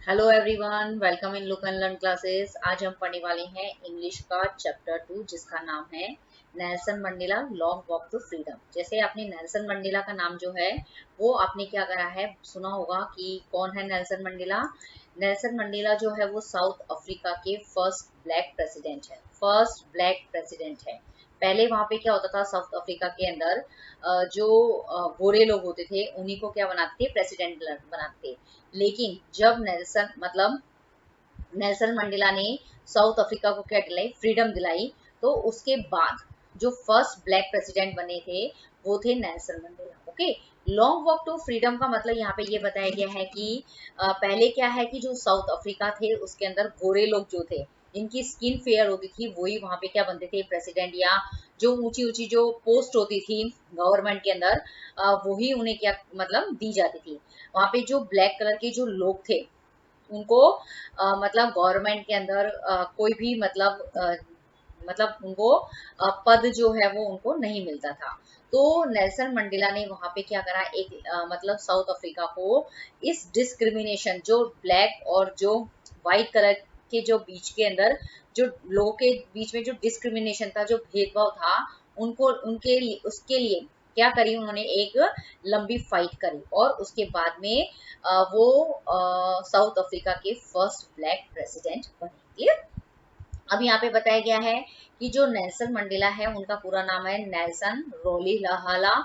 Hello everyone, welcome in look and learn classes. आज हम पढ़ने वाले हैं इंग्लिश का चैप्टर 2 जिसका नाम है Nelson Mandela long walk to freedom. जैसे आपने नेल्सन मंडेला का नाम जो है वो आपने क्या करा है, सुना होगा कि कौन है नेल्सन मंडेला। नेल्सन मंडेला जो है वो साउथ अफ्रीका के फर्स्ट ब्लैक प्रेसिडेंट है। फर्स्ट ब्लैक प्रेसिडेंट है। पहले वहां पे क्या होता था, साउथ अफ्रीका के अंदर जो गोरे लोग होते थे उन्हीं को क्या बनाते थे, प्रेसिडेंट बनाते थे। लेकिन जब नेल्सन मंडेला ने साउथ अफ्रीका को क्या दिलाई, फ्रीडम दिलाई, तो उसके बाद जो फर्स्ट ब्लैक प्रेसिडेंट बने थे वो थे Nelson Mandela. Okay, long walk to freedom का मतलब यहाँ पे ये बताया गया है कि पहले क्या है कि जो साउथ अफ्रीका थे उसके अंदर गोरे लोग जो थे, इनकी स्किन फेयर होती थी, वही वहां पे क्या बनते थे, प्रेसिडेंट, या जो ऊंची ऊंची जो पोस्ट होती थी गवर्नमेंट के अंदर, वही उन्हें क्या मतलब दी जाती थी। वहां पे जो ब्लैक कलर के जो लोग थे उनको मतलब गवर्नमेंट के अंदर कोई भी मतलब उनको पद जो है वो उनको नहीं मिलता था। तो नेल्सन मंडेला ने वहां पे क्या करा, एक मतलब साउथ अफ्रीका को इस डिस्क्रिमिनेशन, जो ब्लैक और जो व्हाइट कलर के जो बीच के अंदर जो लोगों के बीच में जो डिस्क्रिमिनेशन था, जो भेदभाव था, उनको उनके लिए उसके लिए क्या करी उन्होंने, एक लंबी फाइट करी और उसके बाद में वो साउथ अफ्रीका के फर्स्ट ब्लैक प्रेसिडेंट बने। क्लियर। अब यहाँ पे बताया गया है कि जो नेल्सन मंडेला है उनका पूरा नाम है नेल्सन रोलीहला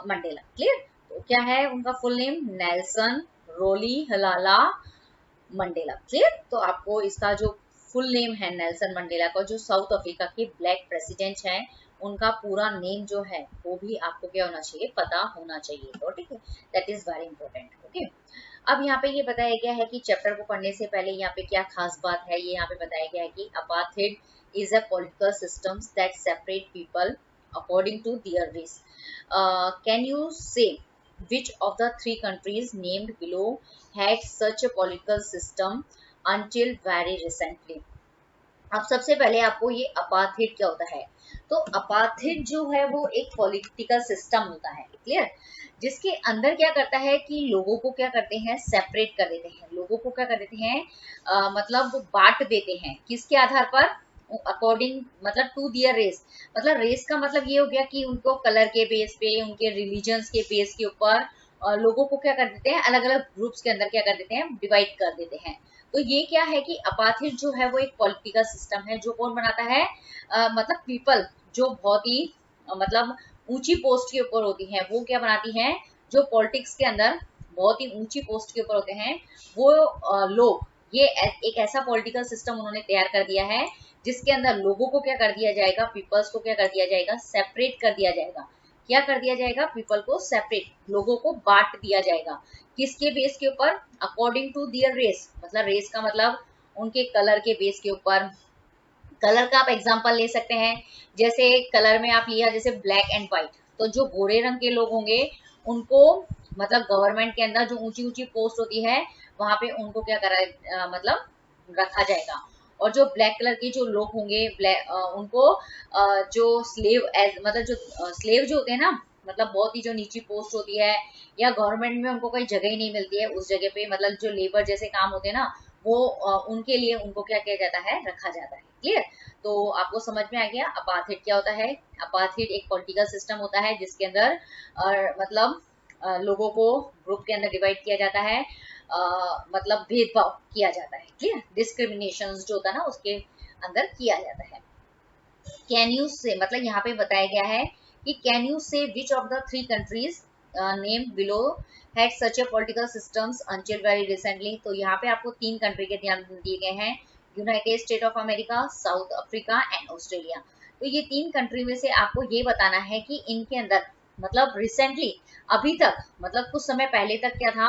मंडेला। क्लियर। तो क्या है उनका full name, Nelson Rolihlahla Mandela. Clear. तो आपको इसका जो फुल नेम है नेल्सन मंडेला का, जो साउथ अफ्रीका के ब्लैक प्रेसिडेंट हैं, उनका पूरा नेम जो है वो भी आपको क्या होना चाहिए, पता होना चाहिए। तो ठीक है, that is very important. Okay, अब यहाँ पे ये बताया गया है कि चैप्टर को पढ़ने से पहले यहाँ पे क्या खास बात है, ये यहाँ पे बताया गया है कि apartheid is a political systems that separate people according to their race. Can you say which of the three countries named below had such a political system until very recently? अब सबसे पहले आपको ये अपार्थाइड क्या होता है। तो apartheid जो है वो एक पॉलिटिकल सिस्टम होता है। क्लियर। जिसके अंदर क्या करता है कि लोगों को क्या करते हैं, सेपरेट कर देते हैं। लोगों को क्या कर देते हैं, मतलब वो बांट देते हैं। किसके आधार पर, अकॉर्डिंग मतलब टू दियर रेस। मतलब रेस का मतलब ये हो गया कि उनको कलर के बेस पे, उनके रिलीजन्स के बेस के ऊपर लोगों को क्या कर देते हैं, अलग अलग ग्रुप्स के अंदर क्या कर देते हैं, डिवाइड कर देते हैं। तो ये क्या है कि अपार्थाइड जो है वो एक पॉलिटिकल सिस्टम है जो कौन बनाता है, मतलब पीपल जो बहुत ही मतलब ऊंची पोस्ट के ऊपर होती है, वो क्या बनाती हैं, जो पॉलिटिक्स के अंदर बहुत ही ऊंची पोस्ट के ऊपर होते हैं वो लोग, ये एक ऐसा पॉलिटिकल सिस्टम उन्होंने तैयार कर दिया है जिसके अंदर लोगों को क्या कर दिया जाएगा, पीपल्स को क्या कर दिया जाएगा, सेपरेट कर दिया जाएगा। क्या कर दिया जाएगा, पीपल को सेपरेट, लोगों को बांट दिया जाएगा। किसके बेस के ऊपर, अकॉर्डिंग टू दियर रेस। मतलब रेस का मतलब उनके कलर के बेस के ऊपर। कलर का आप एग्जांपल ले सकते हैं, जैसे कलर में आप लिया जैसे ब्लैक एंड व्हाइट, तो जो गोरे रंग के लोग होंगे उनको मतलब गवर्नमेंट के अंदर जो ऊंची ऊंची पोस्ट होती है वहां पे उनको क्या करा मतलब रखा जाएगा। और जो ब्लैक कलर के जो लोग होंगे उनको जो स्लेव मतलब जो स्लेव जो होते हैं ना, मतलब बहुत ही जो नीची पोस्ट होती है, या गवर्नमेंट में उनको कोई जगह ही नहीं मिलती है उस जगह पे, मतलब जो लेबर जैसे काम होते हैं ना, वो उनके लिए उनको क्या किया जाता है, रखा जाता है। क्लियर। तो आपको समझ में आ गया अपार्थाइड क्या होता है। अपार्थाइड एक पॉलिटिकल सिस्टम होता है जिसके अंदर मतलब लोगों को ग्रुप के अंदर डिवाइड किया जाता है, मतलब भेदभाव किया जाता है। क्लियर। डिस्क्रिमिनेशन जो होता है ना उसके अंदर किया जाता है। कैन यू से मतलब यहाँ पे बताया गया है कि कैन यू से which of the three countries name below had such A political systems until very recently. तो यहाँ पे आपको तीन कंट्री के ध्यान दिए गए हैं, United state of America, south Africa and Australia. तो ये तीन कंट्री में से आपको ये बताना है कि इनके अंदर मतलब रिसेंटली, अभी तक मतलब कुछ समय पहले तक क्या था,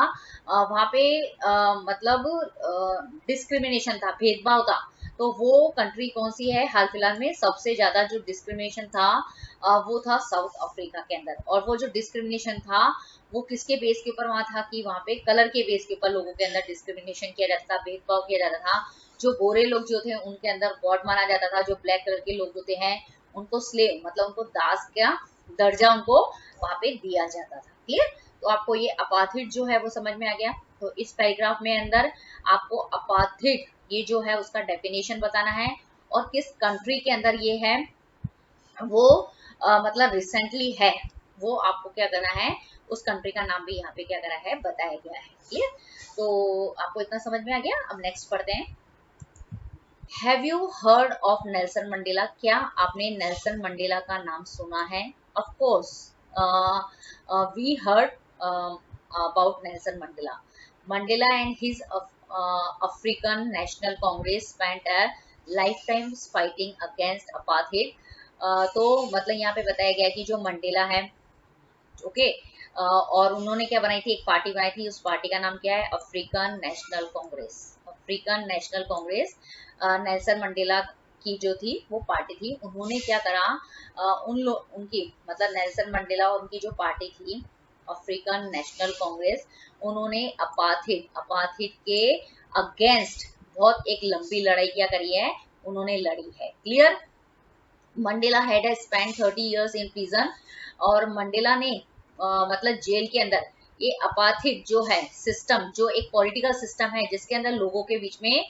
वहां पे मतलब डिस्क्रिमिनेशन था, भेदभाव था। तो वो कंट्री कौन सी है, हाल फिलहाल में सबसे ज्यादा जो डिस्क्रिमिनेशन था वो था साउथ अफ्रीका के अंदर। और वो जो डिस्क्रिमिनेशन था वो किसके बेस के ऊपर वहां था, कि वहां पे कलर के बेस के ऊपर लोगों के अंदर डिस्क्रिमिनेशन किया जाता था, भेदभाव किया जाता था। जो गोरे लोग जो थे उनके अंदर गॉड माना जाता था, जो ब्लैक कलर के लोग होते हैं उनको स्लेव मतलब उनको दास का दर्जा उनको वहां पे दिया जाता था। क्लियर। तो आपको ये अपार्थाइड जो है वो समझ में आ गया। तो इस पैराग्राफ में अंदर आपको अपार्थिड ये जो है उसका डेफिनेशन बताना है, और किस कंट्री के अंदर ये है वो मतलब रिसेंटली है, वो आपको क्या करना है, उस कंट्री का नाम भी यहाँ पे क्या करा है, बताया गया है। क्लियर? तो आपको इतना समझ में आ गया। अब नेक्स्ट पढ़ते हैं। Have you heard of Nelson Mandela? क्या आपने नेल्सन मंडेला का नाम सुना है? Of course we heard about Nelson Mandela. Mandela and his African National Congress spent a life time fighting against apartheid. तो मतलब यहाँ पे बताया गया कि जो मंडेला है, ओके, और उन्होंने क्या बनाई थी, एक पार्टी बनाई थी, उस पार्टी का नाम क्या है, African National Congress. African National Congress, Nelson Mandela की जो थी वो पार्टी थी। उन्होंने क्या करा, उनकी मतलब नेल्सन मंडेला और उनकी जो पार्टी थी अफ्रीकन नेशनल कांग्रेस, उन्होंने अपार्थिड के अगेंस्ट बहुत एक लंबी लड़ाई क्या करी है, उन्होंने लड़ी है। Clear? Mandela had spend 30 years in prison, और मंडेला ने मतलब जेल के अंदर ये अपार्थिड जो है सिस्टम, जो एक पॉलिटिकल सिस्टम है जिसके अंदर लोगों के बीच में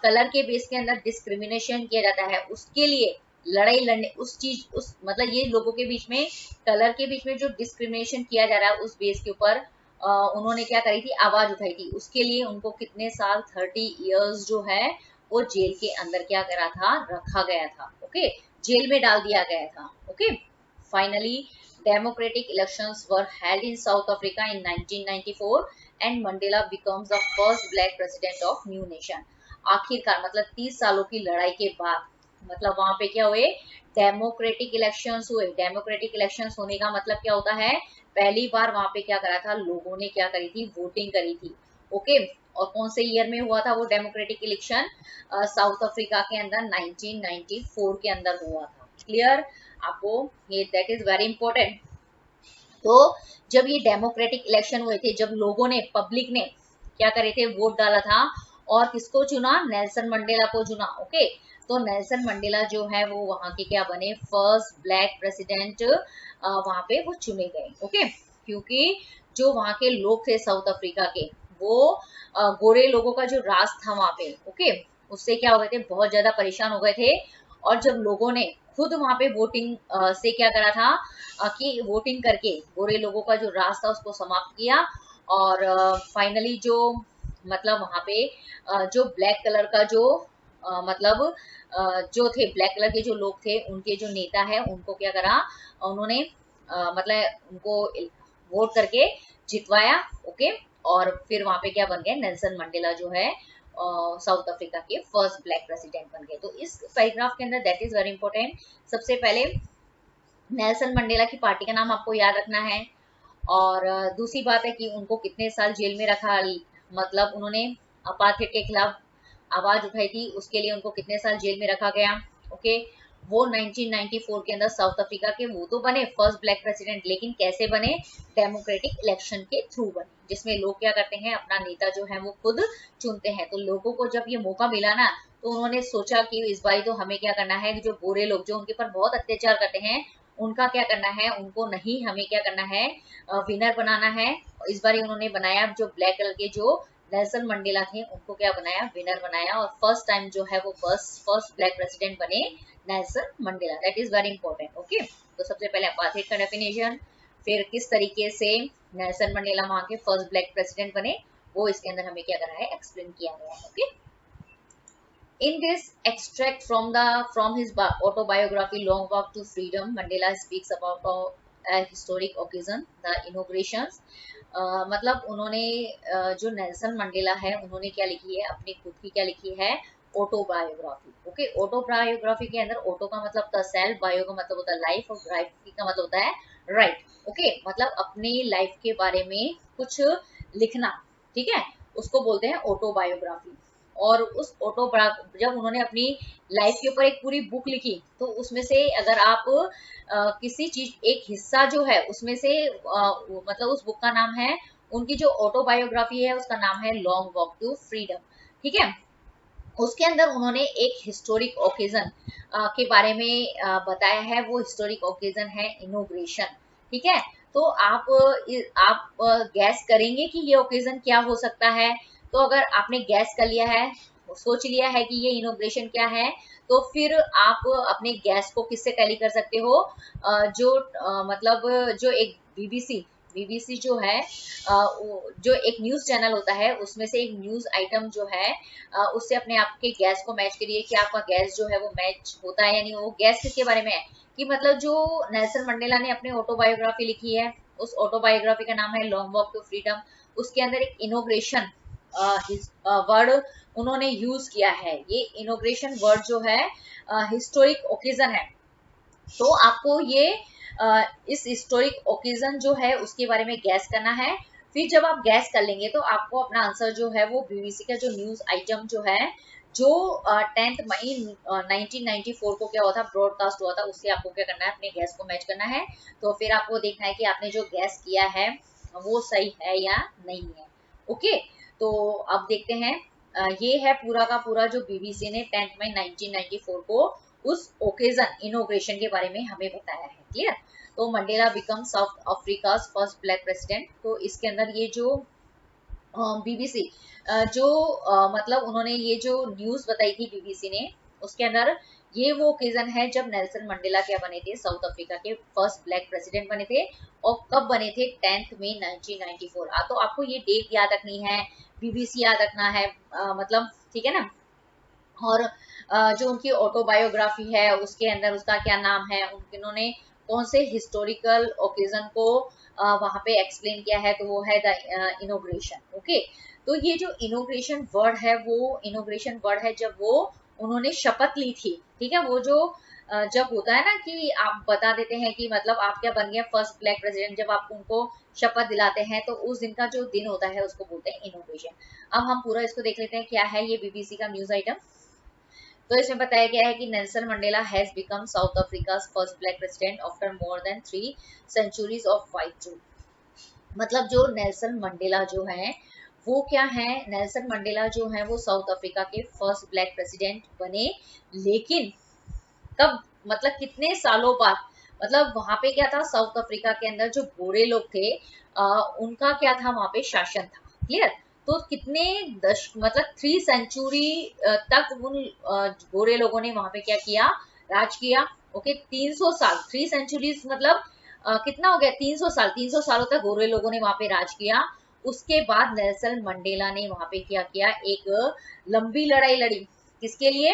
कलर के बेस के अंदर डिस्क्रिमिनेशन किया जाता है, उसके लिए लड़ाई लड़ने, उस मतलब ये लोगों के बीच में कलर के बीच में जो डिस्क्रिमिनेशन किया जा रहा है उस बेस के ऊपर उन्होंने क्या करी थी, आवाज उठाई थी। उसके लिए उनको कितने साल, 30 इयर्स जो है वो जेल के अंदर क्या करा था, रखा गया था। ओके, जेल में डाल दिया गया था। Okay, finally democratic elections were held in South Africa in 1994 and Mandela becomes the first black president of new nation। आखिरकार मतलब 30 सालों की लड़ाई के बाद मतलब वहां पे क्या हुए, डेमोक्रेटिक इलेक्शंस हुए। डेमोक्रेटिक इलेक्शंस होने का मतलब क्या होता है, पहली बार वहां पे क्या करा था, लोगों ने क्या करी थी, वोटिंग करी थी। ओके, और कौन से ईयर में हुआ था वो डेमोक्रेटिक इलेक्शन, साउथ अफ्रीका के अंदर 1994 के अंदर हुआ था। क्लियर? आपको ये दैट इज वेरी इंपॉर्टेंट। तो जब ये डेमोक्रेटिक इलेक्शन हुए थे, जब लोगों ने, पब्लिक ने क्या करे थे, वोट डाला था, और किसको चुना, नेल्सन मंडेला को चुना। ओके, तो नेल्सन मंडेला जो है वो वहां के क्या बने, फर्स्ट ब्लैक प्रेसिडेंट वहां पे वो चुने गए। ओके, क्योंकि जो वहां के लोग थे साउथ अफ्रीका के, वो गोरे लोगों का जो राज था वहां पे, ओके, उससे क्या हो गए थे, बहुत ज्यादा परेशान हो गए थे। और जब लोगों ने खुद वहां पे वोटिंग से क्या करा था कि वोटिंग करके गोरे लोगों का जो राज था उसको समाप्त किया, और फाइनली जो मतलब वहां पे जो ब्लैक कलर का जो मतलब जो थे ब्लैक कलर के जो लोग थे, उनके जो नेता है उनको क्या करा, उन्होंने मतलब उनको वोट करके जितवाया। ओके, और फिर वहां पे क्या बन गया, नेल्सन मंडेला जो है साउथ अफ्रीका के फर्स्ट ब्लैक प्रेसिडेंट बन गए। तो इस पैराग्राफ के अंदर दैट इज वेरी इंपॉर्टेंट। सबसे पहले नेल्सन मंडेला की पार्टी का नाम आपको याद रखना है, और दूसरी बात है कि उनको कितने साल जेल में रखा, मतलब उन्होंने अपार्थिड के खिलाफ आवाज उठाई थी, उसके लिए उनको कितने साल जेल में रखा गया। ओके, वो 1994 के अंदर साउथ अफ्रीका के वो तो बने फर्स्ट ब्लैक प्रेसिडेंट, लेकिन कैसे बने, डेमोक्रेटिक इलेक्शन के थ्रू बने, जिसमें लोग क्या करते हैं, अपना नेता जो है वो खुद चुनते हैं। तो लोगों को जब ये मौका मिला ना, तो उन्होंने सोचा कि इस बार तो हमें क्या करना है, जो गोरे लोग जो उनके ऊपर बहुत अत्याचार करते हैं उनका क्या करना है, उनको नहीं, हमें क्या करना है, विनर बनाना है। इस बार उन्होंने बनाया जो ब्लैक कलर के जो नेल्सन मंडेला थे उनको क्या बनाया, विनर बनाया, और फर्स्ट टाइम जो है वो फर्स्ट ब्लैक प्रेसिडेंट बने Nelson Mandela. That is very important. Okay, तो सबसे पहले अपार्थिड का डेफिनेशन, फिर किस तरीके से नेल्सन मंडेला वहां के फर्स्ट ब्लैक प्रेसिडेंट बने, वो इसके अंदर हमें क्या करा है, एक्सप्लेन किया गया है। Okay, in this extract from his autobiography Long Walk to Freedom, Mandela speaks about a historic occasion, the inaugurations। मतलब उन्होंने जो नेल्सन मंडेला है उन्होंने क्या लिखी है, अपनी खुद की क्या लिखी है, ऑटोबायोग्राफी। ओके, ऑटोबायोग्राफी के अंदर ऑटो का मतलब होता है सेल्फ, बायो का मतलब होता है लाइफ, और ग्राफी का मतलब होता है राइट। ओके, मतलब अपनी लाइफ के बारे में कुछ लिखना, ठीक है, उसको बोलते हैं ऑटोबायोग्राफी। और उस जब उन्होंने अपनी लाइफ के ऊपर एक पूरी बुक लिखी, तो उसमें से अगर आप किसी चीज एक हिस्सा जो है उसमें से मतलब उस बुक का नाम है, उनकी जो ऑटोबायोग्राफी है उसका नाम है लॉन्ग वॉक टू फ्रीडम। ठीक है, उसके अंदर उन्होंने एक हिस्टोरिक ओकेजन के बारे में बताया है, वो हिस्टोरिक ओकेजन है इनोग्रेशन। ठीक है, तो आप गैस करेंगे कि ये ओकेजन क्या हो सकता है। तो अगर आपने गैस कर लिया है, सोच लिया है कि ये इनोग्रेशन क्या है, तो फिर आप अपने गैस को किससे टैली कर सकते हो, मतलब जो एक बीबीसी जो है, जो एक न्यूज चैनल होता है उसमें से एक न्यूज आइटम जो है, उससे अपने आप के गैस को मैच करिए कि आपका गैस जो है वो मैच होता है या नहीं। वो गैस किसके बारे में है कि मतलब जो नेल्सन मंडेला ने अपनी ऑटोबायोग्राफी लिखी है, उस ऑटोबायोग्राफी का नाम है लॉन्ग वॉक टू फ्रीडम। उसके अंदर एक इनोग्रेशन वर्ड उन्होंने यूज किया है। ये इनोग्रेशन वर्ड जो है हिस्टोरिक ओकेजन है। तो आपको ये इस हिस्टोरिक ओकेजन जो है उसके बारे में गैस करना है। फिर जब आप गैस कर लेंगे तो आपको अपना आंसर जो है वो बीबीसी का जो न्यूज आइटम जो है, जो 10 मई 1994 को क्या हुआ था, ब्रॉडकास्ट हुआ था, उससे आपको क्या करना है, अपने गैस को मैच करना है। तो फिर आपको देखना है कि आपने जो गैस किया है वो सही है या नहीं है। ओके, तो अब देखते हैं। ये है पूरा का पूरा जो बीबीसी ने 10 मई 1994 को उस ओकेजन इनोग्रेशन के बारे में हमें बताया है। क्लियर? तो Mandela become South Africa first black president. तो इसके अंदर ये जो बीबीसी जो मतलब उन्होंने ये जो न्यूज बताई थी बीबीसी ने, उसके अंदर ये वो ओकेजन है जब नेल्सन मंडेला क्या बने थे, साउथ अफ्रीका के फर्स्ट ब्लैक प्रेसिडेंट बने थे। और कब बने थे, 10 मई 1994। तो आपको ये डेट याद रखनी है, बीबीसी याद रखना है, मतलब ठीक है ना। और जो उनकी ऑटोबायोग्राफी है उसके अंदर उसका क्या नाम है, उन्होंने कौन से हिस्टोरिकल ओकेजन को वहां पे एक्सप्लेन किया है, तो वो है द इनोग्रेशन। ओके, तो ये जो इनोग्रेशन वर्ड है वो इनोग्रेशन वर्ड है जब वो उन्होंने शपथ ली थी। ठीक है, वो जो जब होता है ना कि आप बता देते हैं कि मतलब आप क्या बन गए फर्स्ट ब्लैक प्रेसिडेंट, जब आप उनको शपथ दिलाते हैं तो उस दिन का जो दिन होता है उसको बोलते हैं इनोग्रेशन। अब हम पूरा इसको देख लेते हैं क्या है ये बीबीसी का न्यूज आइटम। तो इसमें बताया गया है कि Nelson Mandela has become South Africa first black president after more than 3 centuries of white rule. मतलब जो नेल्सन मंडेला जो है वो क्या है, नेल्सन मंडेला जो है वो साउथ अफ्रीका के फर्स्ट ब्लैक प्रेसिडेंट बने, लेकिन कब, मतलब कितने सालों बाद। मतलब वहां पे क्या था, साउथ अफ्रीका के अंदर जो गोरे लोग थे उनका क्या था, वहां पे शासन था। क्लियर? तो कितने मतलब 3 सेंचुरी तक उन गोरे लोगों ने वहां पे क्या किया, राज किया। ओके, 300 साल, 3 सेंचुरीज मतलब कितना हो गया, 300 साल, 300 सालों तक गोरे लोगों ने वहां पे राज किया। उसके बाद नेल्सन मंडेला ने वहां पे क्या किया, एक लंबी लड़ाई लड़ी। किसके लिए,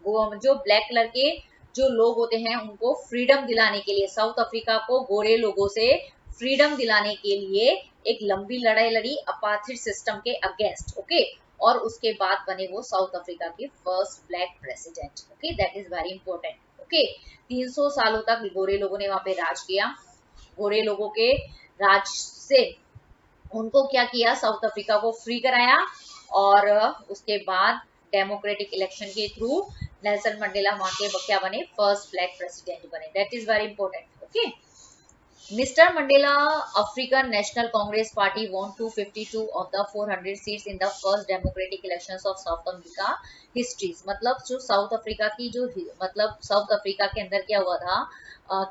वो जो ब्लैक कलर के जो लोग होते हैं उनको फ्रीडम दिलाने के लिए, साउथ अफ्रीका को गोरे लोगों से फ्रीडम दिलाने के लिए एक लंबी लड़ाई लड़ी अपार्थिड सिस्टम के अगेंस्ट। ओके, और उसके बाद बने वो साउथ अफ्रीका के first black president. Okay, that is very important. Okay, 300 सालों तक गोरे लोगों ने वहां पे राज किया। गोरे लोगों के राज से उनको क्या किया, साउथ अफ्रीका को फ्री कराया, और उसके बाद डेमोक्रेटिक इलेक्शन के थ्रू नेल्सन मंडेला वहां के क्या बने, फर्स्ट ब्लैक प्रेसिडेंट बने। That is very important. Okay, Mr. Mandela African National Congress Party won 252 of the 400 seats in the first democratic elections of South Africa histories। मतलब जो South Africa की जो मतलब साउथ अफ्रीका के अंदर क्या हुआ था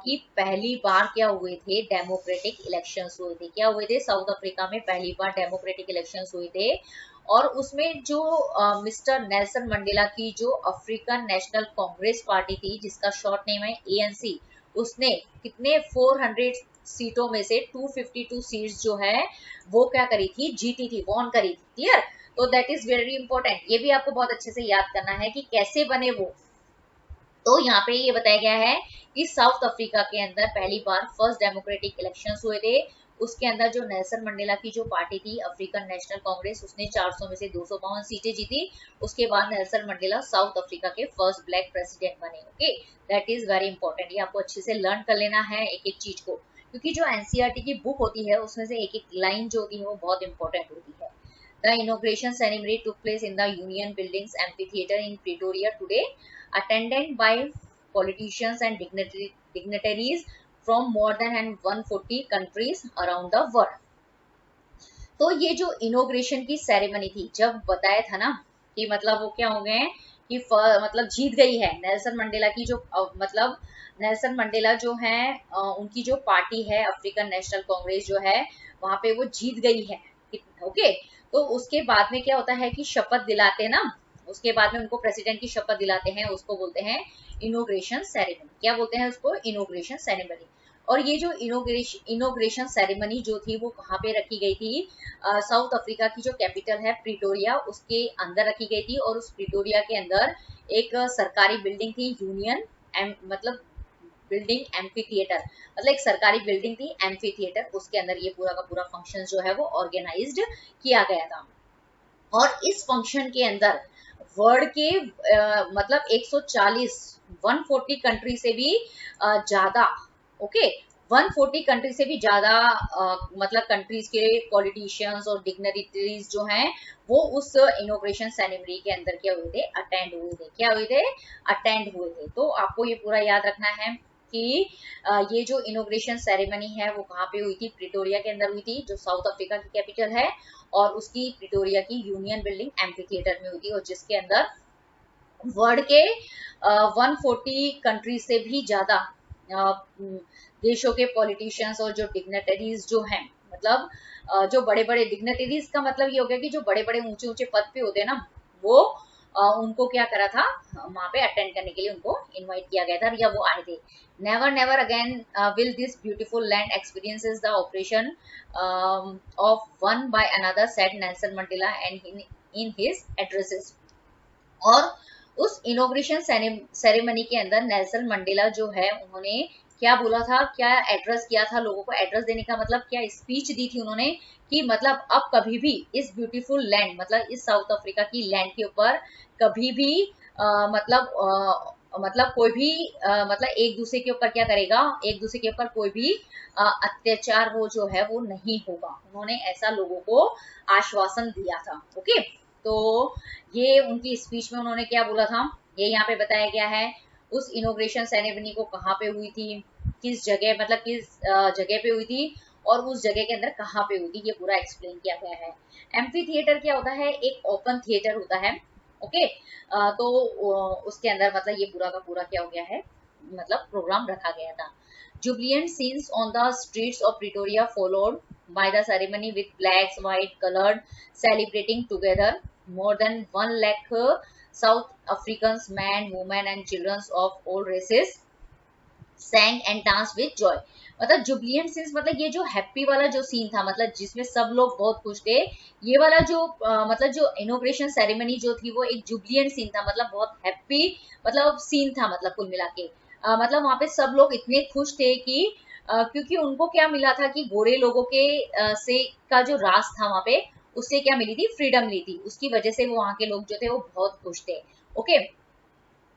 कि पहली बार क्या हुए थे, डेमोक्रेटिक इलेक्शंस हुए थे। क्या हुए थे, साउथ अफ्रीका में पहली बार डेमोक्रेटिक इलेक्शंस हुए थे। और उसमें जो मिस्टर नेल्सन मंडेला की जो अफ्रीकन नेशनल कांग्रेस पार्टी थी, जिसका शॉर्ट नेम है ANC, उसने कितने 400 सीटों में से 252 सीट्स जो है वो क्या करी थी, जीती थी, वॉन करी थी। क्लियर? तो दैट इज वेरी इंपॉर्टेंट। ये भी आपको बहुत अच्छे से याद करना है कि कैसे बने वो। तो यहाँ पे ये बताया गया है कि साउथ अफ्रीका के अंदर पहली बार फर्स्ट डेमोक्रेटिक इलेक्शंस हुए थे। उसके अंदर जो नेल्सन मंडेला की जो पार्टी थी अफ्रीकन नेशनल कांग्रेस, उसने 400 में से 252 सीटें जीती। उसके बाद नेल्सन मंडेला साउथ अफ्रीका के फर्स्ट ब्लैक प्रेसिडेंट बने। Okay, that is very important. ये आपको अच्छे से लर्न कर लेना है एक एक चीज को, क्योंकि जो एनसीईआरटी की बुक होती है उसमें से एक एक लाइन जो होती है वो बहुत इंपॉर्टेंट होती है। The inauguration ceremony took place in the Union Buildings Amphitheatre in Pretoria today, attended by politicians and dignitaries from more than 140 countries around the world। तो ये जो इनोग्रेशन की सेरेमनी थी, जब बताया था ना कि मतलब वो क्या हो गए, कि मतलब जीत गई है नेल्सन मंडेला की जो मतलब नेल्सन मंडेला जो है उनकी जो पार्टी है अफ्रीकन नेशनल कांग्रेस जो है वहां पे वो जीत गई है। ओके, तो उसके बाद में क्या होता है कि शपथ दिलाते हैं ना, उसके बाद में उनको प्रेसिडेंट की शपथ दिलाते हैं, उसको बोलते हैं इनोग्रेशन सेरेमनी। क्या बोलते हैं उसको? Inauguration ceremony. और ये जो इनोग्रेशन सेरेमनी जो थी वो कहाँ पे रखी गई थी? साउथ अफ्रीका की जो कैपिटल है प्रिटोरिया, उसके अंदर रखी गई थी। और उस प्रिटोरिया के अंदर एक सरकारी बिल्डिंग थी, यूनियन मतलब बिल्डिंग एम्फी थिएटर, मतलब एक सरकारी बिल्डिंग थी एम्फी थिएटर, उसके अंदर ये पूरा का पूरा फंक्शन जो है वो ऑर्गेनाइज्ड किया गया था। और इस फंक्शन के अंदर वर्ल्ड के मतलब 140 140 कंट्री से भी ज्यादा, ओके, 140 कंट्री से भी ज्यादा मतलब कंट्रीज के पॉलिटिशियंस और डिग्निटरीज जो हैं वो उस इनॉग्रेशन सेरेमनी के अंदर क्या हुए थे? अटेंड हुए थे। क्या हुए थे? अटेंड हुए थे। तो आपको ये पूरा याद रखना है कि ये जो इनॉग्रेशन सेरेमनी है वो कहाँ पे हुई थी? प्रिटोरिया के अंदर हुई थी, जो साउथ अफ्रीका की कैपिटल है, और उसकी प्रिटोरिया की यूनियन बिल्डिंग एम्फी थिएटर में हुई थी, और जिसके अंदर वर्ल्ड के 140 कंट्री से भी ज्यादा देशों के पॉलिटिशियंस और जो डिग्नेटरीज जो हैं, मतलब जो बड़े बड़े डिग्नेटरीज का मतलब ये हो गया कि जो बड़े बड़े ऊंचे ऊंचे पद पे होते हैं ना, वो उनको क्या करा था? वहां पे अटेंड करने के लिए उनको इनवाइट किया गया था, या वो आए थे। Never never again will this beautiful land experiences the operation of one by another, said Nelson Mandela and in his addresses. और उस इनॉग्रेशन सेरेमनी के अंदर नेल्सन मंडेला जो है उन्होंने क्या बोला था? क्या एड्रेस किया था लोगों को? एड्रेस देने का मतलब क्या स्पीच दी थी उन्होंने कि मतलब अब कभी भी इस ब्यूटीफुल लैंड, मतलब इस साउथ अफ्रीका की लैंड के ऊपर कभी भी मतलब कोई भी मतलब एक दूसरे के ऊपर क्या करेगा? एक दूसरे के ऊपर कोई भी अत्याचार वो जो है वो नहीं होगा। उन्होंने ऐसा लोगों को आश्वासन दिया था। ओके, तो ये उनकी स्पीच में उन्होंने क्या बोला था ये यहाँ पे बताया गया है। उस इनॉग्रेशन सेरेमनी को कहाँ पे हुई थी, किस जगह, मतलब किस जगह पे हुई थी, और उस जगह के अंदर कहाँ पे हुई थी, ये पूरा एक्सप्लेन किया गया है। एम्फी थिएटर क्या होता है? एक ओपन थिएटर होता है। ओके, तो उसके अंदर मतलब ये पूरा का पूरा क्या हो गया है, मतलब प्रोग्राम रखा गया था। Jubilant scenes on the streets of Pretoria followed by the ceremony with blacks, white colored celebrating together. More than 1 lakh South Africans, men, women and children of all races sang and danced with joy. मतलब Jubilant scenes मतलब ये जो happy वाला जो scene था, मतलब जिसमें सब लोग बहुत खुश थे, ये वाला जो मतलब जो इनॉग्रेशन सेरेमनी जो थी वो एक जुबलियंट सीन था, मतलब बहुत हैप्पी मतलब सीन था, मतलब कुल मिला के मतलब वहां पे सब लोग इतने खुश थे कि क्योंकि उनको क्या मिला था कि गोरे लोगों के से का जो राज था वहां पे, उससे क्या मिली थी? फ्रीडम मिली थी। उसकी वजह से वो वहां के लोग जो थे वो बहुत खुश थे। ओके,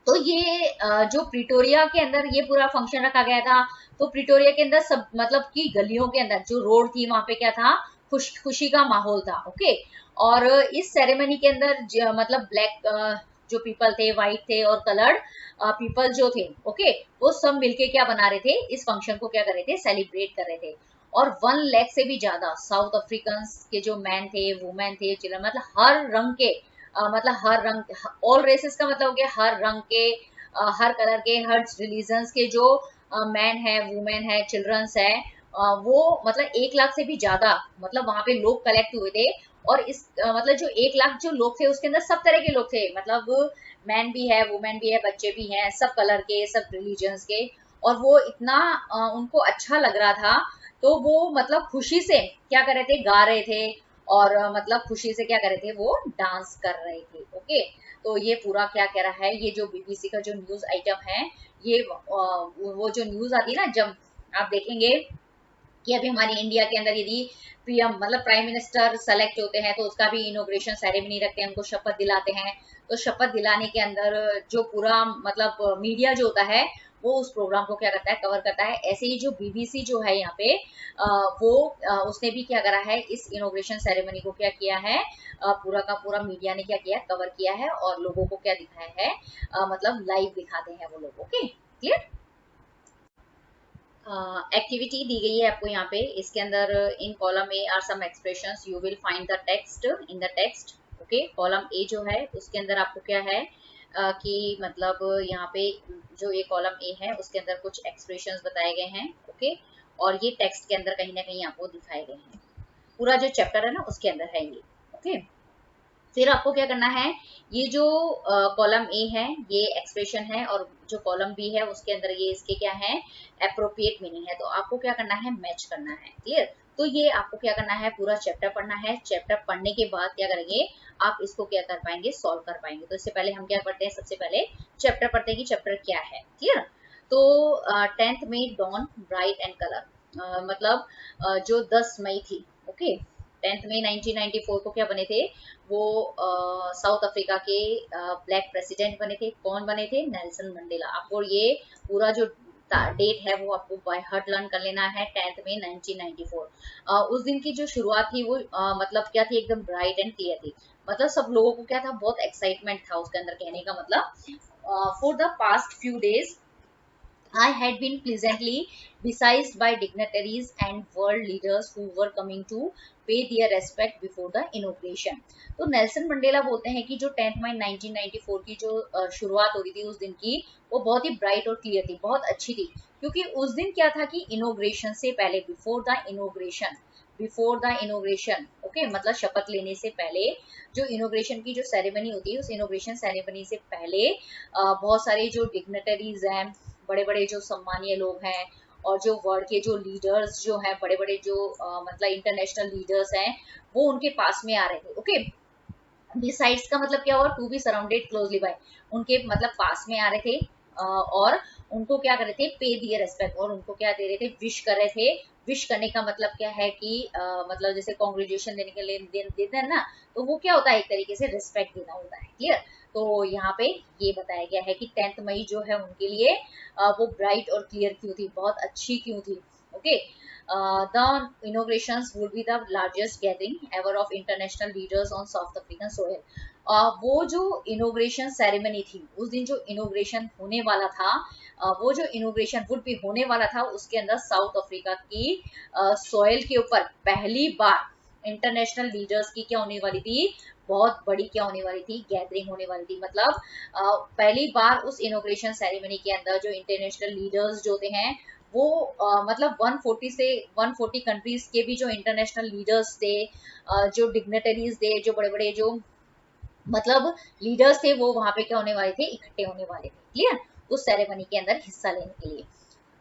तो ये जो प्रिटोरिया के अंदर ये पूरा फंक्शन रखा गया था, तो प्रिटोरिया के अंदर सब मतलब कि गलियों के अंदर जो रोड थी वहां पे क्या था? खुशी का माहौल था। ओके, और इस सेरेमनी के अंदर मतलब ब्लैक जो पीपल थे, व्हाइट थे और कलर्ड पीपल जो थे, ओके, वो सब मिलके क्या बना रहे थे? इस फंक्शन को क्या कर रहे थे? सेलिब्रेट कर रहे थे। और 1 लाख से भी ज्यादा साउथ अफ्रीकन के जो मैन थे, वुमेन थे, चिल्ड्रन, मतलब हर रंग के मतलब हर रंग, ऑल रेसेस का मतलब हो गया हर रंग के, हर कलर के, हर रिलीजन्स के जो मैन है, वुमेन है, चिल्ड्रंस है, वो मतलब 1 लाख से भी ज्यादा मतलब वहां पे लोग कलेक्ट हुए थे। और इस मतलब जो 1 लाख जो लोग थे उसके अंदर सब तरह के लोग थे, मतलब मैन भी है, वुमेन भी है, बच्चे भी हैं, सब कलर के, सब रिलीजन्स के। और वो इतना उनको अच्छा लग रहा था, तो वो मतलब खुशी से क्या कर रहे थे? गा रहे थे, और मतलब खुशी से क्या कर रहे थे? वो डांस कर रहे थे। ओके, तो ये पूरा क्या कह रहा है, ये जो बीबीसी का जो न्यूज आइटम है, ये वो जो न्यूज आती है ना, जब आप देखेंगे कि अभी हमारी इंडिया के अंदर यदि पीएम मतलब प्राइम मिनिस्टर सेलेक्ट होते हैं तो उसका भी इनॉग्रेशन सेरेमनी रखते हैं, उनको शपथ दिलाते हैं। तो शपथ दिलाने के अंदर जो पूरा मतलब मीडिया जो होता है वो उस प्रोग्राम को क्या करता है? कवर करता है। ऐसे ही जो बीबीसी जो है यहाँ पे वो उसने भी क्या करा है? इस इनॉग्रेशन सेरेमनी को क्या किया है? पूरा का पूरा मीडिया ने क्या किया? कवर किया है, और लोगों को क्या दिखाया है? मतलब लाइव दिखाते हैं वो लोग। Okay, clear? एक्टिविटी दी गई है आपको यहाँ पे, इसके अंदर in column A are some expressions, you will find the text in the text. Okay, column A जो है उसके अंदर आपको क्या है? कि मतलब यहाँ पे जो ये कॉलम ए है उसके अंदर कुछ एक्सप्रेशंस बताए गए हैं, ओके, और ये टेक्स्ट के अंदर कहीं ना कहीं आपको दिखाए गए हैं, पूरा जो चैप्टर है ना उसके अंदर है ये, ओके। फिर आपको क्या करना है, ये जो कॉलम ए है ये एक्सप्रेशन है, और जो कॉलम बी है उसके अंदर ये इसके क्या है, अप्रोप्रिएट मीनिंग है, तो आपको क्या करना है, मैच करना है, क्लियर। तो ये आपको क्या करना है, पूरा चैप्टर पढ़ना है, चैप्टर पढ़ने के बाद क्या करेंगे, आप इसको क्या कर पाएंगे, सॉल्व कर पाएंगे। तो इससे पहले हम क्या पढ़ते हैं, सबसे पहले चैप्टर पढ़ते हैं कि चैप्टर क्या है, क्लियर। तो 10th में डॉन ब्राइट एंड कलर, मतलब जो 10 मई थी, ओके, 10th में 1994 को क्या बने थे, वो साउथ अफ्रीका के ब्लैक प्रेसिडेंट बने थे। कौन बने थे, नेल्सन मंडेला। आपको ये पूरा जो डेट है वो आपको बाय हार्ट लर्न कर लेना है, 10th में 1994। उस दिन की जो शुरुआत थी वो मतलब क्या थी, एकदम ब्राइट एंड क्लियर थी, मतलब सब लोगों को क्या था, बहुत एक्साइटमेंट था उसके अंदर, कहने का मतलब for the past few days I had been pleasantly besieged by dignitaries and world leaders who were coming to pay their respect before the inauguration। तो नेल्सन मंडेला बोलते हैं कि जो 10th मई 1994 की जो शुरुआत हो रही थी उस दिन की, वो बहुत ही ब्राइट और क्लियर थी, बहुत अच्छी थी, क्योंकि उस दिन क्या था कि इनोग्रेशन से पहले, बिफोर द इनोग्रेशन, ओके, मतलब शपथ लेने से पहले, जो इनोग्रेशन की जो सेरेमनी होती है, उस इनोग्रेशन सेरेमनी से पहले बहुत सारे जो डिग्नेटरीज हैं, बड़े बड़े जो सम्मानीय लोग हैं, और जो वर्ल्ड के जो लीडर्स जो हैं, बड़े बड़े जो मतलब इंटरनेशनल लीडर्स हैं, वो उनके पास में आ रहे थे, ओके। बिसाइड्स का मतलब क्या हुआ, to be surrounded closely by, उनके मतलब पास में आ रहे थे, और उनको क्या कर रहे थे, पे दिए रेस्पेक्ट, और उनको क्या दे रहे थे, विश कर रहे थे। विश करने का मतलब क्या है कि मतलब जैसे कॉन्ग्रेचुलेशन देने के लिए देते हैं ना, तो वो क्या होता है, एक तरीके से रिस्पेक्ट देना होता है, क्लियर। तो यहाँ पे ये बताया गया है कि 10th मई जो है उनके लिए वो ब्राइट और क्लियर क्यों थी, बहुत अच्छी क्यों थी, okay. The inaugurations would be the largest gathering ever of international leaders on South African soil। वो जो इनोग्रेशन सेरेमनी थी, उस दिन जो इनोग्रेशन होने वाला था, वो जो इनोग्रेशन वुड भी होने वाला था, उसके अंदर साउथ अफ्रीका की सॉइल के ऊपर पहली बार इंटरनेशनल लीडर्स की क्या होने वाली थी, बहुत बड़ी क्या होने वाली थी, गैदरिंग होने वाली थी। मतलब पहली बार उस इनोग्रेशन सेरेमनी के अंदर जो इंटरनेशनल लीडर्स जो होते हैं, वो मतलब 140 कंट्रीज के भी जो इंटरनेशनल लीडर्स थे, जो डिग्नेटरीज थे, जो बड़े बड़े जो मतलब लीडर्स थे, वो वहां पे क्या होने वाले थे, इकट्ठे होने वाले थे, क्लियर, उस सेरेमनी के अंदर हिस्सा लेने के लिए।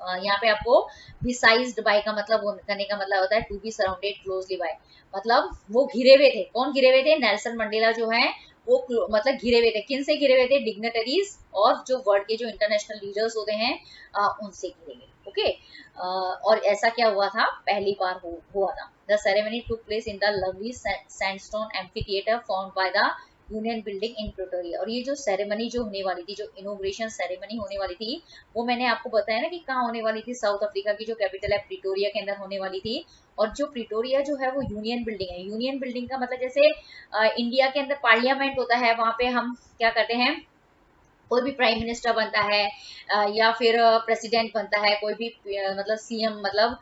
यहाँ पे आपको बिसाइज्ड बाय का मतलब करने का मतलब होता है to be surrounded closely by, मतलब वो घिरे हुए थे। कौन घिरे हुए थे, नेल्सन मंडेला जो है वो मतलब घिरे हुए थे, किन से घिरे हुए थे, डिग्नेटरीज और जो वर्ल्ड के जो इंटरनेशनल लीडर्स होते हैं उनसे घिरे हुए, ओके। और ऐसा क्या हुआ था, पहली बार हुआ था। The ceremony took place in the lovely sandstone amphitheatre found by the Union building in Pretoria. और ये जो सेरेमनी जो होने वाली थी, जो इनोग्रेशन सेरेमनी होने वाली थी, वो मैंने आपको बताया ना कि कहाँ होने वाली थी, साउथ अफ्रीका की जो कैपिटल है प्रिटोरिया के अंदर होने वाली थी। और जो प्रिटोरिया जो है वो यूनियन बिल्डिंग है। यूनियन बिल्डिंग का मतलब जैसे इंडिया के अंदर पार्लियामेंट होता है, वहां पे हम क्या करते हैं, कोई भी प्राइम मिनिस्टर बनता है या फिर प्रेसिडेंट बनता है, कोई भी मतलब सीएम, मतलब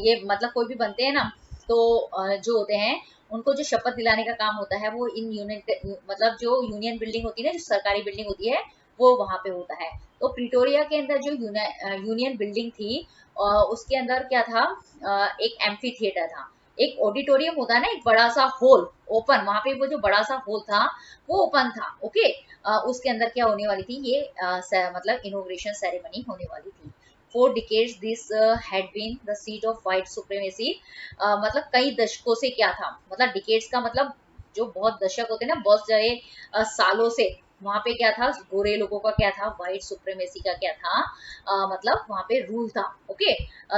ये मतलब कोई भी बनते हैं ना, तो जो होते हैं उनको जो शपथ दिलाने का काम होता है वो इन यूनियन मतलब जो यूनियन बिल्डिंग होती है ना, जो सरकारी बिल्डिंग होती है, वो वहां पे होता है। तो प्रिटोरिया के अंदर जो यूनियन बिल्डिंग थी, उसके अंदर क्या था, एक एम्फी थिएटर था, एक ऑडिटोरियम होता है ना, एक बड़ा सा हॉल ओपन, वहां पे वो जो बड़ा सा हॉल था वो ओपन था, ओके। उसके अंदर क्या होने वाली थी, ये मतलब इनोग्रेशन सेरेमनी होने वाली थी। 4 decades this had been the seat of white supremacy। मतलब कई दशकों से क्या था, मतलब डिकेड्स का मतलब जो बहुत दशक होते हैं ना, बहुत सारे सालों से वहां पे क्या था, गोरे लोगों का क्या था, व्हाइट सुप्रीमेसी का क्या था, मतलब वहां पे रूल था, okay.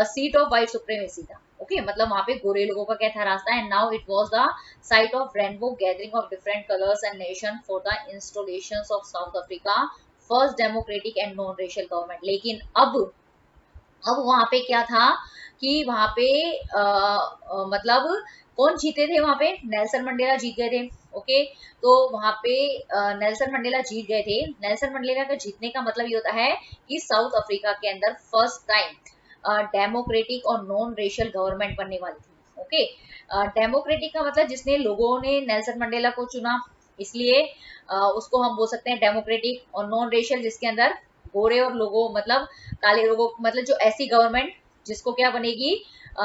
Seat of white supremacy था, ओके, मतलब वहां पे गोरे लोगों का क्या था, रास्ता। And now it was the site of rainbow gathering of different colors and nation for the installations of South Africa first democratic and non-racial government। लेकिन अब वहां पे क्या था कि वहां पे मतलब कौन जीते थे, वहां पे नेल्सन मंडेला जीत गए थे, ओके। तो वहां पे नेल्सन मंडेला जीत गए थे। नेल्सन मंडेला का जीतने का मतलब ये होता है कि साउथ अफ्रीका के अंदर फर्स्ट टाइम डेमोक्रेटिक और नॉन रेशियल गवर्नमेंट बनने वाली थी, ओके। डेमोक्रेटिक का मतलब जिसने लोगों ने नेल्सन मंडेला को चुना, इसलिए उसको हम बोल सकते हैं डेमोक्रेटिक। और नॉन रेशियल जिसके अंदर गोरे और लोगों मतलब काले लोगों मतलब जो ऐसी गवर्नमेंट जिसको क्या बनेगी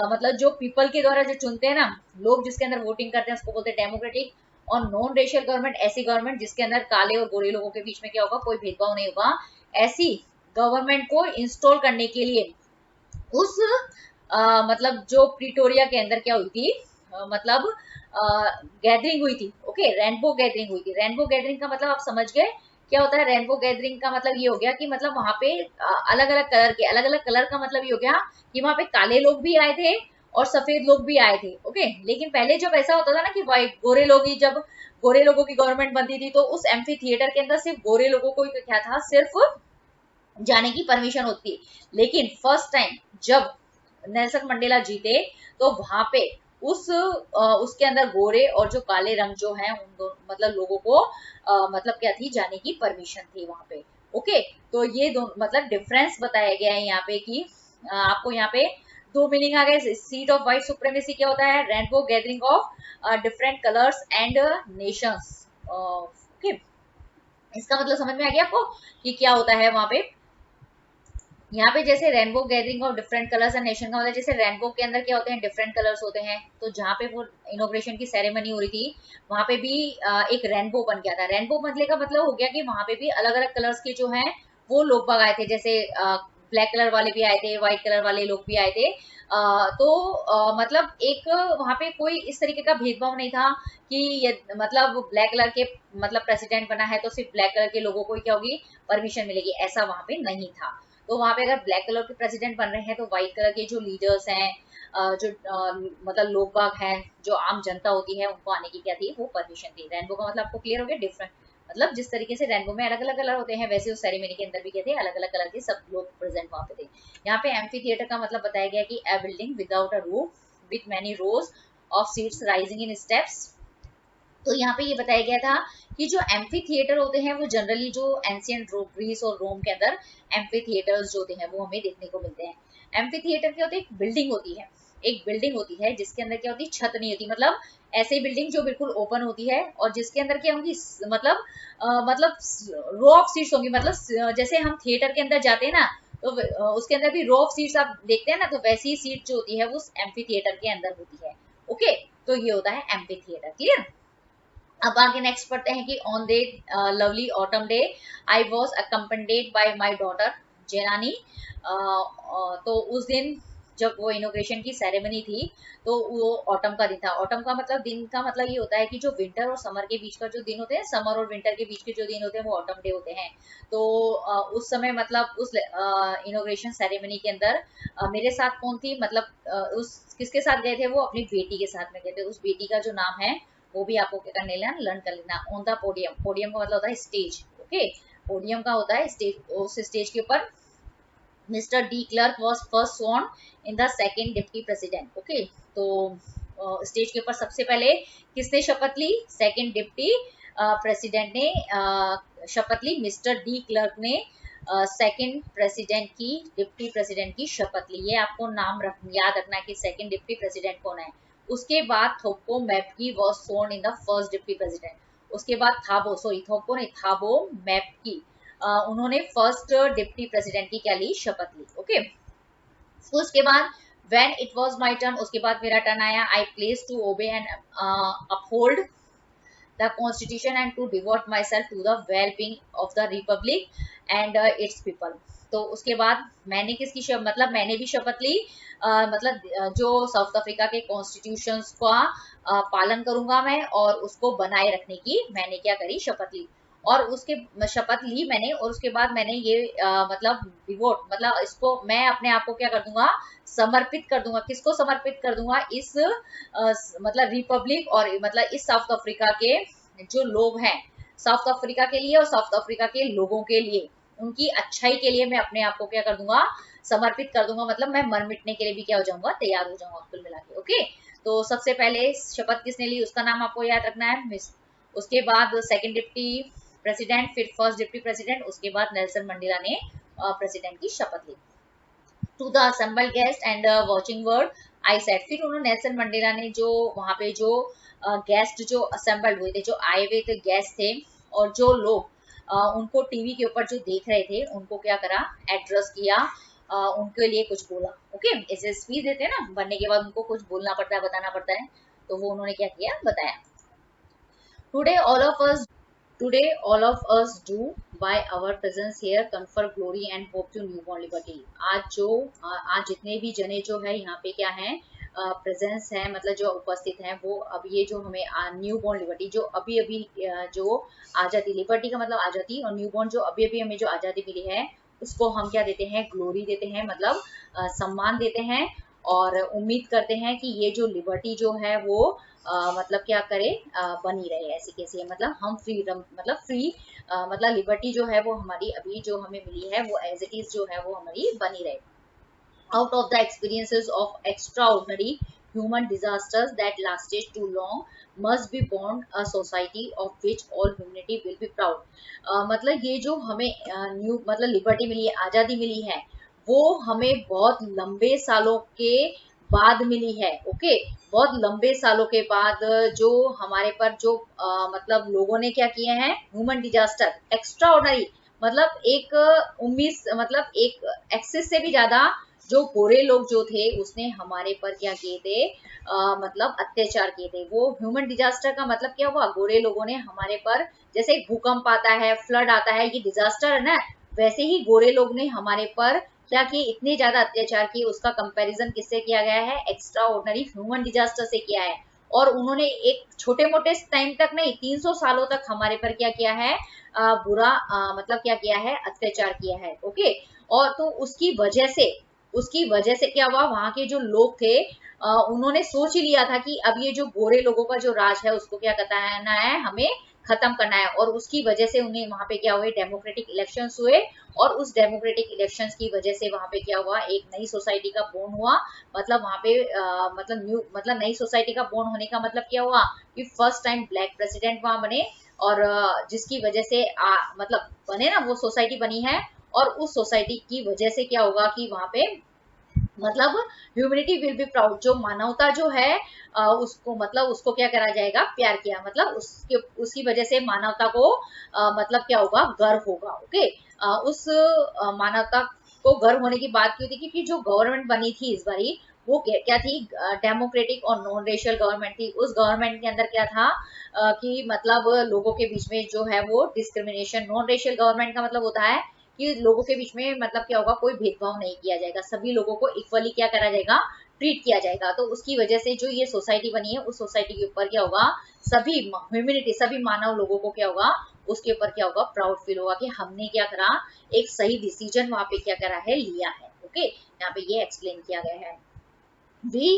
मतलब जो पीपल के द्वारा जो चुनते हैं ना लोग जिसके अंदर वोटिंग करते हैं उसको बोलते हैं डेमोक्रेटिक। और नॉन रेशियल गवर्नमेंट ऐसी गवर्नमेंट जिसके अंदर काले और गोरे लोगों के बीच में क्या होगा कोई भेदभाव नहीं होगा। ऐसी गवर्नमेंट को इंस्टॉल करने के लिए उस मतलब जो प्रिटोरिया के अंदर क्या हुई थी मतलब गैदरिंग हुई थी। ओके, रेनबो गैदरिंग हुई थी। रेनबो गैदरिंग का मतलब आप समझ गए क्या होता है। रेनबो गैदरिंग का मतलब ये हो गया कि मतलब वहां पे अलग अलग कलर का मतलब ये हो गया कि वहां पे काले लोग भी आए थे और सफेद लोग भी आए थे। ओके, लेकिन पहले जब ऐसा होता था ना कि वाइट गोरे लोग ही जब गोरे लोगों की गवर्नमेंट बनती थी तो उस एम्फी थिएटर के अंदर सिर्फ गोरे लोगों को क्या था सिर्फ जाने की परमिशन होती। लेकिन फर्स्ट टाइम जब नेल्सन मंडेला जीते तो वहां पे उसके अंदर गोरे और जो काले रंग जो है उन दो मतलब लोगों को मतलब क्या थी जाने की परमिशन थी वहां पे। ओके, तो ये दो मतलब डिफरेंस बताया गया है यहाँ पे कि आपको यहाँ पे दो मीनिंग आ गए। सीट ऑफ व्हाइट सुप्रीमेसी क्या होता है, rainbow gathering of different colours and Nations. Okay, इसका मतलब समझ में आ गया आपको कि क्या होता है वहां पे। यहाँ पे जैसे rainbow gathering of different colours and nation का मतलब जैसे रेनबो के अंदर क्या होते हैं डिफरेंट कलर्स होते हैं। तो जहाँ पे वो इनोग्रेशन की सेरेमनी हो रही थी वहां पे भी एक रेनबो बन गया था। रेनबो बनने का मतलब हो गया कि वहां पे भी अलग अलग कलर्स के जो हैं वो लोग बाग आए थे। जैसे ब्लैक कलर वाले भी आए थे, व्हाइट कलर वाले लोग भी आए थे। तो मतलब एक वहां पे कोई इस तरीके का भेदभाव नहीं था कि ये मतलब ब्लैक कलर के मतलब प्रेसिडेंट बना है तो सिर्फ ब्लैक कलर के लोगों को क्या होगी परमिशन मिलेगी, ऐसा वहां पे नहीं था। तो वहां पे अगर ब्लैक कलर के प्रेसिडेंट बन रहे हैं तो व्हाइट कलर के जो लीडर्स हैं जो मतलब लोग बाग हैं जो आम जनता होती है उनको आने की क्या थी वो परमिशन थी। रेनबो का मतलब आपको क्लियर हो गया। डिफरेंट मतलब जिस तरीके से रेनबो में अलग अलग कलर होते हैं वैसे उस सेरेमनी के अंदर भी क्या थे अलग अलग कलर के सब लोग प्रेजेंट वहां पे थे। यहाँ पे एम्फी थिएटर का मतलब बताया गया कि a building without a roof with many rows of seats rising in steps. तो यहाँ पे ये बताया गया था कि जो एम्फी थिएटर होते हैं वो जनरली जो एंशियंट ग्रीस और रोम के अंदर एम्फी थिएटर्स जो होते हैं वो हमें देखने को मिलते हैं। एम्फी थिएटर क्या होती है, एक बिल्डिंग होती है, एक बिल्डिंग होती है जिसके अंदर क्या होती है छत नहीं होती। मतलब ऐसी बिल्डिंग जो बिल्कुल ओपन होती है और जिसके अंदर क्या होंगी मतलब रो ऑफ सीट्स होंगी। मतलब जैसे हम थिएटर के अंदर जाते हैं ना तो उसके अंदर भी रो ऑफ सीट्स आप देखते हैं ना तो वैसी ही सीट जो होती है वो एम्फी थिएटर के अंदर होती है। ओके, तो ये होता है एम्फी थिएटर। क्लियर। अब आगे नेक्स्ट पढ़ते हैं कि on the lovely autumn day I was accompanied by my daughter Zenani. तो उस दिन जब वो इनोग्रेशन की सेरेमनी थी तो वो ऑटम का दिन था। ऑटम का मतलब दिन का मतलब ये होता है कि जो विंटर और समर के बीच का जो दिन होते हैं, समर और विंटर के बीच के जो दिन होते हैं वो ऑटम डे होते हैं। तो उस समय मतलब उस इनोग्रेशन सेरेमनी के अंदर मेरे साथ कौन थी मतलब उस किसके साथ गए थे वो अपनी बेटी के साथ में गए थे। उस बेटी का जो नाम है वो भी आपको क्या करने लेना लर्न कर लेना। ऑन द पोडियम, पोडियम का मतलब होता है स्टेज। ओके, पोडियम का होता है स्टेज, उस स्टेज के ऊपर mister de Klerk was first sworn in the second deputy president. Okay, तो स्टेज के ऊपर सबसे पहले किसने शपथ ली, सेकेंड डिप्टी प्रेसिडेंट ने शपथ ली। मिस्टर डी क्लर्क ने सेकेंड प्रेसिडेंट की डिप्टी प्रेसिडेंट की शपथ ली। ये आपको नाम याद रखना है कि सेकेंड डिप्टी प्रेसिडेंट कौन है। उसके बाद Thabo Mbeki was sworn in the first deputy president. उसके बाद थाबो सॉरी थोप्पो ने थाबो मैप्की उन्होंने फर्स्ट डिप्टी प्रेसिडेंट की क्या ली शपथ ली। ओके, उसके बाद when it was my turn उसके बाद मेरा टर्न आया। I place to obey and uphold the constitution and to devote myself to the well-being of the republic and its people। तो उसके बाद मैंने किसकी मतलब मैंने भी शपथ ली मतलब जो साउथ अफ्रीका के कॉन्स्टिट्यूशन का पालन करूंगा मैं और उसको बनाए रखने की मैंने क्या करी शपथ ली। और उसके शपथ ली मैंने और उसके बाद मैंने ये मतलब डिवोट मतलब इसको मैं अपने आप को क्या कर दूंगा समर्पित कर दूंगा। किसको समर्पित कर दूंगा, इस मतलब रिपब्लिक और मतलब इस साउथ अफ्रीका के जो लोग हैं साउथ अफ्रीका के लिए और साउथ अफ्रीका के लोगों के लिए उनकी अच्छाई के लिए मैं अपने आप को क्या कर दूंगा समर्पित कर दूंगा। मतलब मैं मर मिटने के लिए भी क्या हो जाऊंगा तैयार हो जाऊंगा कुल मिला के। ओके, तो सबसे पहले शपथ किसने ली उसका नाम आपको याद रखना है मिस। उसके बाद सेकंड डिप्टी प्रेसिडेंट, फिर फर्स्ट डिप्टी प्रेसिडेंट, उसके बाद नेल्सन मंडेला ने प्रेसिडेंट की शपथ ली। To the assembled guest and watching world I said, फिर उन्होंने नेल्सन मंडेला ने जो वहां पे जो गेस्ट जो असेंबल्ड हुए थे, जो आए हुए थे गेस्ट थे, और जो लोग उनको टीवी के ऊपर जो देख रहे थे, उनको क्या करा, एड्रेस किया, उनके लिए कुछ बोला। ओके, ऐसे स्पीच देते हैं ना, बनने के बाद उनको कुछ बोलना पड़ता है, बताना पड़ता है, तो वो उन्होंने क्या किया, बताया। Today all of us Today, all of us do, by our presence here, confer glory and hope to newborn liberty. आज जितने भी जने जो है यहाँ पे क्या है, प्रेजेंस है, मतलब जो उपस्थित हैं, वो अब ये जो हमें न्यू बॉर्न लिबर्टी, जो अभी अभी जो आज़ादी, लिबर्टी का मतलब आज़ादी, और न्यू बॉर्न जो अभी अभी हमें जो आज़ादी मिली है, उसको हम क्या देते हैं, ग्लोरी देते हैं, मतलब सम्मान देते हैं, और उम्मीद करते हैं कि ये जो लिबर्टी जो है वो मतलब क्या करे, बनी रहे ऐसी कैसी है, मतलब हम फ्रीडम, मतलब फ्री, मतलब लिबर्टी जो है वो हमारी अभी जो हमें मिली है वो एज इट इज जो है वो हमारी बनी रहे। Out of the experiences of extraordinary human disasters that lasted too long must be born a society of which all humanity will be proud. मतलब ये जो हमें न्यू मतलब लिबर्टी मिली है, आज़ादी मिली है, वो हमें बहुत लंबे सालों के बाद मिली है। ओके, बहुत लंबे सालों के बाद जो हमारे पर जो मतलब लोगों ने क्या किए हैं, ह्यूमन डिजास्टर एक्स्ट्रा ऑर्डनरी, मतलब एक उम्मीद, मतलब एक एक्सेस से भी ज्यादा जो गोरे लोग जो थे उसने हमारे पर क्या किए थे, मतलब अत्याचार किए थे। वो ह्यूमन डिजास्टर का मतलब क्या हुआ, गोरे लोगों ने हमारे पर, जैसे भूकंप आता है, फ्लड आता है, ये डिजास्टर है ना, वैसे ही गोरे लोग ने हमारे पर क्या किए, इतने ज्यादा अत्याचार किए। उसका कंपैरिजन किससे किया गया है, एक्स्ट्रा ऑर्डिनरी ह्यूमन डिजास्टर से किया है। और उन्होंने एक छोटे मोटे टाइम तक नहीं, 300 सालों तक हमारे पर क्या किया है, बुरा मतलब क्या किया है, अत्याचार किया है। ओके, और तो उसकी वजह से क्या हुआ, वहां के जो लोग थे उन्होंने सोच ही लिया था कि अब ये जो गोरे लोगों का जो राज है उसको क्या करना है, हमें खत्म करना है। और उसकी वजह से उन्हें वहां पे क्या हुए, डेमोक्रेटिक इलेक्शंस हुए, और उस डेमोक्रेटिक इलेक्शंस की वजह से वहां पे क्या हुआ, एक नई सोसाइटी का बोर्न हुआ। मतलब वहां पे मतलब नई सोसाइटी का बोर्न होने का मतलब क्या हुआ, कि फर्स्ट टाइम ब्लैक प्रेसिडेंट वहां बने, और जिसकी वजह से मतलब बने ना, वो सोसाइटी बनी है। और उस सोसाइटी की वजह से क्या होगा कि वहां पे मतलब ह्यूमैनिटी विल बी प्राउड, जो मानवता जो है उसको, मतलब उसको क्या करा जाएगा, प्यार किया, मतलब उसकी वजह से मानवता को मतलब क्या होगा, गर्व होगा। ओके, उस मानवता को गर्व होने की बात क्यों थी, क्योंकि जो गवर्नमेंट बनी थी इस बारी, वो क्या थी, डेमोक्रेटिक और नॉन रेशियल गवर्नमेंट थी। उस गवर्नमेंट के अंदर क्या था, कि मतलब लोगों के बीच में जो है वो डिस्क्रिमिनेशन, नॉन रेशियल गवर्नमेंट का मतलब होता है कि लोगों के बीच में मतलब क्या होगा, कोई भेदभाव नहीं किया जाएगा, सभी लोगों को इक्वली क्या करा जाएगा, ट्रीट किया जाएगा। तो उसकी वजह से जो ये सोसाइटी बनी है, उस सोसाइटी के ऊपर क्या होगा, सभी ह्यूमैनिटी, सभी मानव लोगों को क्या होगा, उसके ऊपर क्या होगा, प्राउड फील होगा कि हमने क्या करा, एक सही डिसीजन वहां पे क्या करा है, लिया है। ओके, यहाँ पे ये एक्सप्लेन किया गया है। We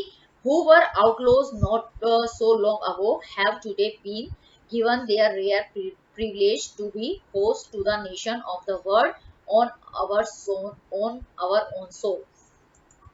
who were outlaws not so long ago have today been given their rare privilege to be host to the nation of the world on our own soul.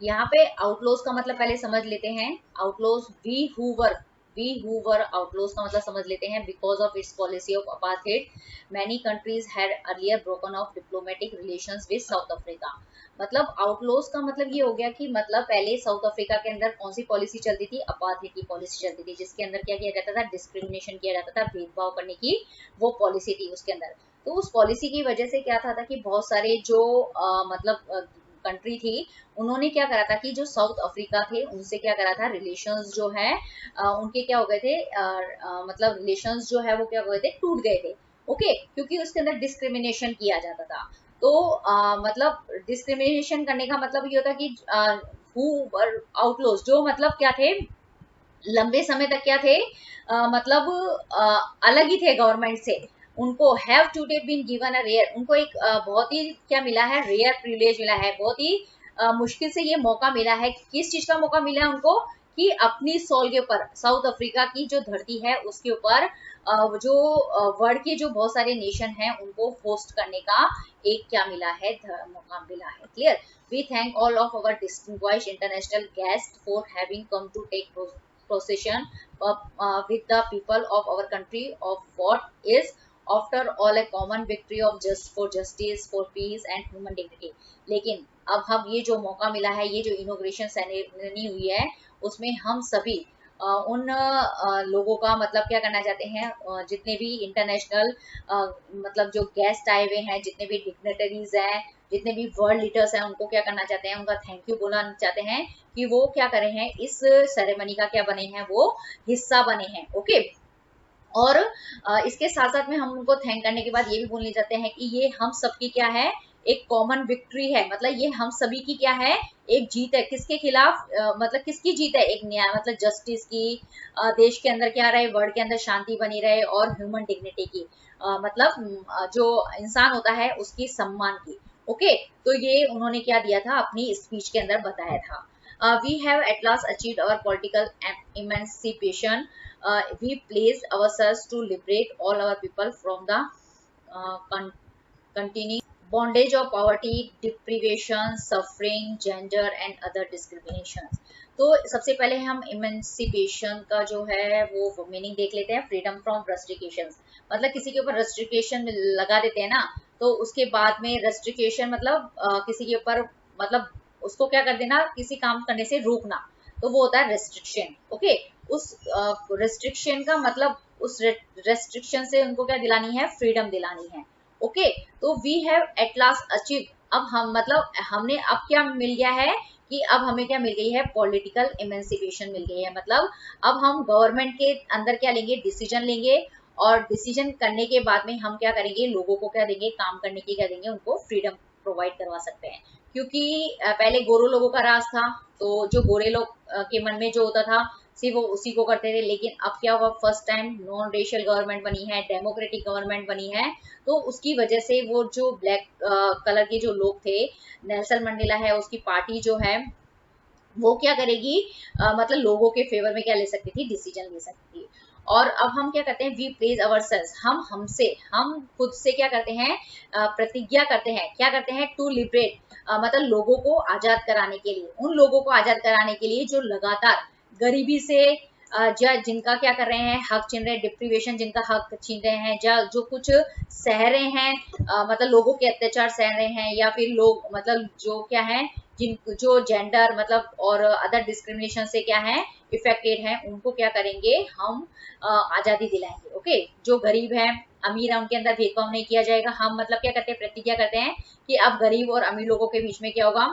यहाँ पे आउटलॉज का मतलब पहले समझ लेते हैं। Outlaws, we who were outlaws का मतलब समझ लेते हैं। Because of its policy of apartheid many countries had earlier broken off diplomatic relations with South Africa. मतलब आउटलॉज का मतलब ये हो गया कि मतलब पहले साउथ अफ्रीका के अंदर कौन सी पॉलिसी चलती थी, अपार्थाइड की पॉलिसी चलती थी, जिसके अंदर क्या किया जाता था, डिस्क्रिमिनेशन किया जाता था, भेदभाव करने की वो पॉलिसी थी उसके अंदर। तो उस पॉलिसी की वजह से क्या था कि बहुत सारे जो मतलब कंट्री थी, उन्होंने क्या करा था कि जो साउथ अफ्रीका थे उनसे क्या करा था, रिलेशंस जो है उनके क्या हो गए थे, मतलब रिलेशंस जो है वो क्या हो गए थे, टूट गए थे। ओके, क्योंकि उसके अंदर डिस्क्रिमिनेशन किया जाता था। तो मतलब डिस्क्रिमिनेशन करने का मतलब ये होता कि हु वर आउटलॉज, जो मतलब क्या थे, लंबे समय तक क्या थे, मतलब अलग ही थे गवर्नमेंट से। उनको have today been given a rare, उनको एक बहुत ही क्या मिला है, रेयर प्रिविलेज मिला है, बहुत ही मुश्किल से ये मौका मिला है। किस चीज का मौका मिला है उनको, कि अपनी सॉल के ऊपर, साउथ अफ्रीका की जो धरती है उसके ऊपर जो वर्ल्ड के जो बहुत सारे नेशन हैं उनको होस्ट करने का एक क्या मिला है, मौका मिला है। Clear. We thank all of our distinguished international guest for having come to take procession with the people of our country of what is after all a common victory of justice for peace and human dignity। लेकिन अब हम ये जो मौका मिला है, ये जो इनोग्रेशन सेरेमनी हुई है, उसमें हम सभी उन लोगों का मतलब क्या करना चाहते हैं, जितने भी इंटरनेशनल मतलब जो गेस्ट आए हुए हैं, जितने भी डिग्नेटरीज हैं, जितने भी वर्ल्ड लीडर्स हैं, उनको क्या करना चाहते हैं, उनका थैंक यू बोलना चाहते हैं कि वो क्या करे हैं, इस सेरेमनी का क्या बने हैं, वो हिस्सा बने हैं। ओके, और इसके साथ साथ में हम उनको थैंक करने के बाद ये भी बोलने जाते हैं कि ये हम सबकी क्या है, एक कॉमन विक्ट्री है, मतलब ये हम सभी की क्या है, एक जीत है। किसके खिलाफ, मतलब किसकी जीत है, एक न्याय मतलब जस्टिस की, देश के अंदर क्या रहे, वर्ल्ड के अंदर शांति बनी रहे, और ह्यूमन डिग्निटी की, मतलब जो इंसान होता है उसकी सम्मान की। ओके, तो ये उन्होंने क्या दिया था, अपनी स्पीच के अंदर बताया था। We have at last achieved our political emancipation. We place ourselves to liberate all our people from the continuing bondage of poverty, deprivation, suffering, gender and other discriminations. तो सबसे पहले हम इमेंसिपेशन का जो है वो मीनिंग देख लेते हैं। फ्रीडम फ्रॉम रेस्ट्रिक्शंस, मतलब किसी के ऊपर रेस्ट्रिक्शन लगा देते हैं ना, तो उसके बाद में रेस्ट्रिक्शन मतलब किसी के ऊपर मतलब उसको क्या कर देना, किसी काम करने से रोकना, तो वो होता है रेस्ट्रिक्शन। ओके, उस रेस्ट्रिक्शन का मतलब उस रेस्ट्रिक्शन से उनको क्या दिलानी है, फ्रीडम दिलानी है। ओके, तो we have at last achieve, अब हम मतलब हमने अब क्या मिल गया है कि अब हमें क्या मिल गई है, पॉलिटिकल इमेंसिपेशन मिल गई है। मतलब अब हम गवर्नमेंट के अंदर क्या लेंगे, डिसीजन लेंगे, और डिसीजन करने के बाद में हम क्या करेंगे, लोगों को क्या देंगे, काम करने की क्या देंगे, उनको फ्रीडम प्रोवाइड करवा सकते हैं। क्योंकि पहले गोरो लोगों का राज था, तो जो गोरे लोग के मन में जो होता था सिर्फ वो उसी को करते थे। लेकिन अब क्या हुआ, first time non racial government बनी है, डेमोक्रेटिक गवर्नमेंट बनी है, तो उसकी वजह से वो जो ब्लैक कलर के जो लोग थे, नेल्सन मंडेला है, उसकी पार्टी जो है वो क्या करेगी, मतलब लोगों के फेवर में क्या ले सकती थी, डिसीजन ले सकती थी। और अब हम क्या करते हैं, वी प्लेज अवर सेल्स, हम खुद से क्या करते हैं, प्रतिज्ञा करते हैं, क्या करते हैं, टू लिबरेट, मतलब लोगों को आजाद कराने के लिए, उन लोगों को आजाद कराने के लिए जो लगातार गरीबी से जिनका क्या कर रहे हैं, हक छीन रहे हैं, डिप्रीवेशन जिनका हक छीन रहे हैं, जो कुछ सह रहे हैं, मतलब लोगों के अत्याचार सह रहे हैं, या फिर लोग मतलब जो क्या है, जिन जो जेंडर मतलब और अदर डिस्क्रिमिनेशन से क्या है, इफेक्टेड है, उनको क्या करेंगे, हम आजादी दिलाएंगे। ओके, जो गरीब है, अमीर है, उनके अंदर भेदभाव नहीं किया जाएगा। हम मतलब क्या करते हैं, प्रतिज्ञा करते हैं कि अब गरीब और अमीर लोगों के बीच में क्या होगा,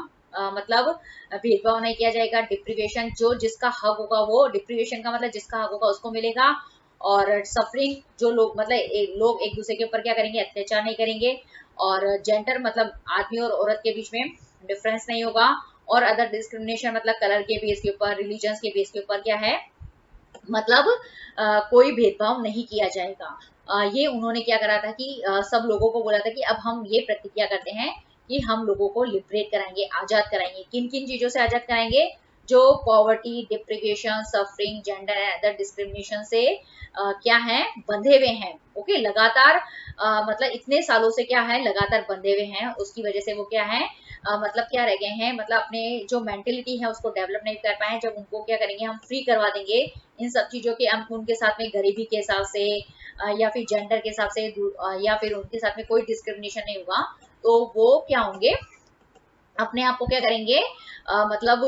मतलब भेदभाव नहीं किया जाएगा। डिप्रीवेशन, जो जिसका हक होगा, वो डिप्रीवेशन का मतलब जिसका हक होगा उसको मिलेगा। और सफरिंग, जो लोग मतलब लोग एक दूसरे के ऊपर क्या करेंगे, अत्याचार नहीं करेंगे। और जेंडर मतलब आदमी और औरत के बीच में डिफरेंस नहीं होगा। और अदर डिस्क्रिमिनेशन मतलब कलर के बेस के ऊपर, रिलीजन के बेस के ऊपर क्या है, मतलब कोई भेदभाव नहीं किया जाएगा। ये उन्होंने क्या करा था कि सब लोगों को बोला था कि अब हम ये प्रतिज्ञा करते हैं कि हम लोगों को लिबरेट कराएंगे, आजाद कराएंगे। किन किन चीजों से आजाद कराएंगे, जो poverty, deprivation, suffering, gender and other discrimination से क्या है, बंधे हुए हैं। ओके, लगातार मतलब इतने सालों से क्या है, लगातार बंधे हुए हैं। उसकी वजह से वो क्या है, मतलब क्या रह गए हैं, मतलब अपने जो मेंटेलिटी है उसको डेवलप नहीं कर पाए। जब उनको क्या करेंगे, हम फ्री करवा देंगे इन सब चीजों के, हम उनके साथ में गरीबी के हिसाब से या फिर जेंडर के हिसाब से या फिर उनके साथ में कोई डिस्क्रिमिनेशन नहीं होगा, तो वो क्या होंगे, अपने आप को क्या करेंगे, मतलब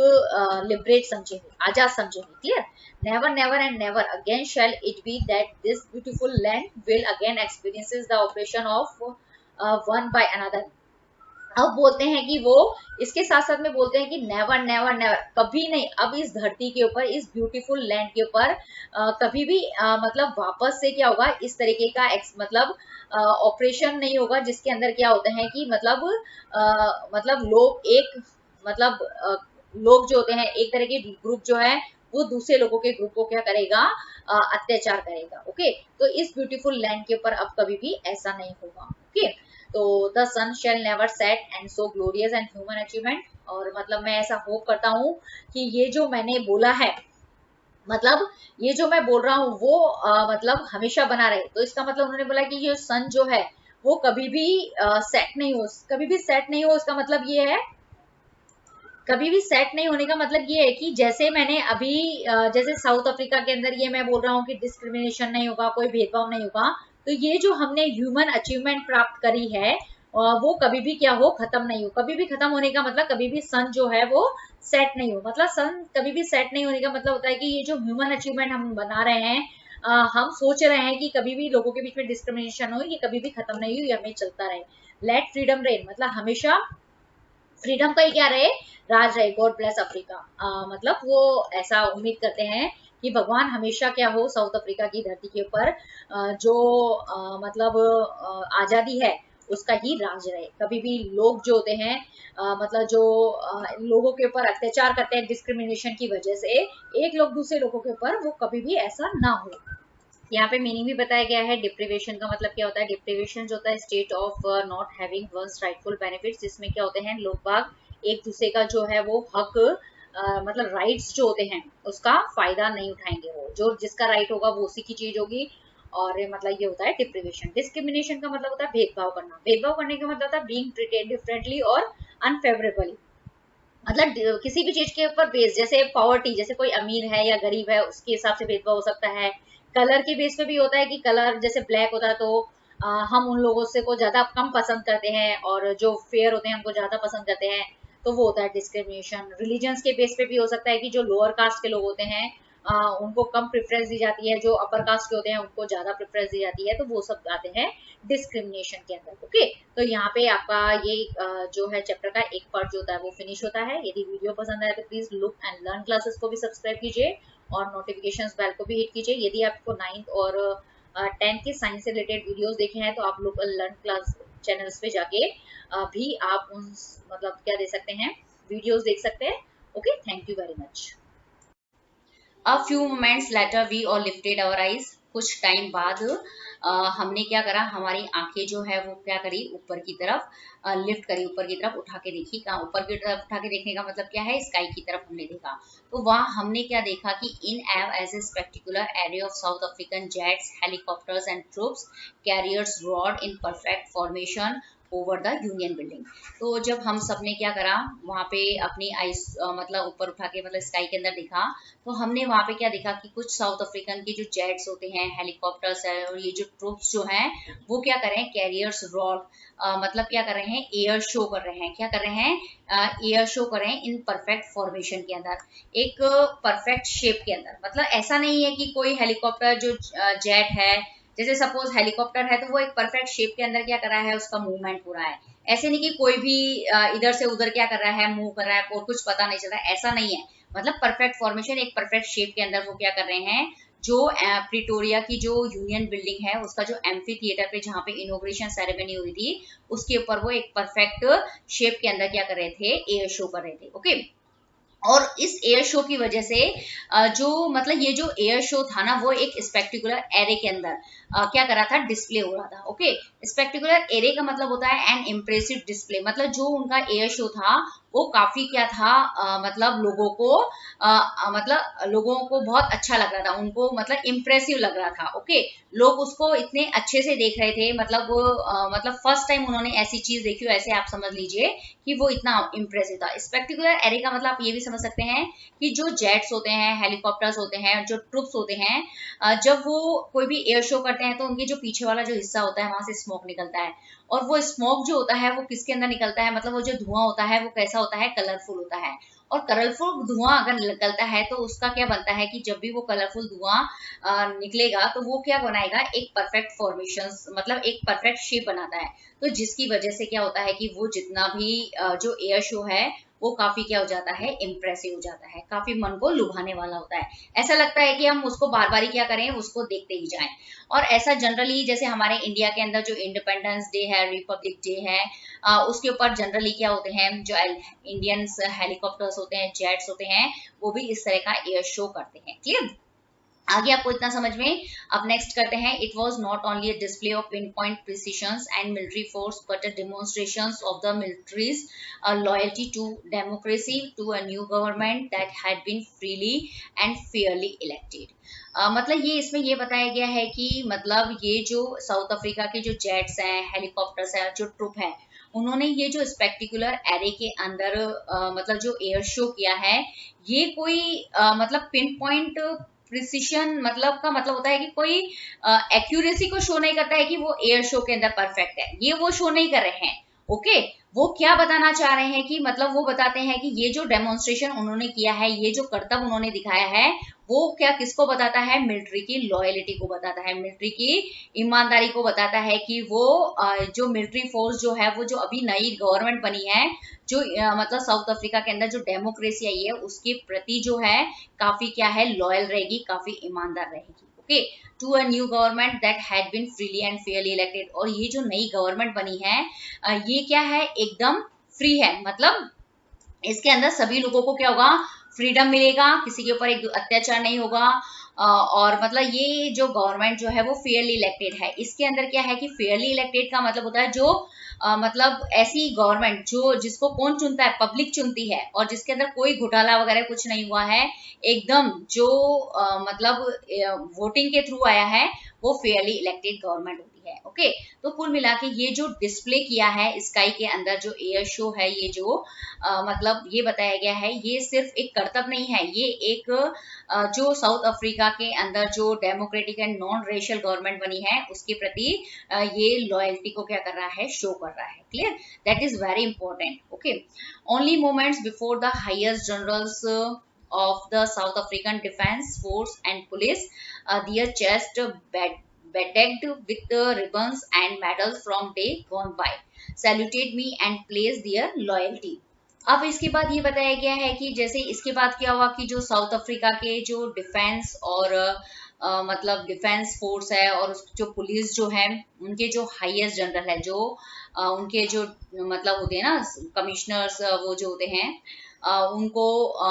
लिबरेट समझेंगे, आजाद समझेंगे। Clear, never never and never again shall it be that this beautiful land will again experiences the operation of one by another. अब बोलते हैं कि वो इसके साथ साथ में बोलते हैं कि नेवर नेवर नेवर, कभी नहीं, अब इस धरती के ऊपर, इस ब्यूटीफुल लैंड के ऊपर कभी भी मतलब वापस से क्या होगा, इस तरीके का मतलब ऑपरेशन नहीं होगा, जिसके अंदर क्या होता है कि मतलब लोग एक मतलब लोग जो होते हैं, एक तरह के ग्रुप जो है, वो दूसरे लोगों के ग्रुप को क्या करेगा, अत्याचार करेगा। ओके, तो इस ब्यूटीफुल लैंड के ऊपर अब कभी भी ऐसा नहीं होगा। ओके, तो the sun shall never set and so glorious and human achievement. और मतलब मैं ऐसा होप करता हूँ कि ये जो मैंने बोला है, मतलब ये जो मैं बोल रहा हूँ वो मतलब हमेशा बना रहे। तो इसका मतलब उन्होंने बोला कि ये सन जो है वो कभी भी सेट नहीं हो, कभी भी सेट नहीं हो। इसका मतलब ये है, कभी भी सेट नहीं होने का मतलब ये है कि जैसे मैंने अभी जैसे साउथ अफ्रीका के अंदर ये मैं बोल रहा हूँ कि डिस्क्रिमिनेशन नहीं होगा, कोई भेदभाव नहीं होगा, तो ये जो हमने ह्यूमन अचीवमेंट प्राप्त करी है, वो कभी भी क्या हो, खत्म नहीं हो। कभी भी खत्म होने का मतलब कभी भी सन जो है वो सेट नहीं हो, मतलब सन कभी भी सेट नहीं होने का मतलब होता है कि ये जो ह्यूमन अचीवमेंट हम बना रहे हैं, हम सोच रहे हैं कि कभी भी लोगों के बीच में डिस्क्रिमिनेशन हो, ये कभी भी खत्म नहीं हो, ये हमें चलता रहे। लेट फ्रीडम रेन, मतलब हमेशा फ्रीडम का ही क्या रहे, राज रहे। गॉड ब्लेस अफ्रीका, मतलब वो ऐसा उम्मीद करते हैं कि भगवान हमेशा क्या हो, साउथ अफ्रीका की धरती के ऊपर जो मतलब आजादी है उसका ही राज रहे। कभी भी लोग जो होते हैं मतलब जो लोगों के ऊपर अत्याचार करते हैं डिस्क्रिमिनेशन की वजह से, एक लोग दूसरे लोगों के ऊपर, वो कभी भी ऐसा ना हो। यहाँ पे मीनिंग भी बताया गया है। डिप्रिवेशन का मतलब क्या होता है, डिप्रिवेशन जो होता है state of not having one's rightful benefits, जिसमें क्या होते हैं लोग बाग एक दूसरे का जो है वो हक मतलब राइट्स जो होते हैं उसका फायदा नहीं उठाएंगे। वो जो जिसका राइट होगा वो उसी की चीज होगी। और मतलब ये होता है डिप्रिवेशन। डिस्क्रिमिनेशन का मतलब होता है भेदभाव करना। भेदभाव करने का मतलब होता है बीइंग ट्रीटेड डिफरेंटली और अनफेवरेबली, मतलब किसी भी चीज के ऊपर बेस, जैसे पॉवर्टी, जैसे कोई अमीर है या गरीब है उसके हिसाब से भेदभाव हो सकता है। कलर के बेस पे भी होता है कि कलर जैसे ब्लैक होता है तो हम उन लोगों से को ज्यादा कम पसंद करते हैं, और जो फेयर होते हैं उनको ज्यादा पसंद करते हैं, तो वो होता है डिस्क्रिमिनेशन। रिलीजन्स के बेस पे भी हो सकता है कि जो लोअर कास्ट के लोग होते हैं उनको कम प्रेफरेंस दी जाती है, जो अपर कास्ट के होते हैं उनको ज्यादा प्रेफरेंस दी जाती है, तो वो सब आते हैं डिस्क्रिमिनेशन के अंदर। ओके, तो यहाँ पे आपका ये जो है चैप्टर का एक पार्ट जो होता है वो फिनिश होता है। यदि वीडियो पसंद आए तो please look and learn classes को भी सब्सक्राइब कीजिए और नोटिफिकेशंस बेल को भी हिट कीजिए। यदि आपको 9th और 10th के साइंस से रिलेटेड वीडियोस देखे हैं तो आप लोग लर्न क्लास चैनल्स पे जाके भी आप उन मतलब क्या दे सकते हैं, वीडियोस देख सकते हैं। Okay, thank you very much. A few moments later we all lifted our eyes, कुछ टाइम बाद हमने क्या करा, हमारी आंखें जो है वो क्या करी, ऊपर की तरफ लिफ्ट करी, ऊपर की तरफ उठा के देखी। कहाँ ऊपर की तरफ उठा के देखने का मतलब क्या है, स्काई की तरफ हमने देखा। तो वहाँ हमने क्या देखा कि in as a spectacular area of South African jets, helicopters and troops carriers roared in perfect formation over the Union Building. तो जब हम सब ने क्या करा, वहाँ पे अपनी आइस मतलब ऊपर उठा के मतलब स्काई के अंदर देखा, तो हमने वहाँ पे क्या देखा कि कुछ साउथ अफ्रीकन के जो जेट्स होते हैं, हेलीकॉप्टर्स है, और ये जो ट्रूप्स जो हैं वो क्या कर रहे हैं, कैरियर्स रॉड मतलब क्या कर रहे हैं, एयर शो कर रहे हैं। क्या कर रहे हैं, एयर शो कर रहे हैं इन परफेक्ट फॉर्मेशन के अंदर, एक परफेक्ट शेप के अंदर। मतलब ऐसा नहीं है कि कोई हेलीकॉप्टर जो जेट है, जैसे सपोज हेलीकॉप्टर है तो वो एक परफेक्ट शेप के अंदर क्या कर रहा है, उसका मूवमेंट हो रहा है। ऐसे नहीं कि कोई भी इधर से उधर क्या कर रहा है, मूव कर रहा है और कुछ पता नहीं चल रहा है, ऐसा नहीं है। मतलब परफेक्ट फॉर्मेशन, एक परफेक्ट शेप के अंदर वो क्या कर रहे हैं, जो प्रिटोरिया की जो यूनियन बिल्डिंग है उसका जो एम्फी थिएटर पे जहाँ पे इनोग्रेशन सेरेमनी हुई थी उसके ऊपर वो एक परफेक्ट शेप के अंदर क्या कर रहे थे, एयर शो कर रहे थे। ओके, और इस एयर शो की वजह से जो मतलब ये जो एयर शो था ना वो एक स्पेक्टिकुलर एरे के अंदर क्या कर रहा था, डिस्प्ले हो रहा था। ओके, स्पेक्टिकुलर एरे का मतलब होता है एन इम्प्रेसिव डिस्प्ले, मतलब जो उनका एयर शो था वो काफी क्या था, मतलब लोगों को मतलब लोगों को बहुत अच्छा लग रहा था, उनको मतलब इम्प्रेसिव लग रहा था। ओके, लोग उसको इतने अच्छे से देख रहे थे, मतलब मतलब फर्स्ट टाइम उन्होंने ऐसी चीज देखी हो, ऐसे आप समझ लीजिए कि वो इतना इम्प्रेसिव था। स्पेक्टिकुलर एरे का मतलब आप ये भी समझ सकते हैं कि जो जेट्स होते हैं, हेलीकॉप्टर्स होते हैं, जो ट्रुप्स होते हैं, जब वो कोई भी एयर शो करते हैं तो उनके जो पीछे वाला जो हिस्सा होता है वहां से स्मोक निकलता है, और वो स्मोक जो होता है वो किसके अंदर निकलता है, मतलब वो जो धुआं होता है वो कैसा होता है, कलरफुल होता है। और कलरफुल धुआं अगर निकलता है तो उसका क्या बनता है कि जब भी वो कलरफुल धुआं निकलेगा तो वो क्या बनाएगा, एक परफेक्ट फॉर्मेशन, मतलब एक परफेक्ट शेप बनाता है। तो जिसकी वजह से क्या होता है कि वो जितना भी जो एयर शो है वो काफी क्या हो जाता है, इम्प्रेसिव हो जाता है, काफी मन को लुभाने वाला होता है। ऐसा लगता है कि हम उसको बार बार ही क्या करें, उसको देखते ही जाएं। और ऐसा जनरली जैसे हमारे इंडिया के अंदर जो इंडिपेंडेंस डे है, रिपब्लिक डे है, उसके ऊपर जनरली क्या होते हैं, जो इंडियंस हेलीकॉप्टर्स होते हैं, जेट्स होते हैं, वो भी इस तरह का एयर शो करते हैं। क्लियर, आगे आपको इतना समझ में। अब नेक्स्ट करते हैं, it was not only a display of pin point precision and military force but a demonstration of the military's loyalty to democracy, to a new government that had been freely and fairly elected. मतलब ये इसमें ये बताया गया है कि मतलब ये जो साउथ अफ्रीका के जो जेट्स हैं, हेलीकॉप्टर्स हैं, जो ट्रुप है, उन्होंने ये जो स्पेक्टिकुलर एरे के अंदर मतलब जो एयर शो किया है, ये कोई मतलब पिन पॉइंट प्रिसिशन मतलब का मतलब होता है कि कोई एक्यूरेसी को शो नहीं करता है कि वो एयर शो के अंदर परफेक्ट है, ये वो शो नहीं कर रहे हैं। ओके वो क्या बताना चाह रहे हैं कि मतलब वो बताते हैं कि ये जो डेमोन्स्ट्रेशन उन्होंने किया है, ये जो करतब उन्होंने दिखाया है, वो क्या किसको बताता है, मिलिट्री की लॉयलिटी को बताता है, मिलिट्री की ईमानदारी को बताता है कि वो जो मिलिट्री फोर्स जो है, वो जो अभी नई गवर्नमेंट बनी है, जो मतलब साउथ अफ्रीका के अंदर जो डेमोक्रेसी आई है उसके प्रति जो है काफी क्या है, लॉयल रहेगी, काफी ईमानदार रहेगी। Okay to a new government that had been freely and fairly elected, और ये जो नई गवर्नमेंट बनी है ये क्या है, एकदम फ्री है, मतलब इसके अंदर सभी लोगों को क्या होगा, फ्रीडम मिलेगा, किसी के ऊपर एक अत्याचार नहीं होगा, और मतलब ये जो गवर्नमेंट जो है वो फेयरली इलेक्टेड है। इसके अंदर क्या है कि फेयरली इलेक्टेड का मतलब होता है जो मतलब ऐसी गवर्नमेंट जो जिसको कौन चुनता है, पब्लिक चुनती है, और जिसके अंदर कोई घोटाला वगैरह कुछ नहीं हुआ है, एकदम जो मतलब वोटिंग के थ्रू आया है, वो फेयरली इलेक्टेड गवर्नमेंट होती है। ओके तो कुल मिला के ये जो डिस्प्ले किया है स्काई के अंदर जो एयर शो है, ये जो मतलब ये बताया गया है, ये सिर्फ एक करतब नहीं है, ये एक जो साउथ अफ्रीका के अंदर जो democratic and non racial government बनी है उसके प्रति ये लॉयल्टी को क्या कर रहा है, शो कर रहा है। Clear, that is very important. Okay only moments before the highest generals of the South African Defence Force and Police, their chest bedecked with ribbons and medals from day gone by, saluted me and placed their loyalty. अब इसके बाद ये बताया गया है कि जैसे इसके बाद क्या हुआ कि जो साउथ अफ्रीका के जो डिफेंस और मतलब डिफेंस फोर्स है और जो पुलिस जो है, उनके जो हाईएस्ट जनरल है, जो उनके जो मतलब होते हैं ना कमिश्नर्स, वो जो होते हैं उनको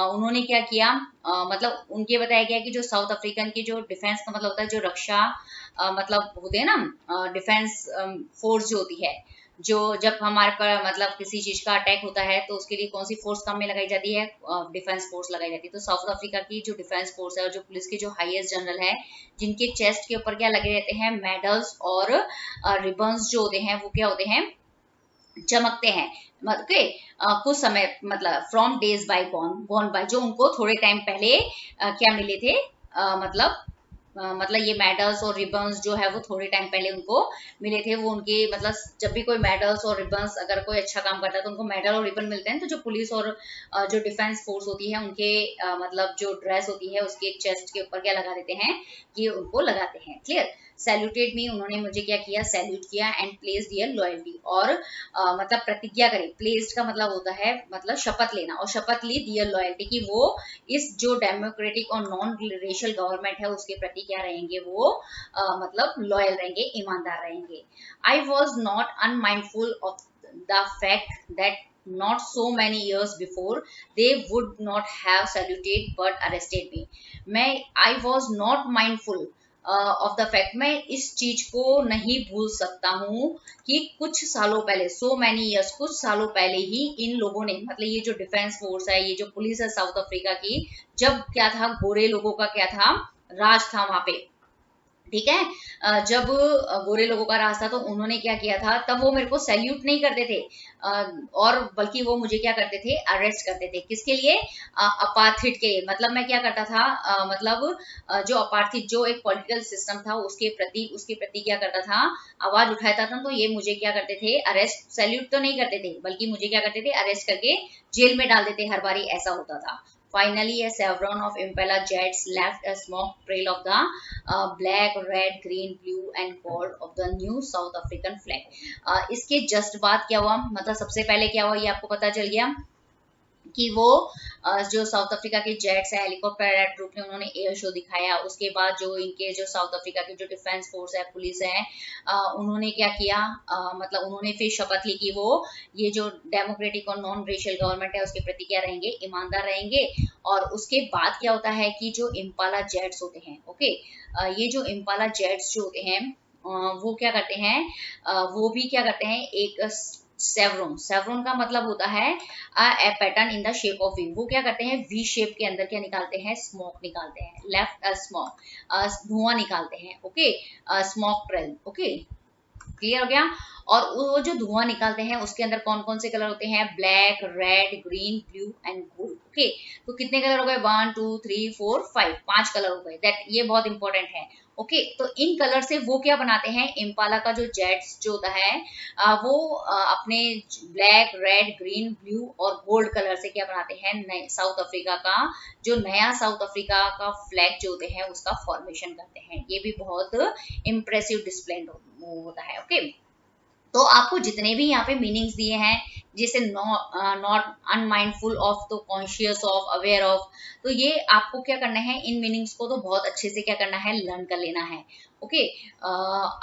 उन्होंने क्या किया, मतलब उनके बताया गया कि जो साउथ अफ्रीकन की जो डिफेंस का मतलब होता है जो रक्षा मतलब होते हैं ना डिफेंस फोर्स जो होती है, जो जब हमारे पर मतलब किसी चीज का अटैक होता है तो उसके लिए कौन सी फोर्स काम में लगाई जाती है, डिफेंस फोर्स लगाई जाती है। तो साउथ अफ्रीका की जो डिफेंस फोर्स है और जो पुलिस के जो हाईएस्ट जनरल है, जिनके चेस्ट के ऊपर क्या लगे रहते हैं, मेडल्स और रिबन्स जो होते हैं, वो क्या होते हैं, चमकते हैं। ओके कुछ समय मतलब from days by gone by, जो उनको थोड़े टाइम पहले क्या मिले थे, मतलब ये मेडल्स और रिबन्स जो है वो थोड़े टाइम पहले उनको मिले थे। वो उनके मतलब जब भी कोई मेडल्स और रिबन्स, अगर कोई अच्छा काम करता है तो उनको मेडल और रिबन मिलते हैं। तो जो पुलिस और जो डिफेंस फोर्स होती है उनके मतलब जो ड्रेस होती है उसके चेस्ट के ऊपर क्या लगा देते हैं, ये उनको लगाते हैं। क्लियर, सैल्यूटेड मी, उन्होंने मुझे क्या किया, सैल्यूट किया, एंड प्लेस दियर लॉयल्टी, और मतलब प्रतिज्ञा करी। प्लेस्ड का मतलब होता है मतलब शपथ लेना, और शपथ ली दियर लॉयल्टी की वो इस जो डेमोक्रेटिक और नॉन रेशियल गवर्नमेंट है उसके प्रति क्या रहेंगे, वो मतलब लॉयल रहेंगे, ईमानदार रहेंगे। आई was not unmindful of the fact that not so many years before they would not have saluted but arrested me. I was not mindful of the fact, मैं इस चीज को नहीं भूल सकता हूँ कि कुछ सालों पहले, सो मैनी ईयर्स, कुछ सालों पहले ही इन लोगों ने, मतलब ये जो डिफेंस फोर्स है, ये जो पुलिस है साउथ अफ्रीका की, जब क्या था, गोरे लोगों का क्या था, राज था वहां पे। ठीक है, जब गोरे लोगों का राज था तो उन्होंने क्या किया था, तब वो मेरे को सैल्यूट नहीं करते थे, और बल्कि वो मुझे क्या करते थे, अरेस्ट करते थे। किसके लिए, अपार्थिड के लिए। मतलब मैं क्या करता था, मतलब जो अपार्थिड जो एक पॉलिटिकल सिस्टम था उसके प्रति क्या करता था, आवाज उठाता था। तो ये मुझे क्या करते थे, अरेस्ट, सैल्यूट तो नहीं करते थे, बल्कि मुझे क्या करते थे, अरेस्ट करके जेल में डाल देते हर बारी, ऐसा होता था। Finally, a chevron of impala jets left a smoke trail of the black, red, green, blue and gold of the new South African flag. इसके जस्ट बाद क्या हुआ, मतलब सबसे पहले क्या हुआ ये आपको पता चल गया कि वो जो साउथ अफ्रीका के जेट्स है, हेलीकॉप्टर रेड ग्रुप ने उन्होंने एयर शो दिखाया। उसके बाद जो इनके जो साउथ अफ्रीका के जो डिफेंस फोर्स है, पुलिस है, उन्होंने क्या किया, मतलब उन्होंने फिर शपथ ली कि वो ये जो डेमोक्रेटिक और नॉन रेशियल गवर्नमेंट है उसके प्रति क्या रहेंगे, ईमानदार रहेंगे। और उसके बाद क्या होता है कि जो इम्पाला जेट्स होते हैं, ओके, ये जो इम्पाला जेट्स जो होते हैं वो क्या करते हैं, वो भी क्या करते हैं, एक सेवरोन का मतलब होता है a pattern in the shape of V. वो क्या करते हैं, वी शेप के अंदर क्या निकालते हैं, स्मोक निकालते हैं, लेफ्ट स्मोक, धुआं निकालते हैं। Okay, smoke trail. Okay, clear हो गया। और वो जो धुआं निकालते हैं उसके अंदर कौन कौन से कलर होते हैं, black, red, green, blue and gold. Okay, तो कितने कलर हो गए, 1 2 3 4 5, 5 कलर हो गए। दैट ये बहुत इंपॉर्टेंट है। ओके, तो इन कलर से वो क्या बनाते हैं, इम्पाला का जो जेट्स जो होता है वो अपने ब्लैक, रेड, ग्रीन, ब्लू और गोल्ड कलर से क्या बनाते हैं, साउथ अफ्रीका का जो नया साउथ अफ्रीका का फ्लैग जो होते हैं उसका फॉर्मेशन करते हैं। ये भी बहुत इम्प्रेसिव डिस्प्ले होता है। ओके, तो आपको जितने भी यहाँ पे मीनिंग्स दिए हैं, जैसे नॉट अनमाइंडफुल ऑफ, तो कॉन्शियस ऑफ, अवेयर ऑफ, तो ये आपको क्या करना है, इन मीनिंग्स को तो बहुत अच्छे से क्या करना है, लर्न कर लेना है। ओके,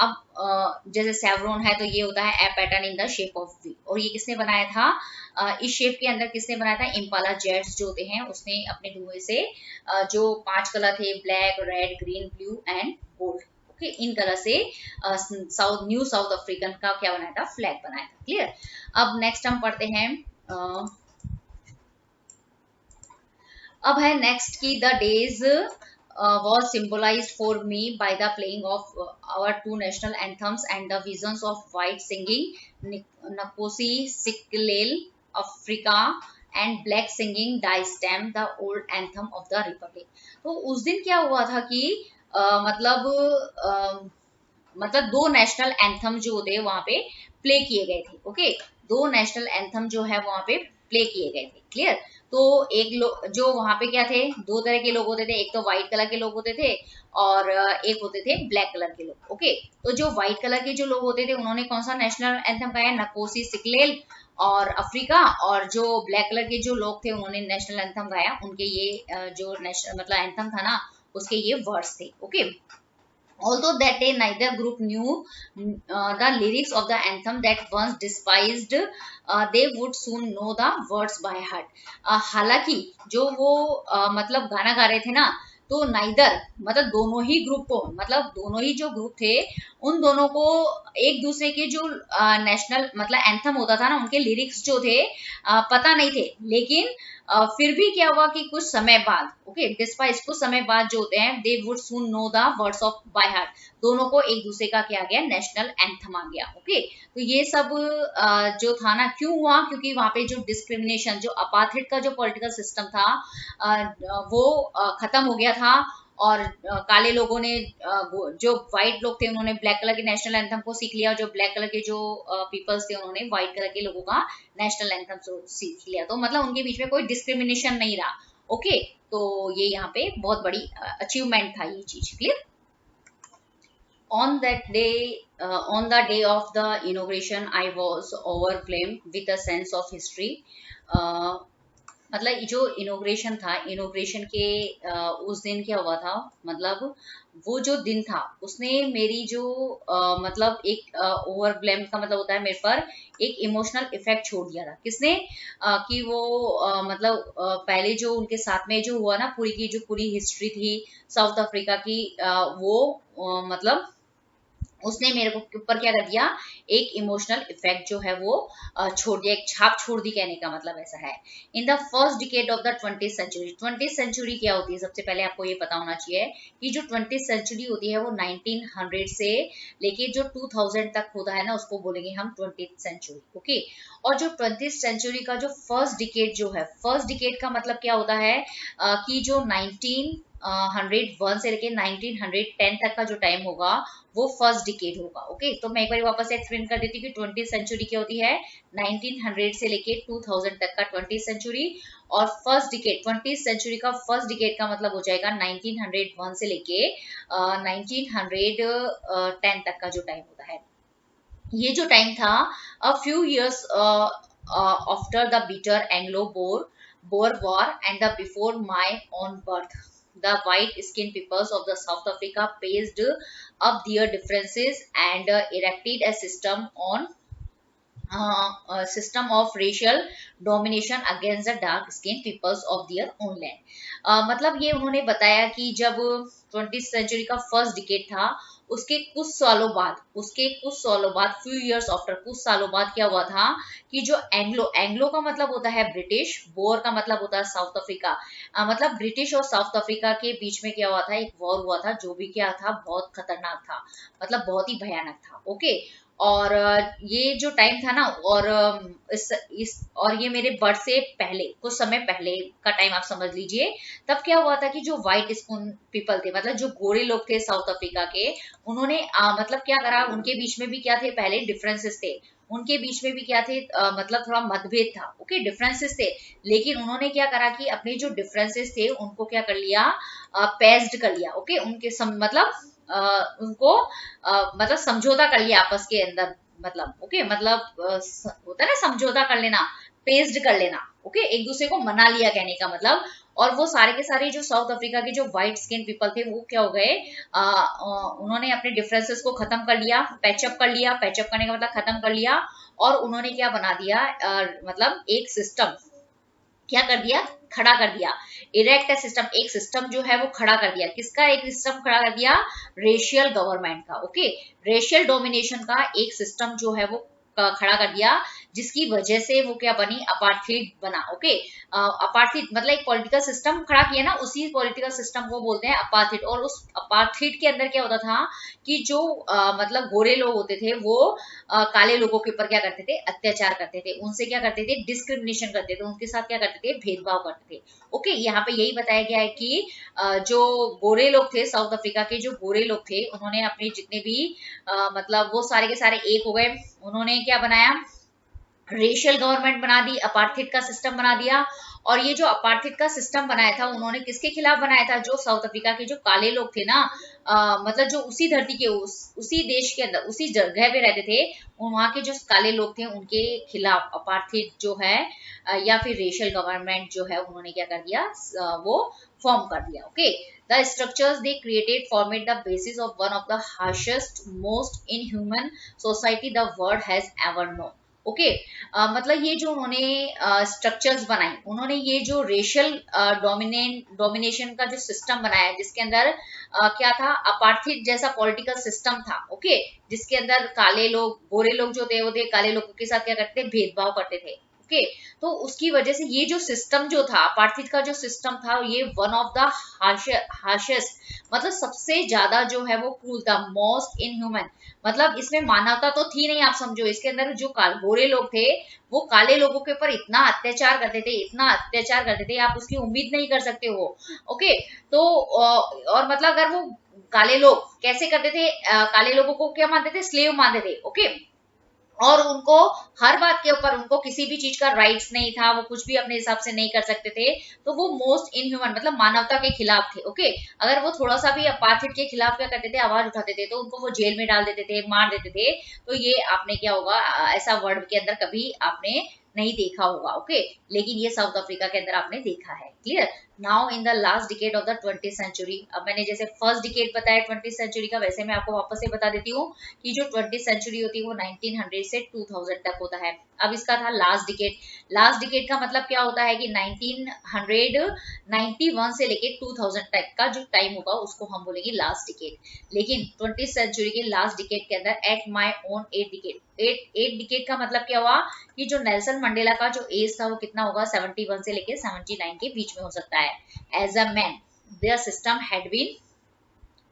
अब जैसे सेवरोन है तो ये होता है a pattern in the shape of V, और ये किसने बनाया था, इस शेप के अंदर किसने बनाया था, इम्पाला जेट्स जो होते हैं उसने अपने धुएं से जो 5 कलर थे, black, red, green, blue and gold, okay, in colour से न्यू साउथ अफ्रीकन का क्या बनाया था, फ्लैग बनाया था। क्लियर। अब नेक्स्ट हम पढ़ते हैं, अब है नेक्स्ट की the days was symbolized for me by the playing of our 2 national anthems and the visions of white singing Nkosi Sikelel Africa and black singing Die Stamp, the old anthem of the republic। तो उस दिन क्या हुआ था कि मतलब 2 national anthem जो होते हैं वहां पे प्ले किए गए थे। ओके, 2 नेशनल एंथम जो है वहां पे प्ले किए गए थे। क्लियर। तो एक लोग जो वहां पे क्या थे, 2 तरह के लोग होते थे, एक तो व्हाइट कलर के लोग होते थे और एक होते थे ब्लैक कलर के लोग। ओके, तो जो व्हाइट कलर के जो लोग होते थे उन्होंने कौन सा नेशनल एंथम गाया, नकोसी सिकलेल और अफ्रीका, और जो ब्लैक कलर के जो लोग थे उन्होंने नेशनल एंथम गाया। उनके ये जो नेशनल मतलब एंथम था ना, उसके ये वर्ड्स थे। Okay, although that day neither group knew the lyrics of the anthem that once despised, they would soon know the words by heart। हालांकि जो वो मतलब गाना गा रहे थे ना, तो नाइदर मतलब दोनों ही ग्रुप को, मतलब दोनों ही जो ग्रुप थे उन दोनों को एक दूसरे के जो नेशनल मतलब एंथम होता था ना, उनके लिरिक्स जो थे पता नहीं थे। लेकिन फिर भी क्या हुआ कि कुछ समय बाद, ओके, डिस्पाइस कुछ समय बाद जो होते हैं, they would soon know the words of by heart, दोनों को एक दूसरे का क्या आ गया, नेशनल एंथम आ गया। ओके, तो ये सब जो था ना, क्यों हुआ, क्योंकि वहां पे जो डिस्क्रिमिनेशन, जो अपार्थिड का जो पॉलिटिकल सिस्टम था वो खत्म हो गया था। और काले लोगों ने जो व्हाइट लोग थे उन्होंने ब्लैक कलर के नेशनल एंथम को सीख लिया, जो ब्लैक कलर के जो पीपल्स थे उन्होंने व्हाइट कलर के लोगों का नेशनल एंथम सीख लिया। तो मतलब उनके बीच में कोई डिस्क्रिमिनेशन नहीं रहा। ओके, तो ये यहाँ पे बहुत बड़ी अचीवमेंट था ये चीज। Clear. On that day, on the day of the inauguration, I was overwhelmed with a sense of history। मतलब जो इनोग्रेशन था, इनोग्रेशन के उस दिन क्या हुआ था, मतलब वो जो दिन था उसने मेरी जो मतलब एक ओवरब्लेम का मतलब होता है मेरे पर एक इमोशनल इफेक्ट छोड़ दिया था। किसने, कि वो मतलब पहले जो उनके साथ में जो हुआ ना, पूरी की जो पूरी हिस्ट्री थी साउथ अफ्रीका की, वो मतलब उसने मेरे को ऊपर क्या कर दिया, एक इमोशनल इफेक्ट जो है वो छोड़ दिया, एक छाप छोड़ दी, कहने का मतलब ऐसा है। In the first decade of the 20th century, 20th century क्या होती है, सबसे पहले आपको ये पता होना चाहिए कि जो 20th सेंचुरी होती है वो 1900 से लेके जो 2000 तक होता है ना, उसको बोलेंगे हम 20th सेंचुरी। ओके, और जो 20th सेंचुरी का जो फर्स्ट डिकेड जो है, फर्स्ट डिकेड का मतलब क्या होता है कि जो 1901 से लेके 1910 तक का जो टाइम होगा वो फर्स्ट डिकेड होगा। ओके, तो मैं एक बार वापस एक्सप्लेन कर देती हूँ कि 20th सेंचुरी क्या होती है, 1900 से लेके 2000 तक का 20th सेंचुरी, और फर्स्ट डिकेड 20th सेंचुरी का फर्स्ट डिकेड का मतलब हो जाएगा 1901 से लेके 1910 तक का जो टाइम होता है। ये जो टाइम था a few years after the bitter Anglo bore war and the before my own birth, the white skinned peoples of the South Africa paced up their differences and erected a system of racial domination against the dark skinned peoples of their own land। मतलब ये उन्होंने बताया कि जब 20th century का first decade था, उसके कुछ सालों बाद फ्यू इयर्स आफ्टर, कुछ सालों बाद क्या हुआ था कि जो एंग्लो का मतलब होता है ब्रिटिश, बोर का मतलब होता है साउथ अफ्रीका, मतलब ब्रिटिश और साउथ अफ्रीका के बीच में क्या हुआ था, एक वॉर हुआ था जो भी क्या था बहुत खतरनाक था, मतलब बहुत ही भयानक था। ओके, और ये जो टाइम था ना, और और ये मेरे बर्थ से पहले, कुछ समय पहले का टाइम आप समझ लीजिए। तब क्या हुआ था कि जो व्हाइट स्पून पीपल थे, मतलब जो गोरे लोग थे साउथ अफ्रीका के, उन्होंने मतलब क्या करा, उनके बीच में भी क्या थे, पहले डिफरेंसेस थे, उनके बीच में भी क्या थे, मतलब थोड़ा मतभेद था, ओके, डिफरेंसेस थे। लेकिन उन्होंने क्या करा कि अपने जो डिफरेंसेस थे उनको क्या कर लिया, पेस्ड कर लिया, ओके, उनके मतलब उनको मतलब समझौता कर लिया आपस के अंदर, मतलब ओके, मतलब होता है ना समझौता कर लेना, पेस्ड कर लेना, ओके, एक दूसरे को मना लिया कहने का मतलब। और वो सारे के सारे जो साउथ अफ्रीका के जो व्हाइट स्किन पीपल थे वो क्या हो गए, उन्होंने अपने डिफरेंसेस को खत्म कर लिया, पैचअप कर लिया, पैचअप करने का मतलब खत्म कर लिया, और उन्होंने क्या बना दिया, मतलब एक सिस्टम क्या कर दिया, खड़ा कर दिया, इरेक्ट सिस्टम, एक सिस्टम जो है वो खड़ा कर दिया। किसका एक सिस्टम खड़ा कर दिया, रेशियल गवर्नमेंट का, ओके, रेशियल डोमिनेशन का एक सिस्टम जो है वो खड़ा कर दिया, जिसकी वजह से वो क्या बनी, अपार्थीड बना, ओके। अपार्थीड मतलब एक पॉलिटिकल सिस्टम खड़ा किया ना, उसी पॉलिटिकल सिस्टम को बोलते हैं अपार्थीड। और उस अपार्थीड के अंदर क्या होता था कि जो मतलब गोरे लोग होते थे वो काले लोगों के ऊपर क्या करते थे, अत्याचार करते थे, उनसे क्या करते थे, डिस्क्रिमिनेशन करते थे, उनके साथ क्या करते थे, भेदभाव करते थे, ओके। यहाँ पे यही बताया गया है कि जो गोरे लोग थे साउथ अफ्रीका के, जो गोरे लोग थे, उन्होंने अपने जितने भी मतलब वो सारे के सारे एक हो गए, उन्होंने क्या बनाया, रेशियल गवर्नमेंट बना दी, अपार्थिड का सिस्टम बना दिया। और ये जो अपार्थिड का सिस्टम बनाया था, उन्होंने किसके खिलाफ बनाया था, जो साउथ अफ्रीका के जो काले लोग थे ना, मतलब जो उसी धरती के उसी देश के अंदर उसी जगह पे रहते थे, वहां के जो काले लोग थे उनके खिलाफ अपार्थिड जो है या फिर रेशियल गवर्नमेंट जो है, उन्होंने क्या कर दिया, वो फॉर्म कर दिया, okay. The structures they created formed the basis of one of the harshest, most inhuman society the world has ever known. Okay, मतलब ये जो उन्होंने स्ट्रक्चर्स बनाई, उन्होंने ये जो रेशियल डोमिनेशन का जो सिस्टम बनाया, जिसके अंदर क्या था, अपार्थिड जैसा पॉलिटिकल सिस्टम था, ओके, जिसके अंदर काले लोग, गोरे लोग जो थे वो थे काले लोगों के साथ क्या करते थे, भेदभाव करते थे, ओके। तो उसकी वजह से ये जो सिस्टम जो था, अपार्थिड का जो सिस्टम था, ये वन ऑफ द हार्शेस्ट, मतलब सबसे ज्यादा जो है वो क्रूर था, मोस्ट इनह्यूमन, मतलब इसमें मानवता तो थी नहीं, आप समझो। इसके अंदर जो गोरे लोग थे वो काले लोगों के ऊपर इतना अत्याचार करते थे, इतना अत्याचार करते थे, आप उसकी उम्मीद नहीं कर सकते हो, ओके। तो और मतलब अगर वो काले लोग कैसे करते थे, काले लोगों को क्या मानते थे, स्लेव मानते थे, ओके। और उनको हर बात के ऊपर, उनको किसी भी चीज का राइट्स नहीं था, वो कुछ भी अपने हिसाब से नहीं कर सकते थे, तो वो मोस्ट इनह्यूमन मतलब मानवता के खिलाफ थे, ओके। अगर वो थोड़ा सा भी अपार्थिड के खिलाफ क्या करते थे, आवाज उठाते थे, तो उनको वो जेल में डाल देते थे, मार देते थे। तो ये आपने क्या होगा, ऐसा वर्ल्ड के अंदर कभी आपने नहीं देखा होगा, ओके। लेकिन ये साउथ अफ्रीका के अंदर आपने देखा है, clear. Now in the last decade of the 20th century, अब मैंने जैसे फर्स्ट डिकेड बताया 20th सेंचुरी का, वैसे मैं आपको वापस से बता देती हूँ कि जो 20th सेंचुरी होती है वो 1900 से 2000 तक होता है। अब इसका था लास्ट डिकेड। लास्ट डिकेड का मतलब क्या होता है कि 1991 से लेके 2000 तक का जो टाइम होगा उसको हम बोलेंगे लास्ट डिकेड। लेकिन 20th सेंचुरी के लास्ट डिकेड के अंदर at my own 8 decade, eight decade का मतलब क्या हुआ कि जो नेल्सन मंडेला का जो एज था वो कितना होगा, 71 से लेके 79 के बीच में हो सकता है। As a man their system had been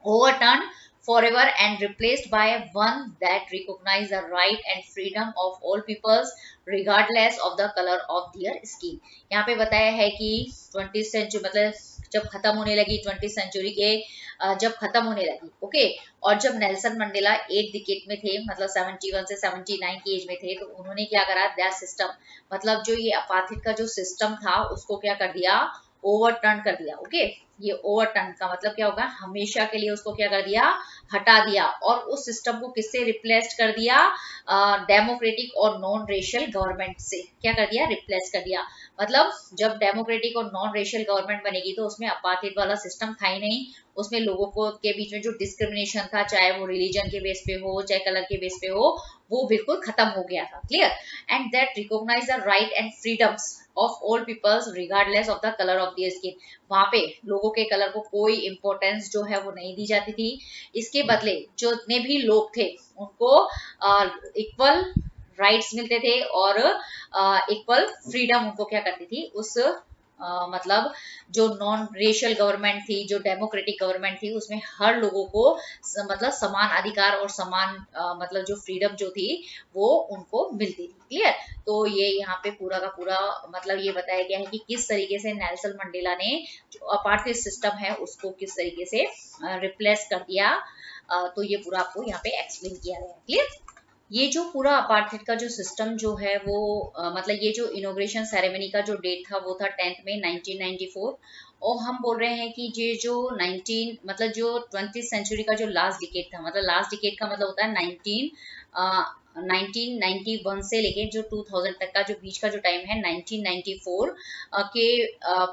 overturned forever and replaced by one that recognized the right and freedom of all peoples regardless of the color of their skin। यहाँ पे बताया है कि 20th सेंचुरी मतलब जब खत्म होने लगी, 20th सेंचुरी के जब खत्म होने लगी, ओके, और जब नेल्सन मंडेला 8 डिकेड में थे, मतलब 71 से 79 की एज में थे, तो उन्होंने क्या करा, दैट सिस्टम मतलब जो ये अपार्थिड का जो सिस्टम था उसको क्या कर दिया, ओवरटर्न कर दिया, ओके। ये ओवरटर्न का मतलब क्या होगा, हमेशा के लिए उसको क्या कर दिया, हटा दिया, और उस सिस्टम को किससे रिप्लेस कर दिया, डेमोक्रेटिक और नॉन रेशियल गवर्नमेंट से क्या कर दिया, रिप्लेस कर दिया। मतलब जब डेमोक्रेटिक और नॉन रेशियल गवर्नमेंट बनेगी तो उसमें अपार्थिड वाला सिस्टम था ही नहीं, उसमें लोगों को के बीच में जो डिस्क्रिमिनेशन था, चाहे वो रिलीजन के बेस पे हो, चाहे कलर के बेस पे हो, वो बिल्कुल खत्म हो गया था, clear. And that recognize the right and freedoms of all peoples regardless of the colour of their skin. वहां पे लोगों के कलर को कोई इंपॉर्टेंस जो है वो नहीं दी जाती थी। इसके बदले जो जितने भी लोग थे उनको इक्वल राइट्स मिलते थे और इक्वल फ्रीडम उनको क्या करती थी, उस मतलब जो नॉन रेशियल गवर्नमेंट थी, जो डेमोक्रेटिक गवर्नमेंट थी, उसमें हर लोगों को मतलब समान अधिकार और समान मतलब जो फ्रीडम जो थी वो उनको मिलती थी। क्लियर? तो ये यहाँ पे पूरा का पूरा मतलब ये बताया गया है कि किस तरीके से नेल्सन मंडेला ने जो अपार्थाइड सिस्टम है उसको किस तरीके से रिप्लेस कर दिया। तो ये पूरा आपको यहाँ पे एक्सप्लेन किया गया है। क्लियर? ये जो पूरा अपार्थाइड का जो सिस्टम जो है वो मतलब ये जो इनॉग्रेशन सेरेमनी का जो डेट था वो था 10 मई 1994। और हम बोल रहे हैं कि ये जो 19 मतलब जो 20th सेंचुरी का जो लास्ट डिकेड था, मतलब लास्ट डिकेड का मतलब होता है 1991 से लेके जो 2000 तक का जो बीच का जो टाइम है 1994 के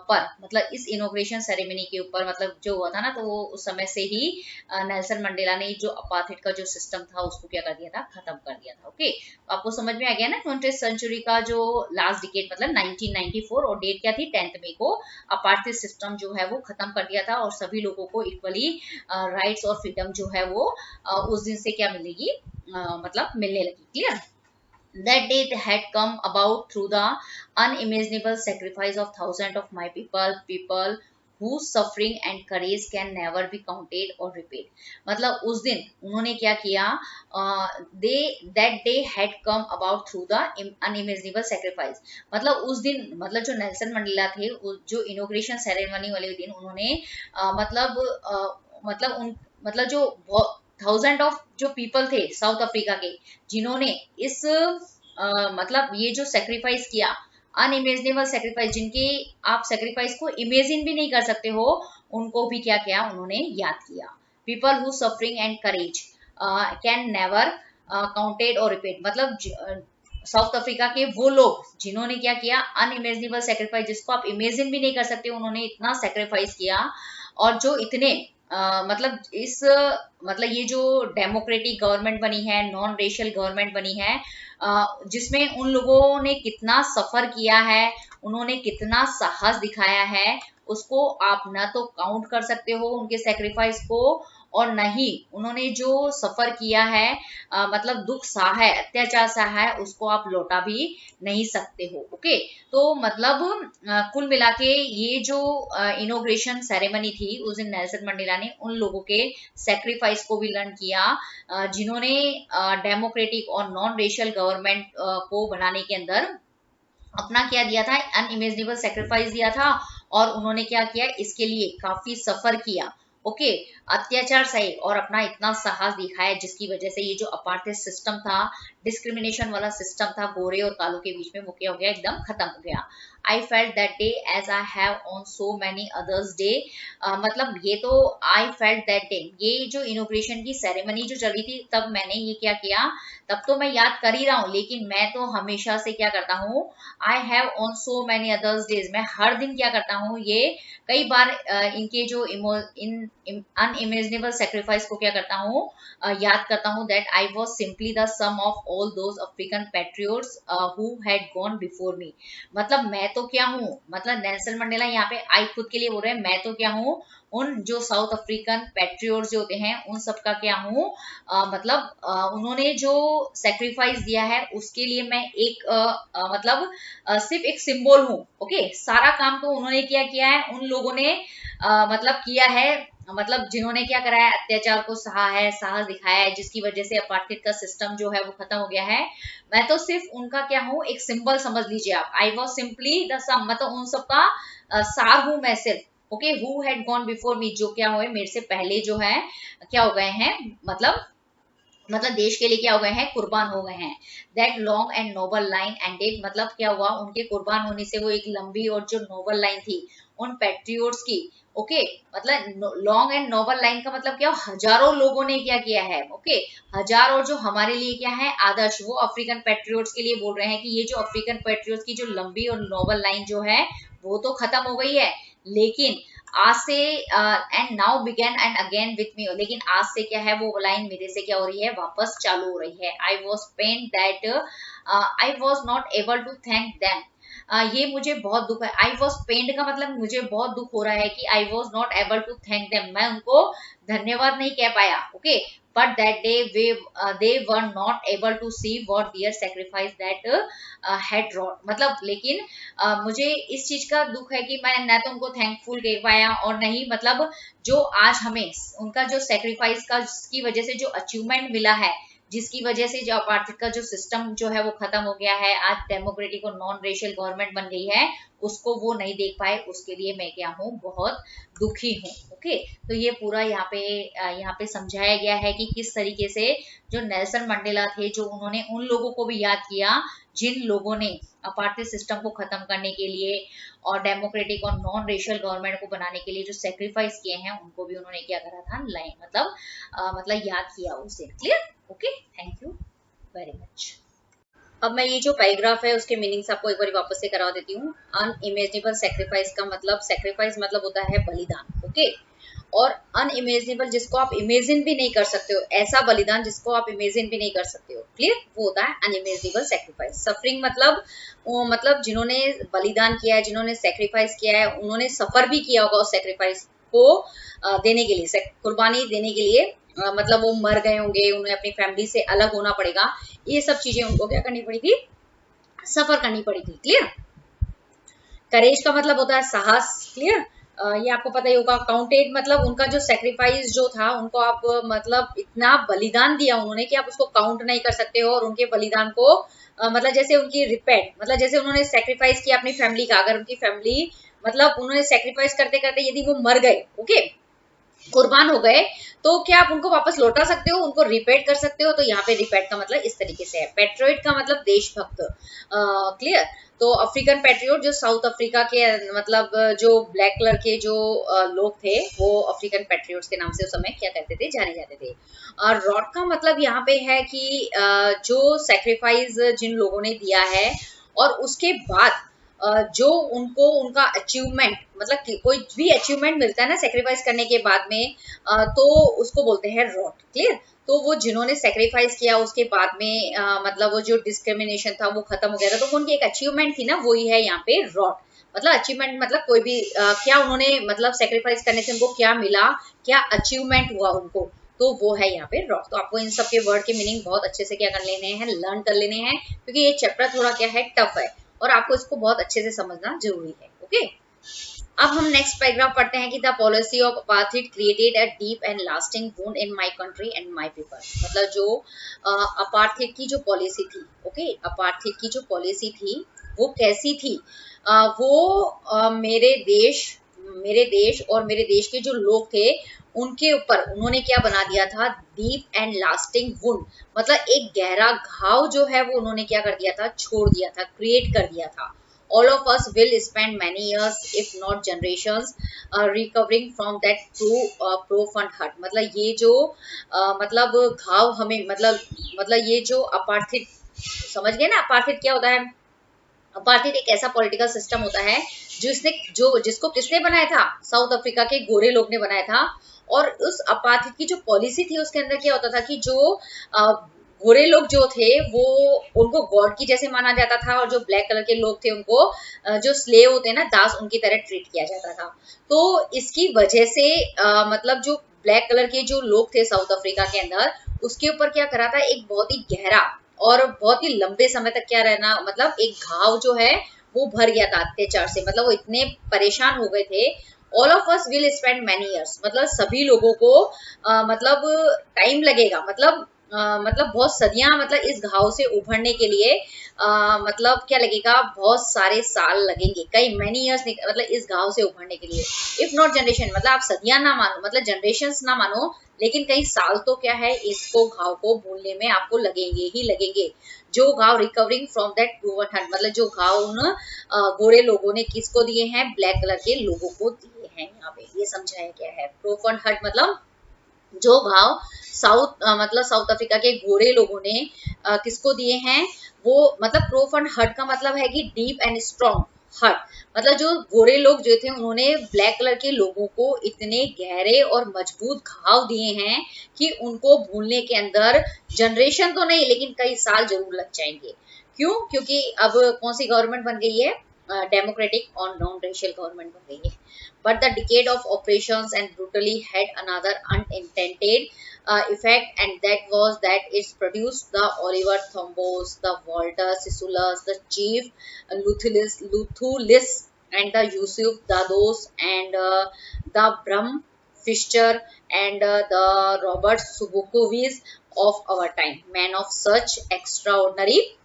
पर मतलब इस इनॉग्रेशन सेरेमनी के ऊपर मतलब जो हुआ था ना, तो वो उस समय से ही नेल्सन मंडेला ने जो अपार्थाइड का जो सिस्टम था उसको क्या कर दिया था, खत्म कर दिया था। ओके, तो आपको समझ में आ गया ना 20th सेंचुरी का जो लास्ट डिकेड मतलब 1994 और डेट क्या थी 10 मई को अपार्थाइड सिस्टम जो है वो खत्म कर दिया था और सभी लोगों को इक्वली राइट्स और फ्रीडम जो है वो उस दिन से क्या मिलेगी, मतलब मिलने लगी। Clear? That day had come about through the unimaginable sacrifice of thousands of my people whose suffering and courage can never be counted or repaid। मतलब उस दिन उन्होंने क्या किया, that day had come about through the unimaginable sacrifice। मतलब उस दिन मतलब जो नेल्सन मंडेला थे जो इनॉग्रेशन सेरेमनी वाले दिन उन्होंने मतलब उन मतलब जो 1000 ऑफ जो पीपल थे साउथ अफ्रीका के जिन्होंने इस मतलब ये जो सेक्रीफाइस किया, अनइमेजिनेबल सेक्रीफाइस, जिनके आप सेक्रीफाइस को इमेजिन भी नहीं कर सकते हो, उनको भी क्या किया उन्होंने याद किया। People who suffering and courage can never counted और रिपीट। मतलब साउथ अफ्रीका के वो लोग जिन्होंने क्या किया, अनइमेजिनेबल सेक्रीफाइस, जिसको आप इमेजिन भी नहीं कर सकते, उन्होंने इतना सेक्रीफाइस किया। और जो इतने मतलब इस मतलब ये जो डेमोक्रेटिक गवर्नमेंट बनी है, नॉन रेशियल गवर्नमेंट बनी है, जिसमें उन लोगों ने कितना सफर किया है, उन्होंने कितना साहस दिखाया है, उसको आप ना तो काउंट कर सकते हो उनके सेक्रीफाइस को, और नहीं उन्होंने जो सफर किया है मतलब दुख सहा है, अत्याचार सहा है, उसको आप लौटा भी नहीं सकते हो। ओके, तो मतलब कुल मिला के ये जो इनॉग्रेशन सेरेमनी थी उस दिन नेल्सन मंडेला ने उन लोगों के सेक्रीफाइस को भी लर्न किया जिन्होंने डेमोक्रेटिक और नॉन रेशियल गवर्नमेंट को बनाने के अंदर अपना क्या दिया था, अनइमेजिनेबल सेक्रीफाइस दिया था, और उन्होंने क्या किया, इसके लिए काफी सफर किया। ओके, अत्याचार सही और अपना इतना साहस दिखाया जिसकी वजह से ये जो अपार्थाइड सिस्टम था, डिस्क्रिमिनेशन वाला सिस्टम था गोरे और कालों के बीच में, वो क्या हो गया, एकदम खत्म हो गया। I felt that day as I have on so many others day. मतलब ये तो आई फेल्ट दैट डे, ये जो इनॉग्रेशन की सेरेमनी जो चल रही थी तब मैंने ये क्या किया, तब तो मैं याद कर ही रहा हूँ, लेकिन मैं तो हमेशा से क्या करता हूँ, आई have on so many others days, मैं हर दिन क्या करता हूँ, ये कई बार इनके जो अनइमेजिनेबल सेक्रीफाइस को क्या करता हूँ, याद करता हूँ, that I was simply the sum of all those African patriots who had gone before me. मतलब मैं तो क्या हूँ, मतलब नेल्सन मंडेला यहाँ पे आई खुद के लिए बोल रहे हैं, मैं तो क्या हूँ, उन जो साउथ अफ्रीकन पैट्रियोट्स जो होते हैं उन सब का क्या हूँ, मतलब उन्होंने जो सेक्रीफाइस दिया है उसके लिए मैं एक मतलब सिर्फ एक सिंबल हूँ। ओके, सारा काम तो उन्होंने क्या किया है, उन लोगों ने मतलब किया है, मतलब जिन्होंने क्या करा है, अत्याचार को सहा है, साहस दिखाया है, जिसकी वजह से अपार्थाइड का सिस्टम जो है वो खत्म हो गया है। मैं तो सिर्फ उनका क्या हूँ, एक सिंबल समझ लीजिए आप। आई वॉज सिंपली द सम, मतलब उन सबका सार हूँ मैं सिर्फ। Okay, who had gone before मी, जो क्या हुए मेरे से पहले जो है क्या हो गए हैं, मतलब देश के लिए क्या हो गए हैं, कुर्बान हो गए हैं। That long and noble line ended, मतलब क्या हुआ, उनके कुर्बान होने से वो एक लंबी और जो नोबल लाइन थी उन पैट्रियोट्स की। ओके, मतलब लॉन्ग एंड नोबल लाइन का मतलब क्या, हजारों लोगों ने क्या किया है। ओके, हजार, और जो हमारे लिए क्या है आदर्श, वो अफ्रीकन पैट्रियोट्स के लिए बोल रहे हैं कि ये जो अफ्रीकन पैट्रियोट्स की जो लंबी और नोबल लाइन जो है वो तो खत्म हो गई है, लेकिन आज से and now begin and again with me, लेकिन आज से क्या है, वो लाइन मेरे से क्या हो रही है, वापस चालू हो रही है। I was pain that I was not able to thank them, ये मुझे बहुत दुख है। आई वॉज पेन्ड का मतलब मुझे बहुत दुख हो रहा है कि I was not able to thank them, मैं उनको धन्यवाद नहीं कह पाया। Okay, but that day they were not able to see what their sacrifice that had wrought. मतलब लेकिन मुझे इस चीज का दुख है कि मैं न तो उनको थैंकफुल कह पाया और नहीं मतलब जो आज हमें उनका जो सेक्रीफाइस का की वजह से जो अचीवमेंट मिला है, जिसकी वजह से जो अपार्टमेंट का जो सिस्टम जो है वो खत्म हो गया है, आज डेमोक्रेटिक और नॉन रेशियल गवर्नमेंट बन गई है, उसको वो नहीं देख पाए, उसके लिए मैं क्या हूँ, बहुत दुखी हूँ। ओके, तो ये पूरा यहाँ पे समझाया गया है कि किस तरीके से जो नेल्सन मंडेला थे, जो उन्होंने उन लोगों को भी याद किया जिन लोगों ने अपार्टमेंट सिस्टम को खत्म करने के लिए और डेमोक्रेटिक और नॉन रेशियल गवर्नमेंट को बनाने के लिए जो सेक्रीफाइस किए हैं, उनको भी उन्होंने क्या करा था, मतलब याद किया उसे। Clear? Okay, thank you very much. अब मैं ये जो पैराग्राफ है उसके मीनिंग्स आपको एक बार वापस से करा देती हूँ। अनइमेजिनेबल सेक्रीफाइस का मतलब, सेक्रीफाइस मतलब होता है बलिदान। ओके, और अनइमेजिनेबल जिसको आप इमेजिन भी नहीं कर सकते हो, ऐसा बलिदान जिसको आप इमेजिन भी नहीं कर सकते हो। क्लियर? वो होता है अनइमेजिनेबल सेक्रीफाइस। सफरिंग मतलब जिन्होंने बलिदान किया है, जिन्होंने सेक्रीफाइस किया है, उन्होंने सफर भी किया होगा उस सेक्रीफाइस को देने के लिए, कुर्बानी देने के लिए, मतलब वो मर गए होंगे, उन्हें अपनी फैमिली से अलग होना पड़ेगा, ये सब चीजें उनको क्या करनी पड़ेगी, सफर करनी पड़ेगी। क्लियर? करेज का मतलब होता है साहस। क्लियर? ये आपको पता ही होगा। काउंटेड मतलब उनका जो सेक्रीफाइस जो था, उनको आप मतलब इतना बलिदान दिया उन्होंने कि आप उसको काउंट नहीं कर सकते हो। और उनके बलिदान को मतलब जैसे उनकी रिपेट, मतलब जैसे उन्होंने सेक्रीफाइस किया अपनी फैमिली का, अगर उनकी फैमिली मतलब उन्होंने सेक्रीफाइस करते करते यदि वो मर गए, ओके, कुर्बान हो गए, तो क्या आप उनको वापस लौटा सकते हो, उनको रिपेट कर सकते हो? तो यहाँ पे रिपेट का मतलब इस तरीके से है। पेट्रियोट का मतलब देशभक्त। क्लियर? तो अफ्रीकन पेट्रियोट जो साउथ अफ्रीका के मतलब जो ब्लैक कलर के जो लोग थे, वो अफ्रीकन पेट्रियोट्स के नाम से उस समय क्या कहते थे, जाने जाते थे। और रॉट का मतलब यहाँ पे है कि जो सेक्रीफाइस जिन लोगों ने दिया है और उसके बाद जो उनको उनका अचीवमेंट, मतलब कोई भी अचीवमेंट मिलता है ना सेक्रीफाइस करने के बाद में, तो उसको बोलते हैं रॉट। क्लियर? तो वो जिन्होंने सेक्रीफाइस किया उसके बाद में मतलब वो जो डिस्क्रिमिनेशन था वो खत्म हो गया था, तो उनकी एक अचीवमेंट थी ना, वही है यहाँ पे रॉट। मतलब अचीवमेंट मतलब कोई भी क्या उन्होंने मतलब सेक्रीफाइस करने से उनको क्या मिला, क्या अचीवमेंट हुआ उनको, तो वो है यहाँ पे रॉट। तो आपको इन सब के वर्ड के मीनिंग बहुत अच्छे से क्या कर लेने हैं, लर्न कर लेने हैं, क्योंकि ये चैप्टर थोड़ा क्या है, टफ है और आपको इसको बहुत अच्छे से समझना जरूरी है। ओके, अब हम नेक्स्ट पैराग्राफ पढ़ते हैं कि the policy of apartheid created a deep and lasting wound in my country and my people. मतलब जो अपार्थाइड की जो पॉलिसी थी, ओके, अपार्थाइड की जो पॉलिसी थी वो कैसी थी, वो मेरे देश और मेरे देश के जो लोग थे उनके ऊपर उन्होंने क्या बना दिया था, डीप एंड लास्टिंग वुंड, मतलब एक गहरा घाव जो है वो उन्होंने क्या कर दिया था, छोड़ दिया था, क्रिएट कर दिया था। All of us will spend many years, if not generations, recovering from that profound hurt। मतलब ये जो मतलब घाव हमें मतलब ये जो अपार्थित, समझ गए ना अपार्थित क्या होता है? अपार्थित एक ऐसा पॉलिटिकल सिस्टम होता है जिसको किसने बनाया था, साउथ अफ्रीका के गोरे लोग ने बनाया था। और उस अपार्थित की जो पॉलिसी थी उसके अंदर क्या होता था कि जो गोरे लोग जो थे वो उनको गॉड की जैसे माना जाता था, और जो ब्लैक कलर के लोग थे उनको जो स्लेव होते हैं ना, दास, उनकी तरह ट्रीट किया जाता था। तो इसकी वजह से मतलब जो ब्लैक कलर के जो लोग थे साउथ अफ्रीका के अंदर, उसके ऊपर क्या करा था, एक बहुत ही गहरा और बहुत ही लंबे समय तक क्या रहना, मतलब एक घाव जो है वो भर गया था अत्याचार से। मतलब वो इतने परेशान हो गए थे। All of us will spend many years, मतलब सभी लोगों को मतलब टाइम लगेगा, मतलब बहुत सदियां, मतलब इस घाव से उभरने के लिए मतलब क्या लगेगा, बहुत सारे साल लगेंगे, कई मैनी ईयर्स, मतलब इस घाव से उभरने के लिए। इफ नॉट जनरेशन, मतलब आप सदियां ना मानो, मतलब जनरेशंस ना मानो, लेकिन कई साल तो क्या है, इसको घाव को भूलने में आपको लगेंगे ही लगेंगे। जो घाव recovering from that proven hurt, मतलब जो घाव उन गोरे लोगों ने किसको दिए हैं, ब्लैक कलर के लोगों को दिए हैं। यहाँ पे ये समझाया गया है। प्रूवन हर्ट मतलब जो घाव मतलब साउथ अफ्रीका के गोरे लोगों ने किसको दिए हैं, वो मतलब प्रोफंड हर्ट का मतलब है कि डीप एंड स्ट्रॉन्ग हर्ट, मतलब जो गोरे लोग जो थे उन्होंने ब्लैक कलर के लोगों को इतने गहरे और मजबूत घाव दिए हैं कि उनको भूलने के अंदर जनरेशन तो नहीं लेकिन कई साल जरूर लग जाएंगे। क्यों? क्योंकि अब कौन सी गवर्नमेंट बन गई है, डेमोक्रेटिक और नॉन रेशियल गवर्नमेंट बन गई है. But the decade of operations and brutally had another unintended effect, and that was that it's produced the Oliver Thombo's, the Walter Sisula's, the Chief Luthulis, and the Yusuf Dados, and the Bram Fischer, and the Robert Subukovic of our time, men of such extraordinary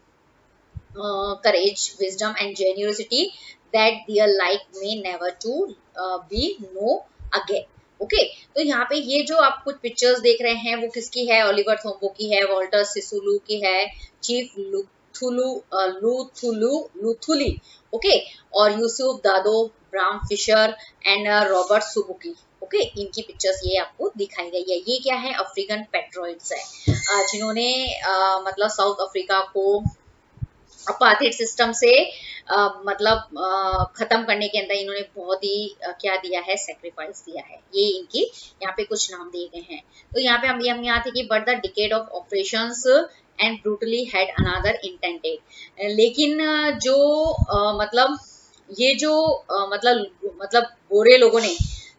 courage, wisdom, and generosity that their like may never to be know again. Okay तो यहाँ पे ये जो आप कुछ pictures देख रहे हैं वो किसकी है? ओलिवर थोम्बो की है, वॉल्टर सिसुलू की है, चीफ लुथुली, ओके, और Yusuf Dadoo, Bram Fischer and Robert Sobukwe. Okay इनकी पिक्चर्स ये आपको दिखाई गई है. ये क्या है? अफ्रीकन पेट्रोइड्स है, जिन्होंने मतलब साउथ अफ्रीका को अपार्थिड सिस्टम से मतलब खत्म करने के अंदर इन्होंने बहुत ही क्या दिया है? सेक्रीफाइस दिया है. ये इनकी यहाँ पे कुछ नाम दिए गए हैं. तो यहाँ पे हम यहाँ थे कि but the decade of operations and brutally had another intended. लेकिन जो मतलब ये जो मतलब गोरे लोगों ने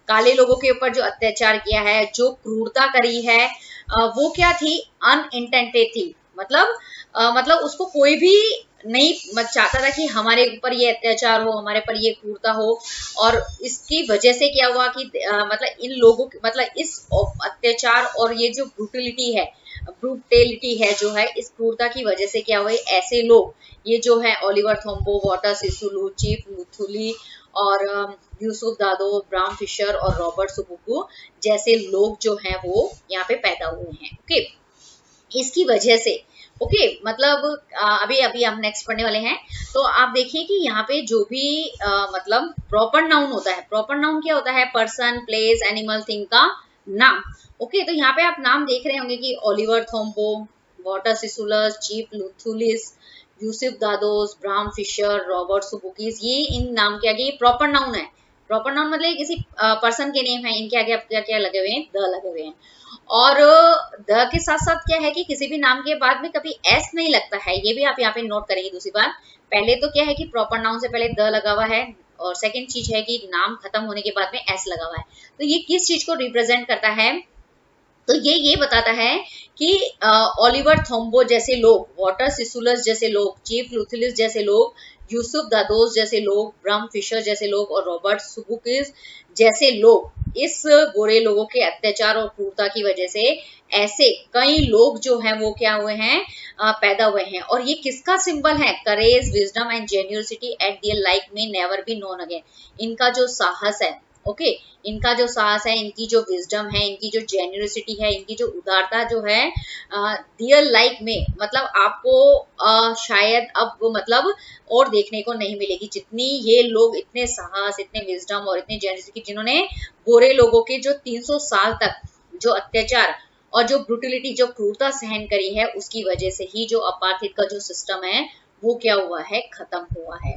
काले लोगों के ऊपर जो अत्याचार किया है, जो क्रूरता करी है, वो क्या थी? अनइंटेंटेड थी. मतलब उसको कोई भी नहीं चाहता था कि हमारे ऊपर ये अत्याचार हो, हमारे पर ये क्रूरता हो. और इसकी वजह से क्या हुआ कि मतलब इन लोगों मतलब इस अत्याचार और ये जो ब्रूटेलिटी है जो है, इस क्रूरता की वजह से क्या हुए? ऐसे लोग ये जो है Oliver Tambo, Walter सिसुलू, chief Luthuli और यूसुफ दादो, ब्राम फिशर और रॉबर्ट सुबुकू जैसे लोग जो हैं वो यहाँ पे पैदा हुए हैं. ओके इसकी वजह से मतलब अभी हम नेक्स्ट पढ़ने वाले हैं. तो आप देखिए कि यहाँ पे जो भी मतलब प्रॉपर नाउन होता है, प्रॉपर नाउन क्या होता है? पर्सन, प्लेस, एनिमल, थिंग का नाम. तो यहाँ पे आप नाम देख रहे होंगे कि Oliver Tambo, Walter Sisulus, chief Luthulis, Yusuf Dadoos, Bram Fischer, Robert Sobukwes, ये इन नाम के आगे प्रॉपर नाउन है. प्रॉपर नाउन मतलब किसी पर्सन के नेम है, इनके आगे क्या क्या लगे हुए हैं? द लगे हुए हैं. और द के साथ साथ क्या है कि किसी भी नाम के बाद में कभी एस नहीं लगता है. ये भी आप यहाँ पे नोट करेंगे. दूसरी बात, पहले तो क्या है कि प्रॉपर नाउन से पहले द लगा हुआ है, और सेकंड चीज है कि नाम खत्म होने के बाद में एस लगा हुआ है. तो ये किस चीज को रिप्रेजेंट करता है? तो ये बताता है कि ओलिवर थोम्बो जैसे लोग, वॉल्टर सिसुलस जैसे लोग, चीफ लुथुलिस जैसे लोग, यूसुफ दादोस जैसे लोग, ब्रम फिशर जैसे लोग और रॉबर्ट सुबुकिस जैसे लोग इस गोरे लोगों के अत्याचार और क्रूरता की वजह से ऐसे कई लोग जो हैं वो क्या हुए हैं? पैदा हुए हैं. और ये किसका सिंबल है? Courage, wisdom and genuinity at their like may never be known again. इनका जो साहस है, इनका जो साहस है, इनकी जो विजडम है, इनकी जो जेन्युइनिटी है, इनकी जो उदारता जो है, डियर लाइक में मतलब आपको शायद अब मतलब और देखने को नहीं मिलेगी. जितनी ये लोग इतने साहस, इतने विजडम और इतने जेन्युइनिटी, जिन्होंने गोरे लोगों के जो 300 साल तक जो अत्याचार और जो ब्रूटलिटी, जो क्रूरता सहन करी है, उसकी वजह से ही जो अपार्थिद का जो सिस्टम है वो क्या हुआ है? खत्म हुआ है.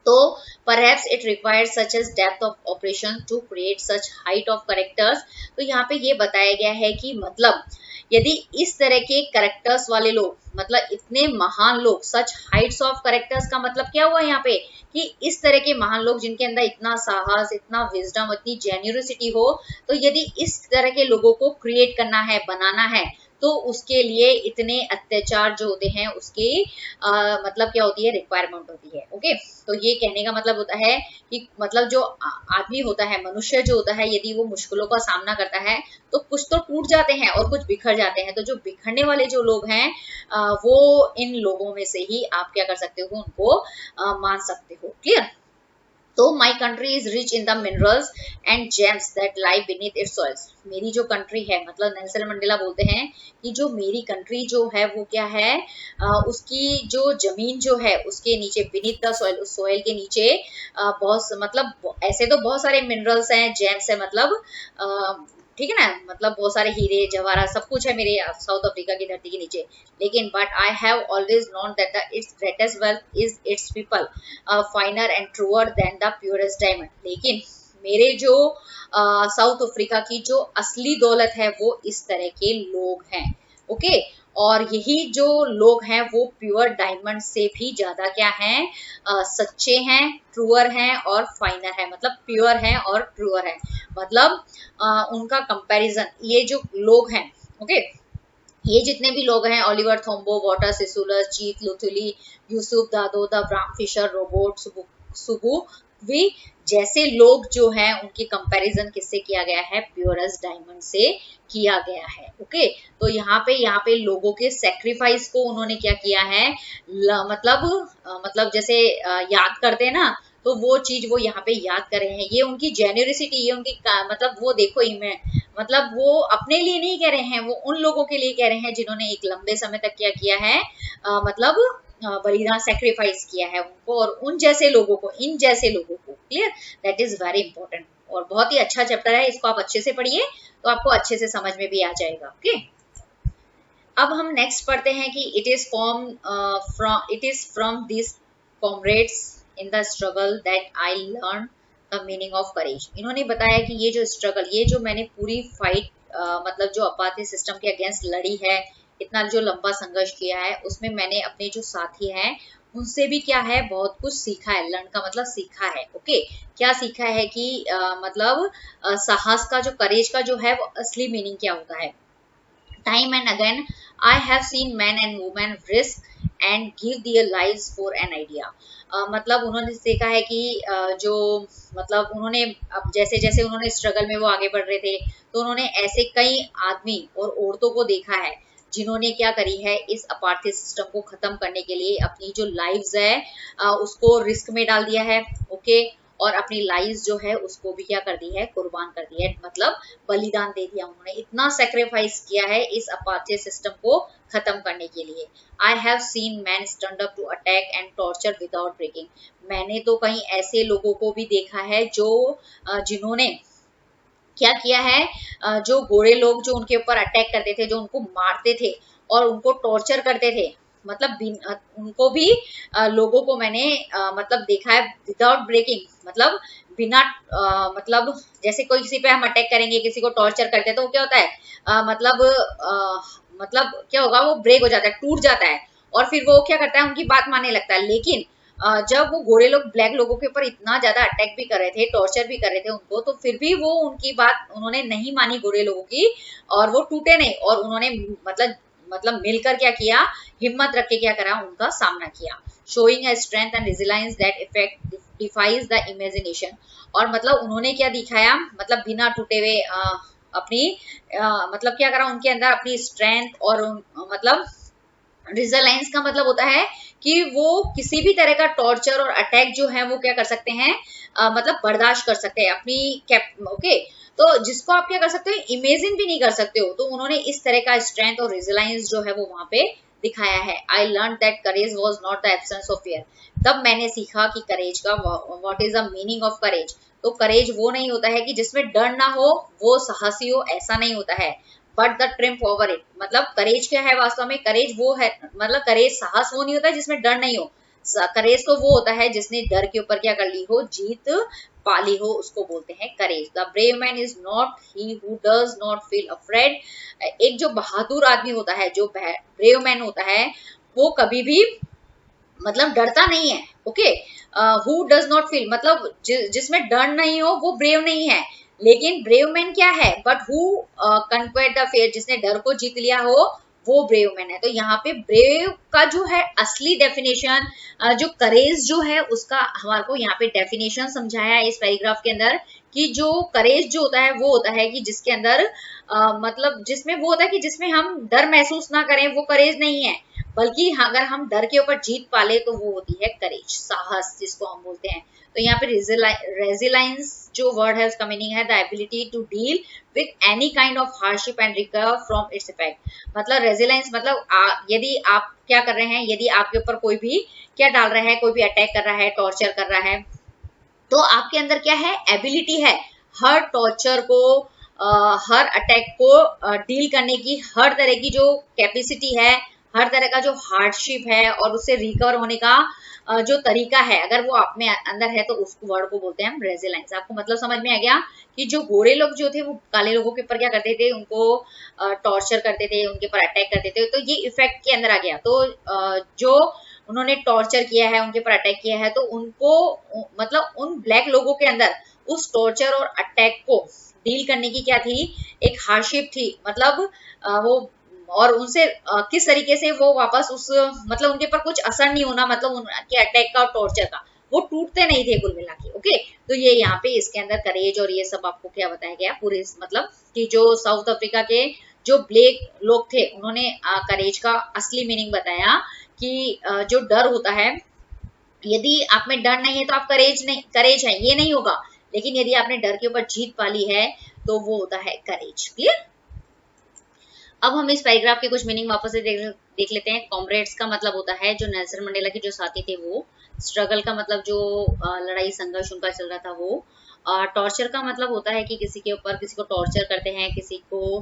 तो perhaps it requires such as depth of operation to create such height of characters. तो यहाँ पे ये बताया गया है कि मतलब यदि इस तरह के कैरेक्टर्स वाले लोग, मतलब इतने महान लोग, सच हाइट्स ऑफ कैरेक्टर्स का मतलब क्या हुआ यहाँ पे कि इस तरह के महान लोग जिनके अंदर इतना साहस, इतना विजडम, इतनी जेन्युइनिटी हो, तो यदि इस तरह के लोगों को क्रिएट करना है, बनाना है, तो उसके लिए इतने अत्याचार जो होते हैं उसके मतलब क्या होती है? रिक्वायरमेंट होती है. तो ये कहने का मतलब होता है कि मतलब जो आदमी होता है, मनुष्य जो होता है, यदि वो मुश्किलों का सामना करता है तो कुछ तो टूट जाते हैं और कुछ बिखर जाते हैं. तो जो बिखरने वाले जो लोग हैं वो इन लोगों में से ही आप क्या कर सकते हो? उनको मान सकते हो. क्लियर? तो my country is rich in the minerals and James that lie beneath it's soils. मेरी जो कंट्री है, मतलब नेल्सन मंडेला बोलते हैं कि जो मेरी कंट्री जो है वो क्या है? उसकी जो जमीन जो है उसके नीचे, बीनीथ द सॉइल, उस सॉइल के नीचे बहुत मतलब ऐसे तो बहुत सारे मिनरल्स हैं, जेम्स है मतलब ठीक है ना, मतलब बहुत सारे हीरे जवाहरात सब कुछ है मेरे साउथ अफ्रीका की धरती के नीचे. लेकिन but I have always known that its greatest wealth is its people, finer and truer than the purest diamond. लेकिन मेरे जो साउथ अफ्रीका की जो असली दौलत है वो इस तरह के लोग हैं. ओके। और यही जो लोग हैं वो प्योर डायमंड से भी ज्यादा क्या हैं, सच्चे हैं, ट्रूअर हैं और फाइनर है, मतलब प्योर है और ट्रूअर है, मतलब उनका कंपैरिजन ये जो लोग हैं, ओके, ये जितने भी लोग हैं, ओलिवर थोम्बो, वॉटर सिसुलस, चीत लुथुली, यूसुफ दादो, द ब्राम फिशर, रोबोट सुबु भी जैसे लोग जो हैं उनकी कंपैरिजन किससे किया गया है, प्योरेस्ट डायमंड से किया गया है, ओके। तो यहाँ पे लोगों के सेक्रीफाइस को उन्होंने क्या किया है, मतलब जैसे याद करते हैं ना, तो वो चीज वो यहाँ पे याद कर रहे हैं, ये उनकी जेन्युइनिटी, ये उनकी मतलब वो देखो मतलब वो अपने लिए नहीं कह रहे हैं, वो उन लोगों के लिए कह रहे हैं जिन्होंने एक लंबे समय तक क्या किया है, मतलब बलिदान सेक्रीफाइस किया है उनको, और उन जैसे लोगों को, इन जैसे लोगों को, clear, that is very important. और बहुत ही अच्छा चैप्टर है, इसको आप अच्छे से पढ़िए तो आपको अच्छे से समझ में भी आ जाएगा, ओके। अब हम नेक्स्ट पढ़ते हैं कि it is from this comrades in the struggle that I learn the meaning of courage. इन्होंने बताया कि ये जो स्ट्रगल, ये जो मैंने पूरी फाइट मतलब जो अपार्थिव सिस्टम के अगेंस्ट लड़ी है, इतना जो लंबा संघर्ष किया है, उसमें मैंने अपने जो साथी हैं उनसे भी क्या है, बहुत कुछ सीखा है। लर्न का मतलब सीखा है, ओके। क्या सीखा है कि मतलब साहस का, जो करेज का जो है वो असली मीनिंग क्या होता है। Time and again, I have seen men and women risk and give their lives for an idea. मतलब उन्होंने देखा है कि जो मतलब उन्होंने अब जैसे जैसे उन्होंने स्ट्रगल में वो आगे बढ़ रहे थे, तो उन्होंने ऐसे कई आदमी और औरतों को देखा है जिन्होंने क्या करी है, इस अपार्थिव सिस्टम को खत्म करने के लिए अपनी जो लाइव्स है उसको रिस्क में डाल दिया है, ओके। और अपनी लाइफ जो है उसको भी क्या कर दी है, कुर्बान कर दी है, मतलब बलिदान दे दिया उन्होंने, इतना सेक्रीफाइस किया है इस अपार्थिव सिस्टम को खत्म करने के लिए। I have seen man stand up to attack and torture without breaking. मैंने तो कहीं ऐसे लोगों को भी देखा है जो जिन्होंने क्या किया है, जो गोरे लोग जो उनके ऊपर अटैक करते थे, जो उनको मारते थे और उनको टॉर्चर करते थे, मतलब उनको भी लोगों को मैंने मतलब देखा है विदाउट ब्रेकिंग, मतलब बिना मतलब जैसे कोई किसी पे हम अटैक करेंगे, किसी को टॉर्चर करते हैं, तो क्या होता है, मतलब क्या होगा, वो ब्रेक हो जाता है, टूट जाता है, और फिर वो क्या करता है, उनकी बात मानने लगता है। लेकिन जब वो गोरे लोग ब्लैक लोगों के ऊपर इतना ज्यादा अटैक भी कर रहे थे, टॉर्चर भी कर रहे थे उनको, तो फिर भी वो उनकी बात उन्होंने नहीं मानी गोरे लोगों की, और वो टूटे नहीं, और उन्होंने मतलब मिलकर क्या किया, हिम्मत रख के क्या करा, उनका सामना किया। Showing a strength and resilience that effect defies the imagination. और मतलब उन्होंने क्या दिखाया, मतलब बिना टूटे हुए अपनी मतलब क्या करा, उनके अंदर अपनी स्ट्रेंथ और मतलब रेजिलियंस का मतलब होता है कि वो किसी भी तरह का टॉर्चर और अटैक जो है वो क्या कर सकते हैं, मतलब बर्दाश्त कर सकते हैं अपनी ओके। तो जिसको आप क्या कर सकते हो, इमेजिन भी नहीं कर सकते हो, तो उन्होंने इस तरह का स्ट्रेंथ और रेजिलियंस जो है वो वहां पे दिखाया है। I learn that courage was not the absence of fear. तब मैंने सीखा कि करेज का what is the meaning of courage. तो करेज वो नहीं होता है कि जिसमें डर ना हो, वो साहसी हो, ऐसा नहीं होता है, but the triumph over it. मतलब करेज क्या है वास्तव में, करेज वो है, मतलब करेज साहस वो नहीं होता है जिसमें डर नहीं हो, करेज तो वो होता है जिसने डर के ऊपर क्या कर ली हो, जीत पाली हो, उसको बोलते हैं courage. The brave man is not he who does not feel afraid. एक जो बहादुर आदमी होता है, जो ब्रेव मैन होता है, वो कभी भी मतलब डरता नहीं है, okay. Who does not feel मतलब जिसमें डर नहीं हो वो ब्रेव नहीं है। लेकिन ब्रेव मैन क्या है, बट हु कन्क्वेट द फियर, जिसने डर को जीत लिया हो वो ब्रेव मैन है। तो यहाँ पे ब्रेव का जो है असली डेफिनेशन, जो करेज जो है उसका हमारे को यहाँ पे डेफिनेशन समझाया है इस पैराग्राफ के अंदर, कि जो करेज जो होता है वो होता है कि जिसके अंदर मतलब जिसमें वो होता है कि जिसमें हम डर महसूस ना करें, वो करेज नहीं है, बल्कि अगर हम डर के ऊपर जीत पाले तो वो होती है करेज, साहस जिसको हम बोलते हैं। तो यहाँ पे रेजिलियंस जो वर्ड है उसका मीनिंग है the ability to deal with any kind of hardship and recover from its effect. मतलब रेजिलियंस मतलब यदि आप क्या कर रहे हैं, यदि आपके ऊपर कोई भी क्या डाल रहा है, कोई भी अटैक कर रहा है, टॉर्चर कर रहा है, तो आपके अंदर क्या है, एबिलिटी है हर टॉर्चर को, हर अटैक को डील करने की, हर तरह की जो कैपेसिटी है, हर तरह का जो हार्डशिप है और उससे रिकवर होने का जो तरीका है, अगर वो आप में अंदर है तो उस वर्ड को बोलते हैं हम रेजिलेंस। आपको मतलब समझ में आ गया कि जो गोरे लोग जो थे वो काले लोगों के ऊपर क्या करते थे, उनको टॉर्चर करते थे, उनके ऊपर अटैक करते थे, तो ये इफेक्ट के अंदर आ गया। तो जो उन्होंने टॉर्चर किया है, उनके ऊपर अटैक किया है, तो उनको मतलब उन ब्लैक लोगों के अंदर उस टॉर्चर और अटैक को डील करने की क्या थी, एक हार्डशिप थी। मतलब वो और उनसे किस तरीके से वो वापस उस मतलब उनके ऊपर कुछ असर नहीं होना, मतलब उनके अटैक का और टॉर्चर का, वो टूटते नहीं थे कुल मिला के। ओके, तो ये यहाँ पे इसके अंदर करेज और ये सब आपको क्या बताया गया पूरे, मतलब कि जो साउथ अफ्रीका के जो ब्लैक लोग थे उन्होंने करेज का असली मीनिंग बताया कि जो डर होता है, यदि आप में डर नहीं है तो आप करेज है ये नहीं होगा, लेकिन यदि आपने डर के ऊपर जीत पाली है तो वो होता है करेज। क्लियर। अब हम इस पैराग्राफ के कुछ मीनिंग वापस से देख लेते हैं। कॉमरेड्स का मतलब होता है जो नेल्सन मंडेला के जो साथी थे वो। स्ट्रगल का मतलब जो लड़ाई संघर्ष उनका चल रहा था वो। टॉर्चर का मतलब होता है कि किसी के ऊपर किसी को टॉर्चर करते हैं, किसी को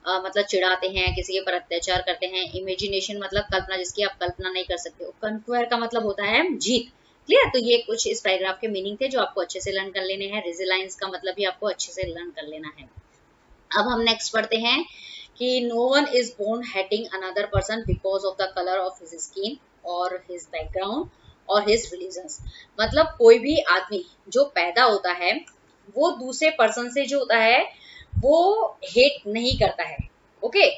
मतलब चिढ़ाते हैं, किसी के ऊपर अत्याचार करते हैं। इमेजिनेशन मतलब कल्पना, जिसकी आप कल्पना नहीं कर सकते हो। कन्क्वायर का मतलब होता है जीत। क्लियर। तो ये कुछ इस पैराग्राफ के मीनिंग थे जो आपको अच्छे से लर्न कर लेने हैं। रेजिलियंस का मतलब भी आपको अच्छे से लर्न कर लेना है। अब हम नेक्स्ट पढ़ते हैं कि no one is born hating another person because of the color of his skin or his background or his religions। मतलब कोई भी आदमी जो पैदा होता है वो दूसरे पर्सन से जो होता है वो हेट नहीं करता है। ओके,